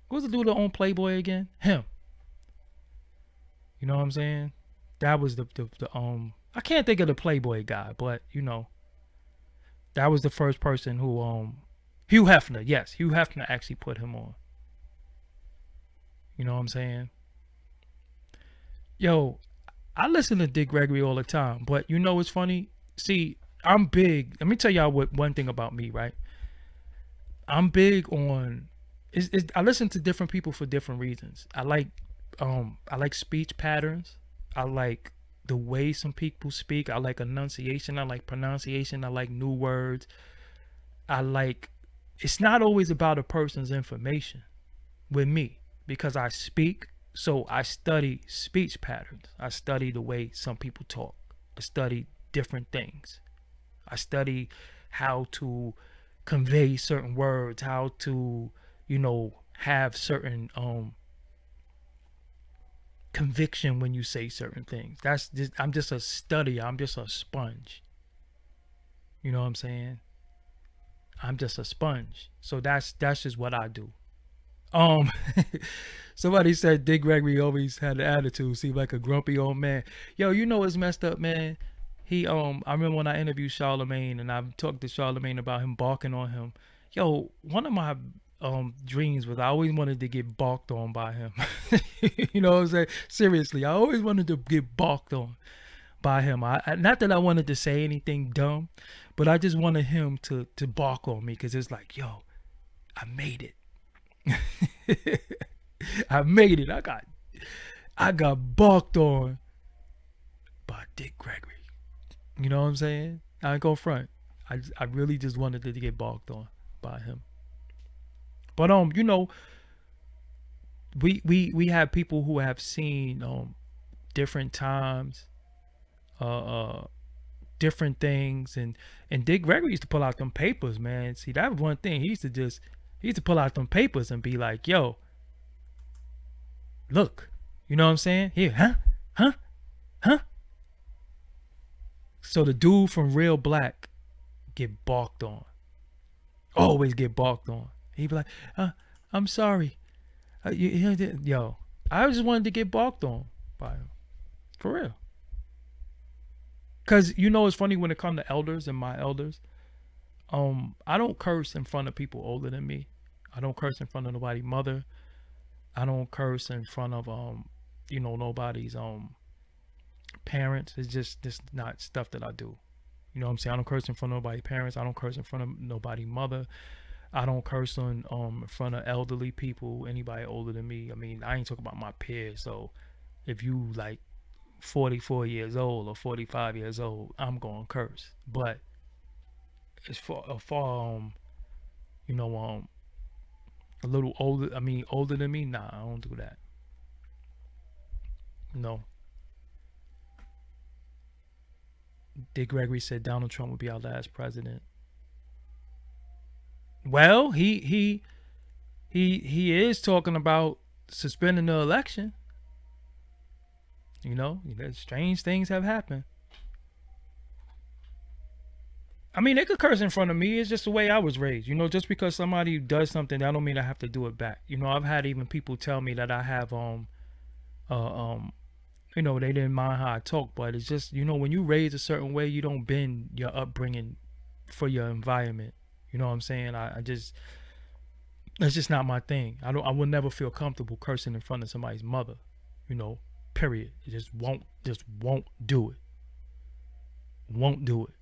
Who's the dude that owned Playboy again? Him. You know what I'm saying? That was the I can't think of the Playboy guy, but that was the first person who Hugh Hefner. Yes, Hugh Hefner actually put him on. You know what I'm saying? Yo, I listen to Dick Gregory all the time, but what's funny? See, I'm big. Let me tell y'all one thing about me, right? I'm big on. I listen to different people for different reasons. I like speech patterns. I like the way some people speak. I like enunciation. I like pronunciation. I like new words. It's not always about a person's information with me because I speak. So I study speech patterns. I study the way some people talk. I study different things. I study how to convey certain words, how to, have certain conviction when you say certain things. I'm just a studier. I'm just a sponge. You know what I'm saying? I'm just a sponge. So that's just what I do. Somebody said Dick Gregory always had an attitude, seemed like a grumpy old man. Yo, what's messed up, man? I remember when I interviewed Charlemagne and I talked to Charlemagne about him barking on him. Yo, one of my dreams was I always wanted to get barked on by him. You know what I'm saying? Seriously, I always wanted to get barked on by him. Not that I wanted to say anything dumb, but I just wanted him to bark on me because it's like, yo, I made it. I made it. I got barked on by Dick Gregory. You know what I'm saying? I ain't go front. I really just wanted to get balked on by him. But you know, we have people who have seen different times, uh different things, and Dick Gregory used to pull out them papers, man. See, that was one thing. He used to pull out them papers and be like, yo, look, you know what I'm saying? Here, huh? So the dude from Real Black get balked on. Always get balked on. He'd be like, I'm sorry. Yo, I just wanted to get balked on by him. For real. Because, you know, it's funny when it comes to elders and my elders. I don't curse in front of people older than me. I don't curse in front of nobody's mother. I don't curse in front of, you know, nobody's parents. It's just not stuff that I do. You know what I'm saying? I don't curse in front of nobody's parents. I don't curse in front of nobody's mother. I don't curse in front of elderly people, anybody older than me. I mean, I ain't talking about my peers. So if you like 44 years old or 45 years old, I'm going to curse. But as far you know, a little older, I mean, older than me, nah, I don't do that. No. Dick Gregory said Donald Trump would be our last president. Well, he is talking about suspending the election. You know, strange things have happened. I mean, they could curse in front of me. It's just the way I was raised. You know, just because somebody does something, that don't mean I have to do it back. You know, I've had even people tell me that I have you know, they didn't mind how I talk, but it's just, you know, when you raise a certain way, you don't bend your upbringing for your environment. You know what I'm saying? I just, that's just not my thing. I will never feel comfortable cursing in front of somebody's mother. You know, period. It just won't do it. Won't do it.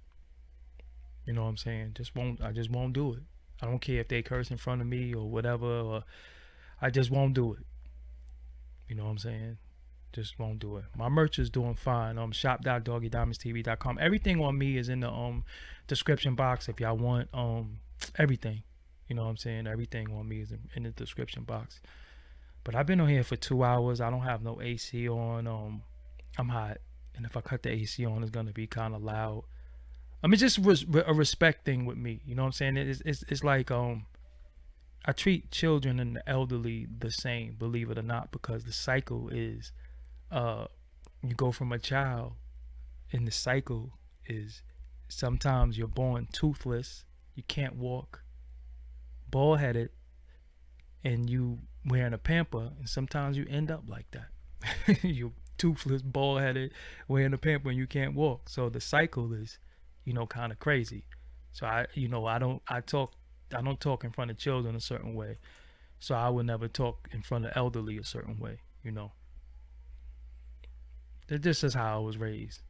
You know what I'm saying? I just won't do it. I don't care if they curse in front of me or whatever, or I just won't do it. You know what I'm saying? Just won't do it. My merch is doing fine. Shop.doggiediamondstv.com. Everything on me is in the description box if y'all want everything. You know what I'm saying? Everything on me is in the description box. But I've been on here for 2 hours. I don't have no AC on. I'm hot, and if I cut the AC on, it's gonna be kind of loud. I mean, just a respect thing with me. You know what I'm saying? It's like I treat children and the elderly the same, believe it or not, because the cycle is you go from a child, and the cycle is sometimes you're born toothless, you can't walk, bald headed, and you wearing a pamper, and sometimes you end up like that. You're toothless, bald headed, wearing a pamper, and you can't walk. So the cycle is, you know, kind of crazy. So I don't talk in front of children a certain way. So I would never talk in front of elderly a certain way, you know. This is how I was raised.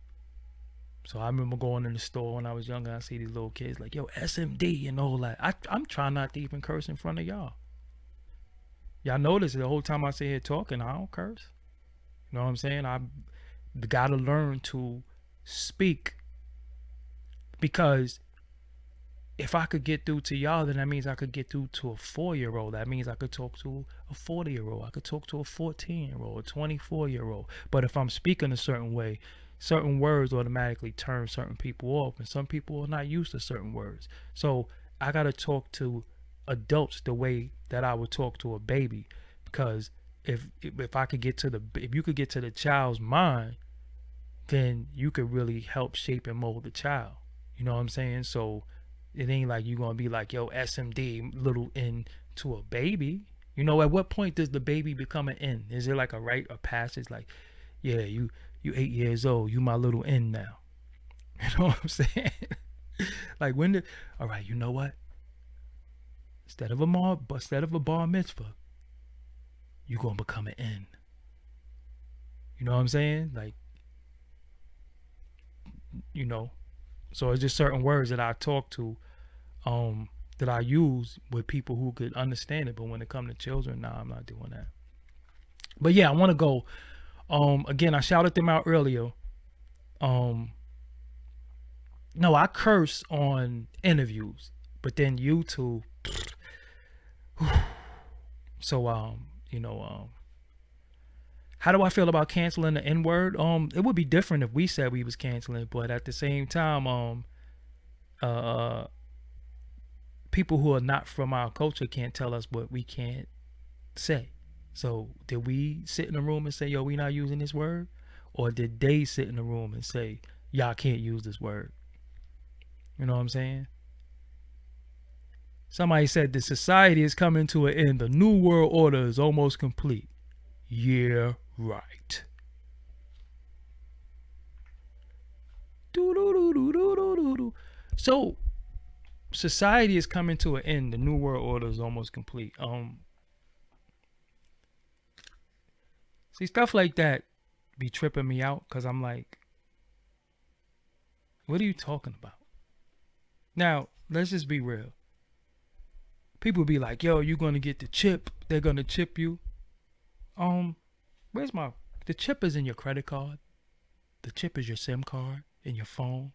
So I remember going in the store when I was younger. I see these little kids like, yo, SMD and all that. I'm trying not to even curse in front of y'all. Y'all notice the whole time I sit here talking, I don't curse. You know what I'm saying? I got to learn to speak, because if I could get through to y'all, then that means I could get through to a 4-year-old. That means I could talk to a 40-year-old. I could talk to a 14-year-old, a 24-year-old. But if I'm speaking a certain way, certain words automatically turn certain people off, and some people are not used to certain words. So I got to talk to adults the way that I would talk to a baby, because if I could get to if you could get to the child's mind, then you could really help shape and mold the child. You know what I'm saying? So it ain't like you're going to be like, yo, SMD, little N to a baby. You know, at what point does the baby become an N? Is there like a rite of passage? Like, yeah, you 8 years old, you my little N now. You know what I'm saying? Like, all right, you know what? Instead of a bar mitzvah, you going to become an N. You know what I'm saying? Like, you know. So it's just certain words that I talk to, that I use with people who could understand it. But when it comes to children, nah, I'm not doing that. But yeah, I want to go. Again, I shouted them out earlier. Um, no, I curse on interviews, but then YouTube. So how do I feel about canceling the N word? It would be different if we said we was canceling, but at the same time, uh, people who are not from our culture can't tell us what we can't say. So did we sit in a room and say, yo, we not using this word? Or did they sit in the room and say, y'all can't use this word? You know what I'm saying? Somebody said the society is coming to an end. The new world order is almost complete. Yeah, right. So society is coming to an end. The new world order is almost complete. See, stuff like that be tripping me out because I'm like, what are you talking about? Now, let's just be real. People be like, yo, you're gonna get the chip. They're gonna chip you. Where's the chip is in your credit card. The chip is your SIM card in your phone.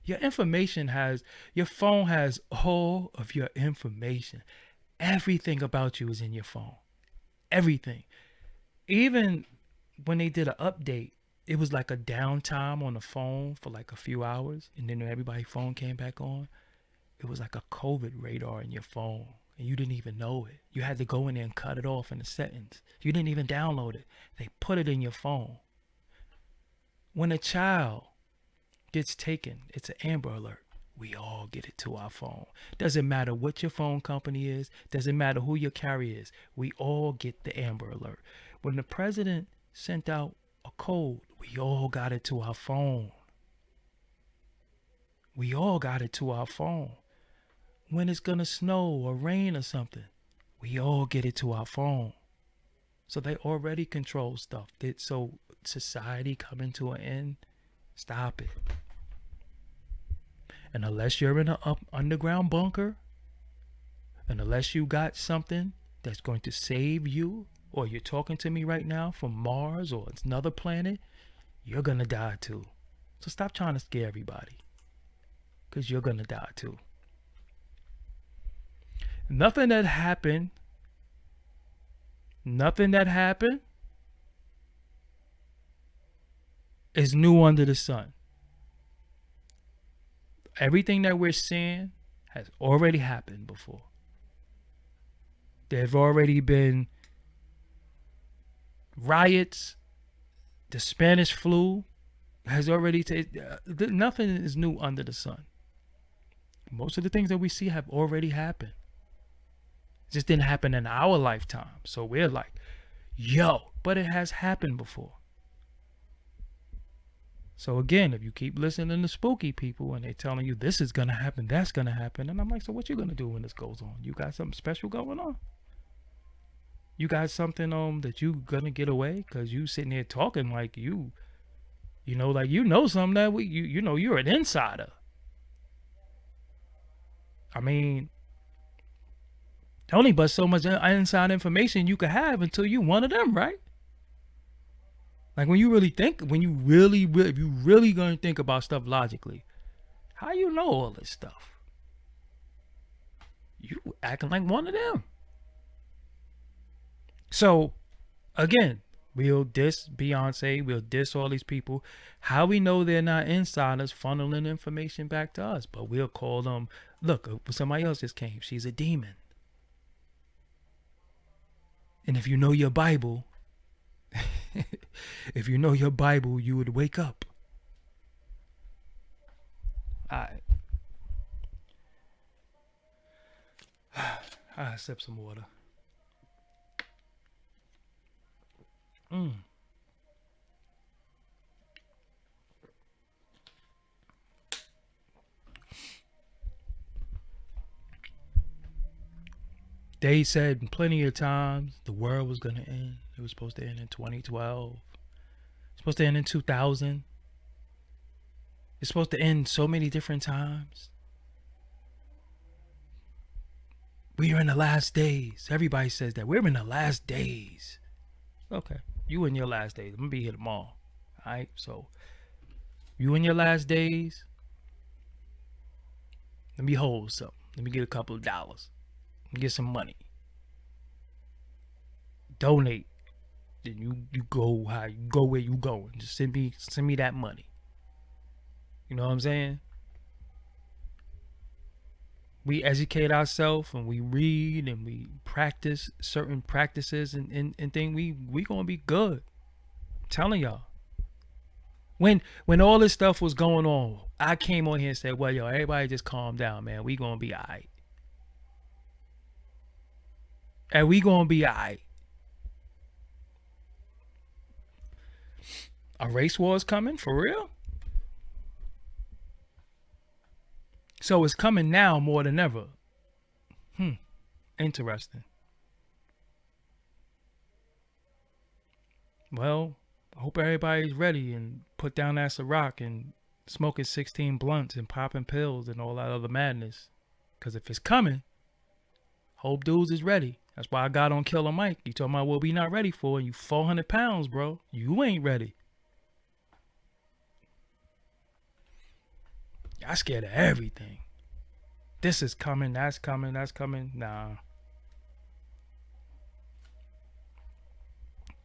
Your phone has all of your information. Everything about you is in your phone. Everything. Even when they did an update, it was like a downtime on the phone for like a few hours, and then when everybody's phone came back on, it was like a COVID radar in your phone, and you didn't even know it. You had to go in there and cut it off in the settings. You didn't even download it. They put it in your phone. When a child gets taken, it's an Amber Alert. We all get it to our phone. Doesn't matter what your phone company is. Doesn't matter who your carrier is. We all get the Amber Alert. When the president sent out a code, we all got it to our phone. We all got it to our phone. When it's gonna snow or rain or something, we all get it to our phone. So they already control stuff. So society coming to an end, stop it. And unless you're in an underground bunker, and unless you got something that's going to save you, or you're talking to me right now from Mars or it's another planet, you're gonna die too. So stop trying to scare everybody, because you're gonna die too. Nothing that happened is new under the sun. Everything that we're seeing has already happened before. There have already been riots. The Spanish flu has already nothing is new under the sun. Most of the things that we see have already happened. It just didn't happen in our lifetime. So we're like, yo, but it has happened before. So again, if you keep listening to spooky people and they're telling you this is going to happen, that's going to happen. And I'm like, so what you going to do when this goes on? You got something special going on? You got something that you going to get away? Because you sitting there talking like you know something that you're an insider. I mean, only but so much inside information you could have until you one of them, right? Like if you really gonna think about stuff logically, how you know all this stuff? You acting like one of them. So, again, we'll diss Beyonce, we'll diss all these people. How we know they're not insiders funneling information back to us? But we'll call them, look, somebody else just came, she's a demon. And if you know your Bible, you would wake up. All right. I sip some water. They said plenty of times the world was going to end. It was supposed to end in 2012. It's supposed to end in 2000. It's supposed to end so many different times. We are in the last days. Everybody says that. We're in the last days. Okay. You in your last days. I'm going to be here tomorrow. All right. So You in your last days, let me hold something. Let me get a couple of dollars. Get some money. Donate. Then you go how you go where you going. Just send me that money. You know what I'm saying? We educate ourselves and we read and we practice certain practices and things. We gonna be good. I'm telling y'all. When all this stuff was going on, I came on here and said, well, yo, everybody just calm down, man. We gonna be all right. And we gonna be all right. A race war is coming? For real? So it's coming now more than ever. Interesting. Well, I hope everybody's ready and put down that Ciroc and smoking 16 blunts and popping pills and all that other madness. Because if it's coming, hope dudes is ready. That's why I got on Killer Mike. You talking about what we not ready for? You 400 pounds, bro. You ain't ready. Y'all scared of everything. This is coming, that's coming, that's coming. Nah.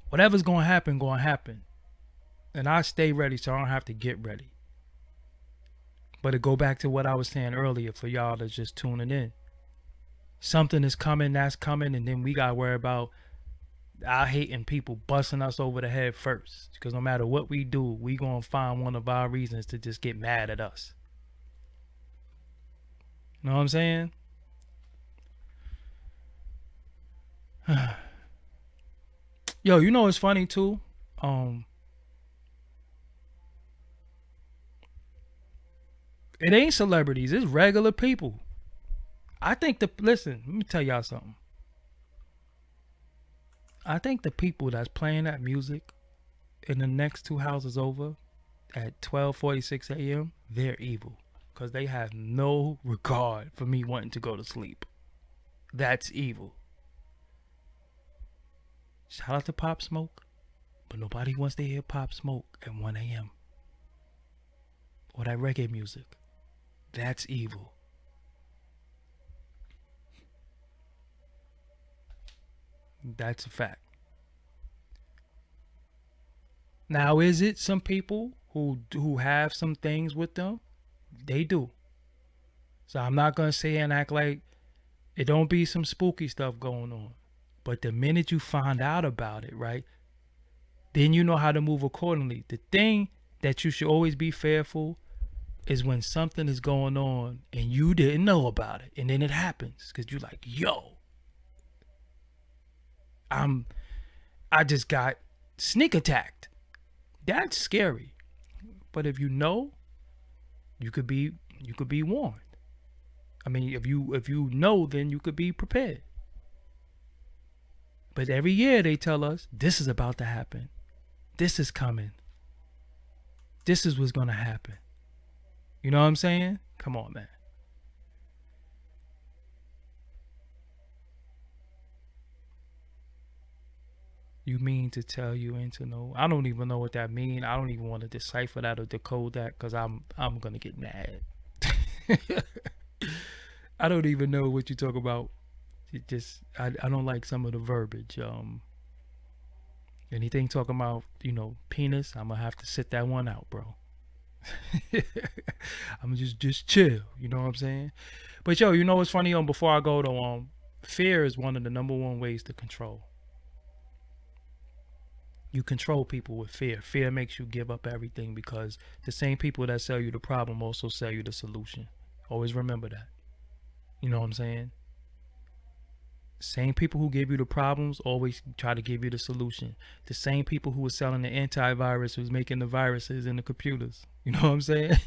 Whatever's gonna happen, And I stay ready so I don't have to get ready. But to go back to what I was saying earlier for y'all that's just tuning in. Something is coming, that's coming, and then we gotta worry about our hating people busting us over the head first. Because no matter what we do, we gonna find one of our reasons to just get mad at us. Know what I'm saying? Yo, you know what's funny too? It ain't celebrities, it's regular people. I think listen, let me tell y'all something. I think the people that's playing that music in the next two houses over at 12:46 a.m., they're evil. Because they have no regard for me wanting to go to sleep. That's evil. Shout out to Pop Smoke. But nobody wants to hear Pop Smoke at 1 a.m. Or that reggae music. That's evil. That's a fact. Now, is it some people who have some things with them? They do. So I'm not going to say and act like it don't be some spooky stuff going on. But the minute you find out about it, right, then you know how to move accordingly. The thing that you should always be fearful is when something is going on and you didn't know about it. And then it happens because you're like, yo, I just got sneak attacked. That's scary. But if you know, you could be warned. I mean, if you know, then you could be prepared. But every year they tell us this is about to happen. This is coming. This is what's gonna happen. You know what I'm saying? Come on, man. You mean to tell you ain't to know? I don't even know what that means. I don't even want to decipher that or decode that because I'm gonna get mad. I don't even know what you talk about. It just I don't like some of the verbiage. Anything talking about, penis, I'm gonna have to sit that one out, bro. I'm just chill, you know what I'm saying? But yo, you know what's funny? Before I go to fear is one of the number one ways to control. You control people with fear. Fear makes you give up everything because the same people that sell you the problem also sell you the solution. Always remember that. You know what I'm saying? Same people who give you the problems always try to give you the solution. The same people who were selling the antivirus was making the viruses in the computers. You know what I'm saying?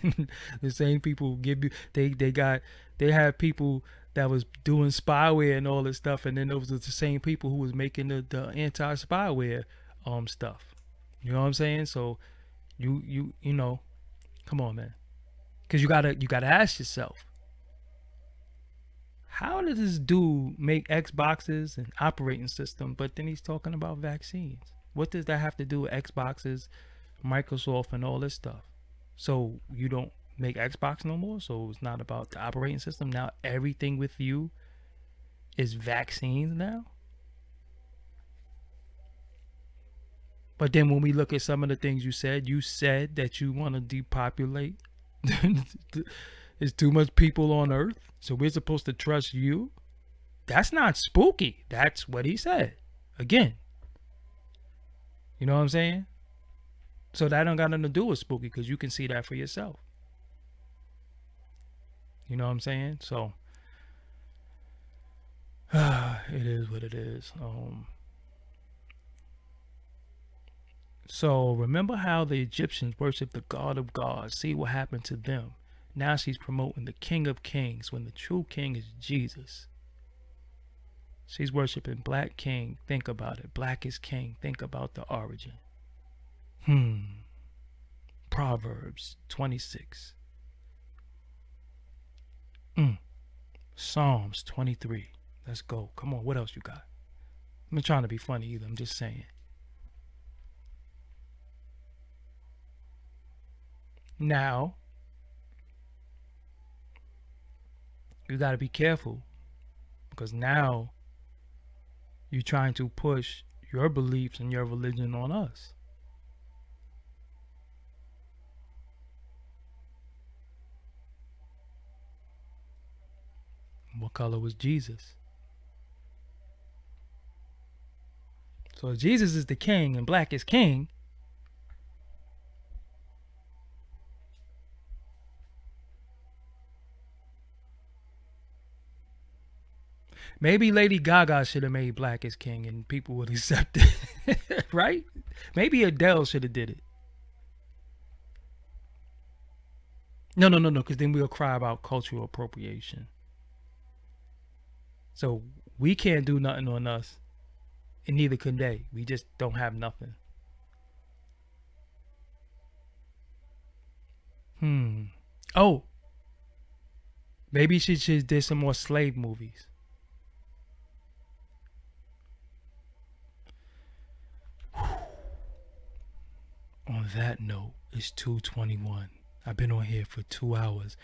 The same people who give you they had people that was doing spyware and all this stuff, and then those are the same people who was making the anti-spyware stuff. You know what I'm saying? So you know, come on, man. Cause you gotta ask yourself, how did this dude make Xboxes and operating system, but then he's talking about vaccines? What does that have to do with Xboxes, Microsoft, and all this stuff? So you don't make Xbox no more. So it's not about the operating system. Now everything with you is vaccines now. But then when we look at some of the things you said that you want to depopulate. There's too much people on Earth, so we're supposed to trust you. That's not spooky. That's what he said. Again, you know what I'm saying? So that don't got nothing to do with spooky, because you can see that for yourself. You know what I'm saying? So it is what it is. So remember how the Egyptians worshiped the God of gods. See what happened to them. Now she's promoting the King of Kings when the true king is Jesus. She's worshiping Black King. Think about it. Black is King. Think about the origin. Proverbs 26. Psalms 23. Let's go. Come on. What else you got? I'm not trying to be funny either. I'm just saying. Now, you got to be careful, because now you're trying to push your beliefs and your religion on us. What color was Jesus? So if Jesus is the king and black is king, maybe Lady Gaga should have made Black is King and people would accept it. Right? Maybe Adele should have did it. No, because then we'll cry about cultural appropriation. So we can't do nothing on us, and neither can they. We just don't have nothing. Oh, maybe she should did some more slave movies. On that note, it's 2:21. I've been on here for 2 hours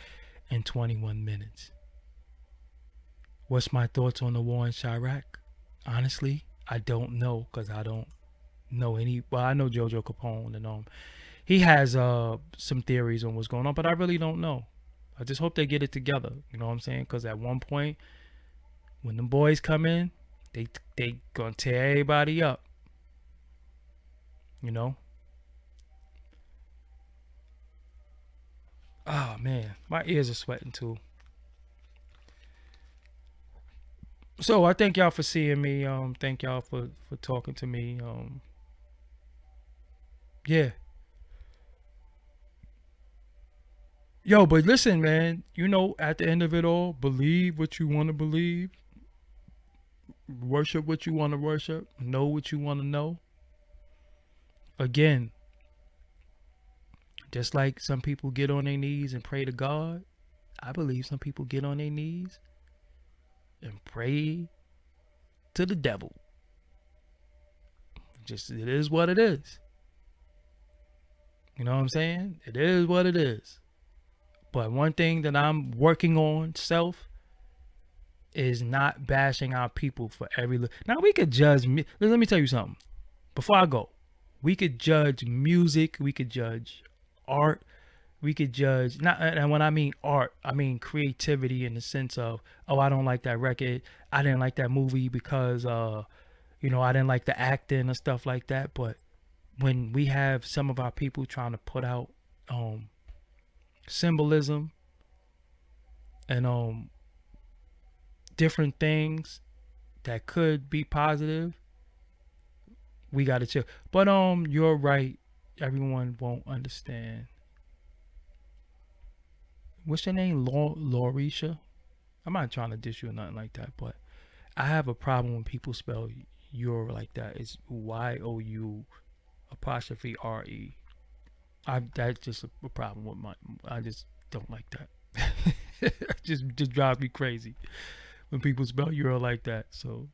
and 21 minutes. What's my thoughts on the war in Chirac? Honestly, I don't know, because I don't know any. Well, I know Jojo Capone, and he has some theories on what's going on, but I really don't know. I just hope they get it together. You know what I'm saying? Because at one point, when the boys come in, they gonna tear everybody up. You know. Oh man, my ears are sweating too. So I thank y'all for seeing me. Thank y'all for talking to me. Yeah. Yo, but listen, man. You know, at the end of it all, believe what you want to believe. Worship what you want to worship. Know what you want to know. Again, just like some people get on their knees and pray to God, I believe some people get on their knees and pray to the devil. Just, it is what it is. You know what I'm saying? It is what it is. But one thing that I'm working on self is not bashing our people for every. Now we could judge. Let me tell you something. Before I go, we could judge music. We could judge art. We could judge, not, and when I mean art, I mean creativity, in the sense of, oh, I don't like that record, I didn't like that movie because I didn't like the acting and stuff like that. But when we have some of our people trying to put out symbolism and different things that could be positive, we gotta chill. But you're right, everyone won't understand. What's your name? Laurisha? I'm not trying to diss you or nothing like that, but I have a problem when people spell your like that. It's YOU apostrophe RE. That's just a problem with I just don't like that. It just drives me crazy when people spell Euro like that. So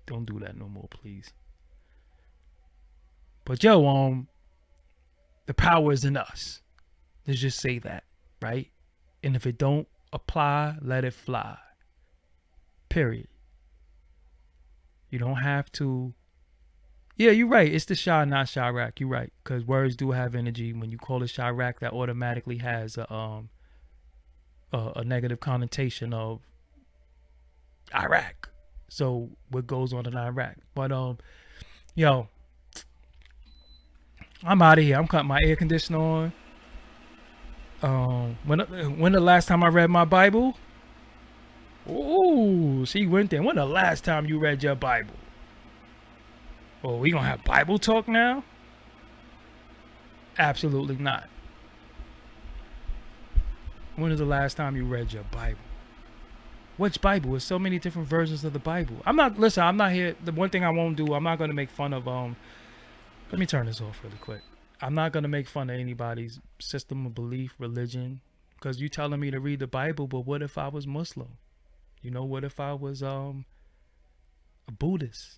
don't do that no more, please. But yo, the power is in us. Let's just say that, right? And if it don't apply, let it fly. Period. You don't have to. Yeah, you're right. It's the Shy, not Chirac. You're right, because words do have energy. When you call it Chirac, that automatically has a negative connotation of Iraq. So what goes on in Iraq? But yo, I'm out of here. I'm cutting my air conditioner on. When the last time I read my Bible? Ooh, she went there. When the last time you read your Bible? Oh, we gonna have Bible talk now? Absolutely not. When is the last time you read your Bible? Which Bible? There's so many different versions of the Bible. I'm not here. The one thing I won't do, I'm not gonna make fun of let me turn this off really quick. I'm not gonna make fun of anybody's system of belief, religion, because you telling me to read the Bible, but what if I was Muslim? What if I was a Buddhist?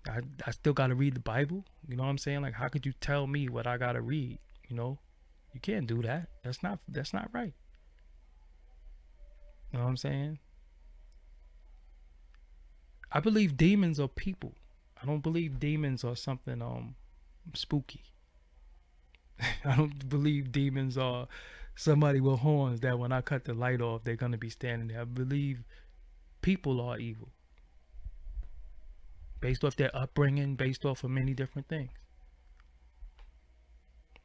I still gotta read the Bible. You know what I'm saying? Like, how could you tell me what I gotta read? You can't do that. That's not right. You know what I'm saying? I believe demons are people. I don't believe demons are something spooky. I don't believe demons are somebody with horns that when I cut the light off, they're gonna be standing there. I believe people are evil. Based off their upbringing, based off of many different things.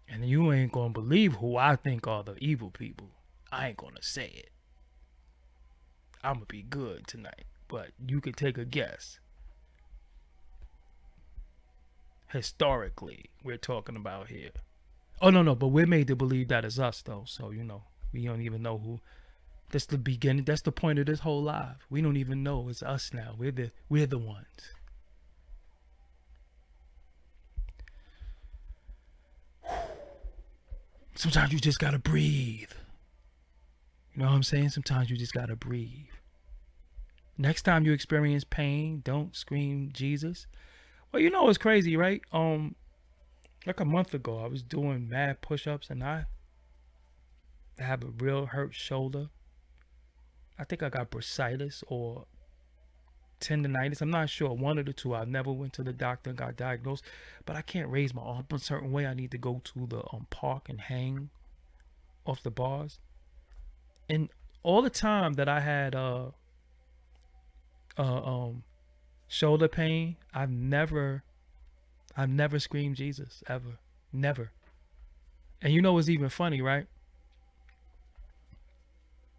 And you ain't gonna believe who I think are the evil people. I ain't gonna say it. I'm gonna be good tonight, but you could take a guess. Historically, we're talking about here. Oh no, but we're made to believe that it's us though. So we don't even know who. That's the beginning. That's the point of this whole live. We don't even know it's us now. We're the ones. Sometimes you just gotta breathe. You know what I'm saying? Sometimes you just gotta breathe. Next time you experience pain, don't scream Jesus. Well, it's crazy, right? Like a month ago, I was doing mad push-ups and I have a real hurt shoulder. I think I got bursitis or tendonitis. I'm not sure. One of the two. I never went to the doctor and got diagnosed, but I can't raise my arm a certain way. I need to go to the park and hang off the bars. And all the time that I had shoulder pain, I've never screamed Jesus ever. Never. And what's even funny, right?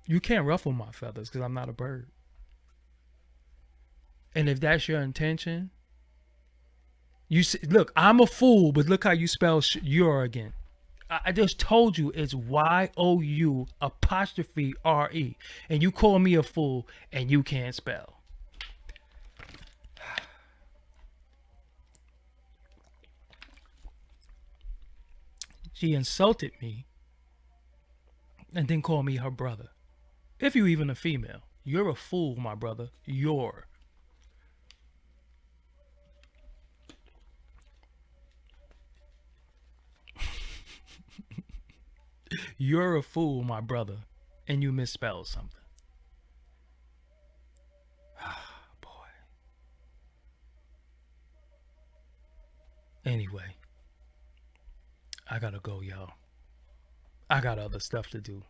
You can't ruffle my feathers because I'm not a bird. And if that's your intention, look, I'm a fool, but look how you spell your again. I just told you it's YOU apostrophe RE. And you call me a fool and you can't spell. She insulted me and then called me her brother. If you even a female, you're a fool, my brother. You're a fool, my brother, and you misspelled something. Boy. Anyway, I gotta go, y'all. I got other stuff to do.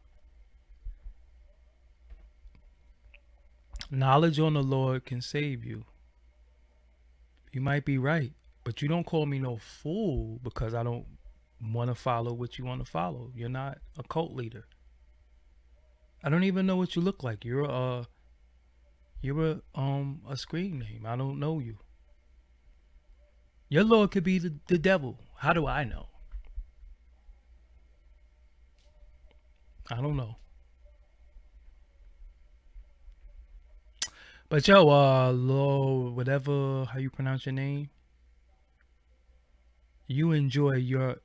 Knowledge on the Lord can save you. You might be right, but you don't call me no fool because I don't want to follow what you want to follow. You're not a cult leader. I don't even know what you look like. You're a screen name. I don't know you. Your Lord could be the devil. How do I know? I don't know. But yo, Lord, whatever how you pronounce your name, you enjoy your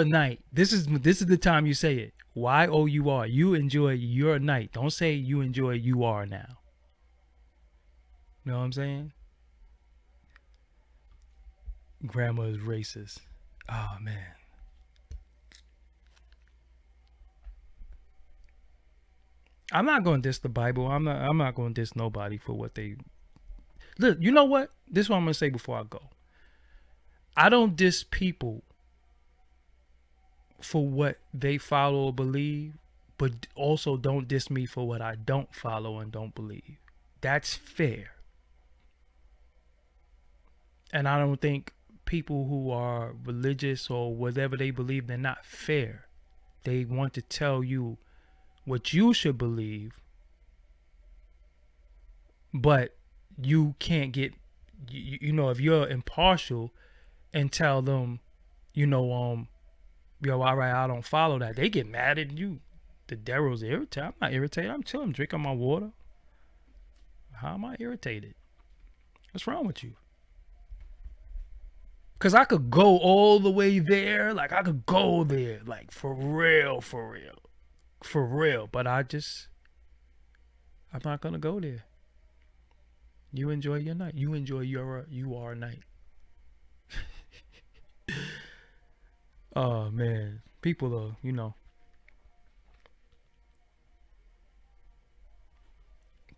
night. This is the time you say it. YOUR. You enjoy your night. Don't say you enjoy you are now. You know what I'm saying? Grandma is racist. Oh man. I'm not going to diss the Bible. I'm not going to diss nobody for what they. Look, you know what? This is what I'm going to say before I go. I don't diss people for what they follow or believe, but also don't diss me for what I don't follow and don't believe. That's fair. And I don't think people who are religious or whatever they believe, they're not fair. They want to tell you what you should believe, but you can't get, you know, if you're impartial and tell them, you know, yo, all right, I don't follow that, they get mad at you. The devil's irritated. I'm not irritated. I'm chilling, drinking my water. How am I irritated? What's wrong with you? Because I could go all the way there. Like, I could go there. Like, for real. But I'm not going to go there. You enjoy your night. You enjoy your night. Oh, man. People are, you know.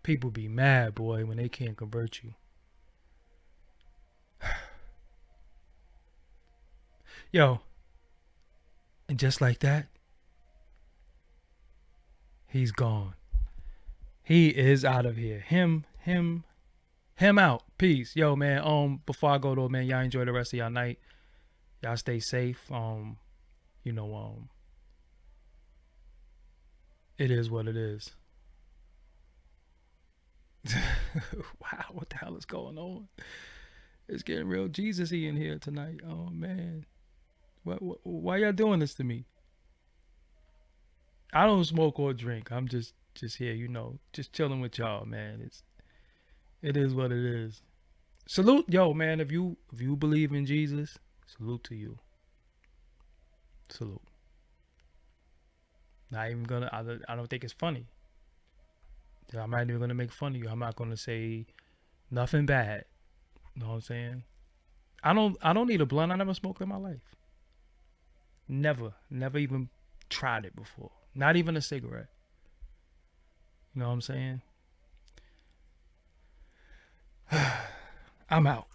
People be mad, boy, when they can't convert you. Yo. And just like that, he's gone. He is out of here. Him out. Peace. Yo, man, before I go though, man, y'all enjoy the rest of y'all night. Y'all stay safe. You know, it is what it is. Wow, what the hell is going on? It's getting real Jesus-y in here tonight. Oh man. Why y'all doing this to me? I don't smoke or drink. I'm just here, you know, just chilling with y'all, man. It is what it is. Salute, yo, man. If you believe in Jesus, salute to you. Salute. Not even gonna. I don't think it's funny. I'm not even gonna make fun of you. I'm not gonna say nothing bad. You know what I'm saying? I don't need a blunt. I never smoked in my life. Never even tried it before. Not even a cigarette. You know what I'm saying? I'm out.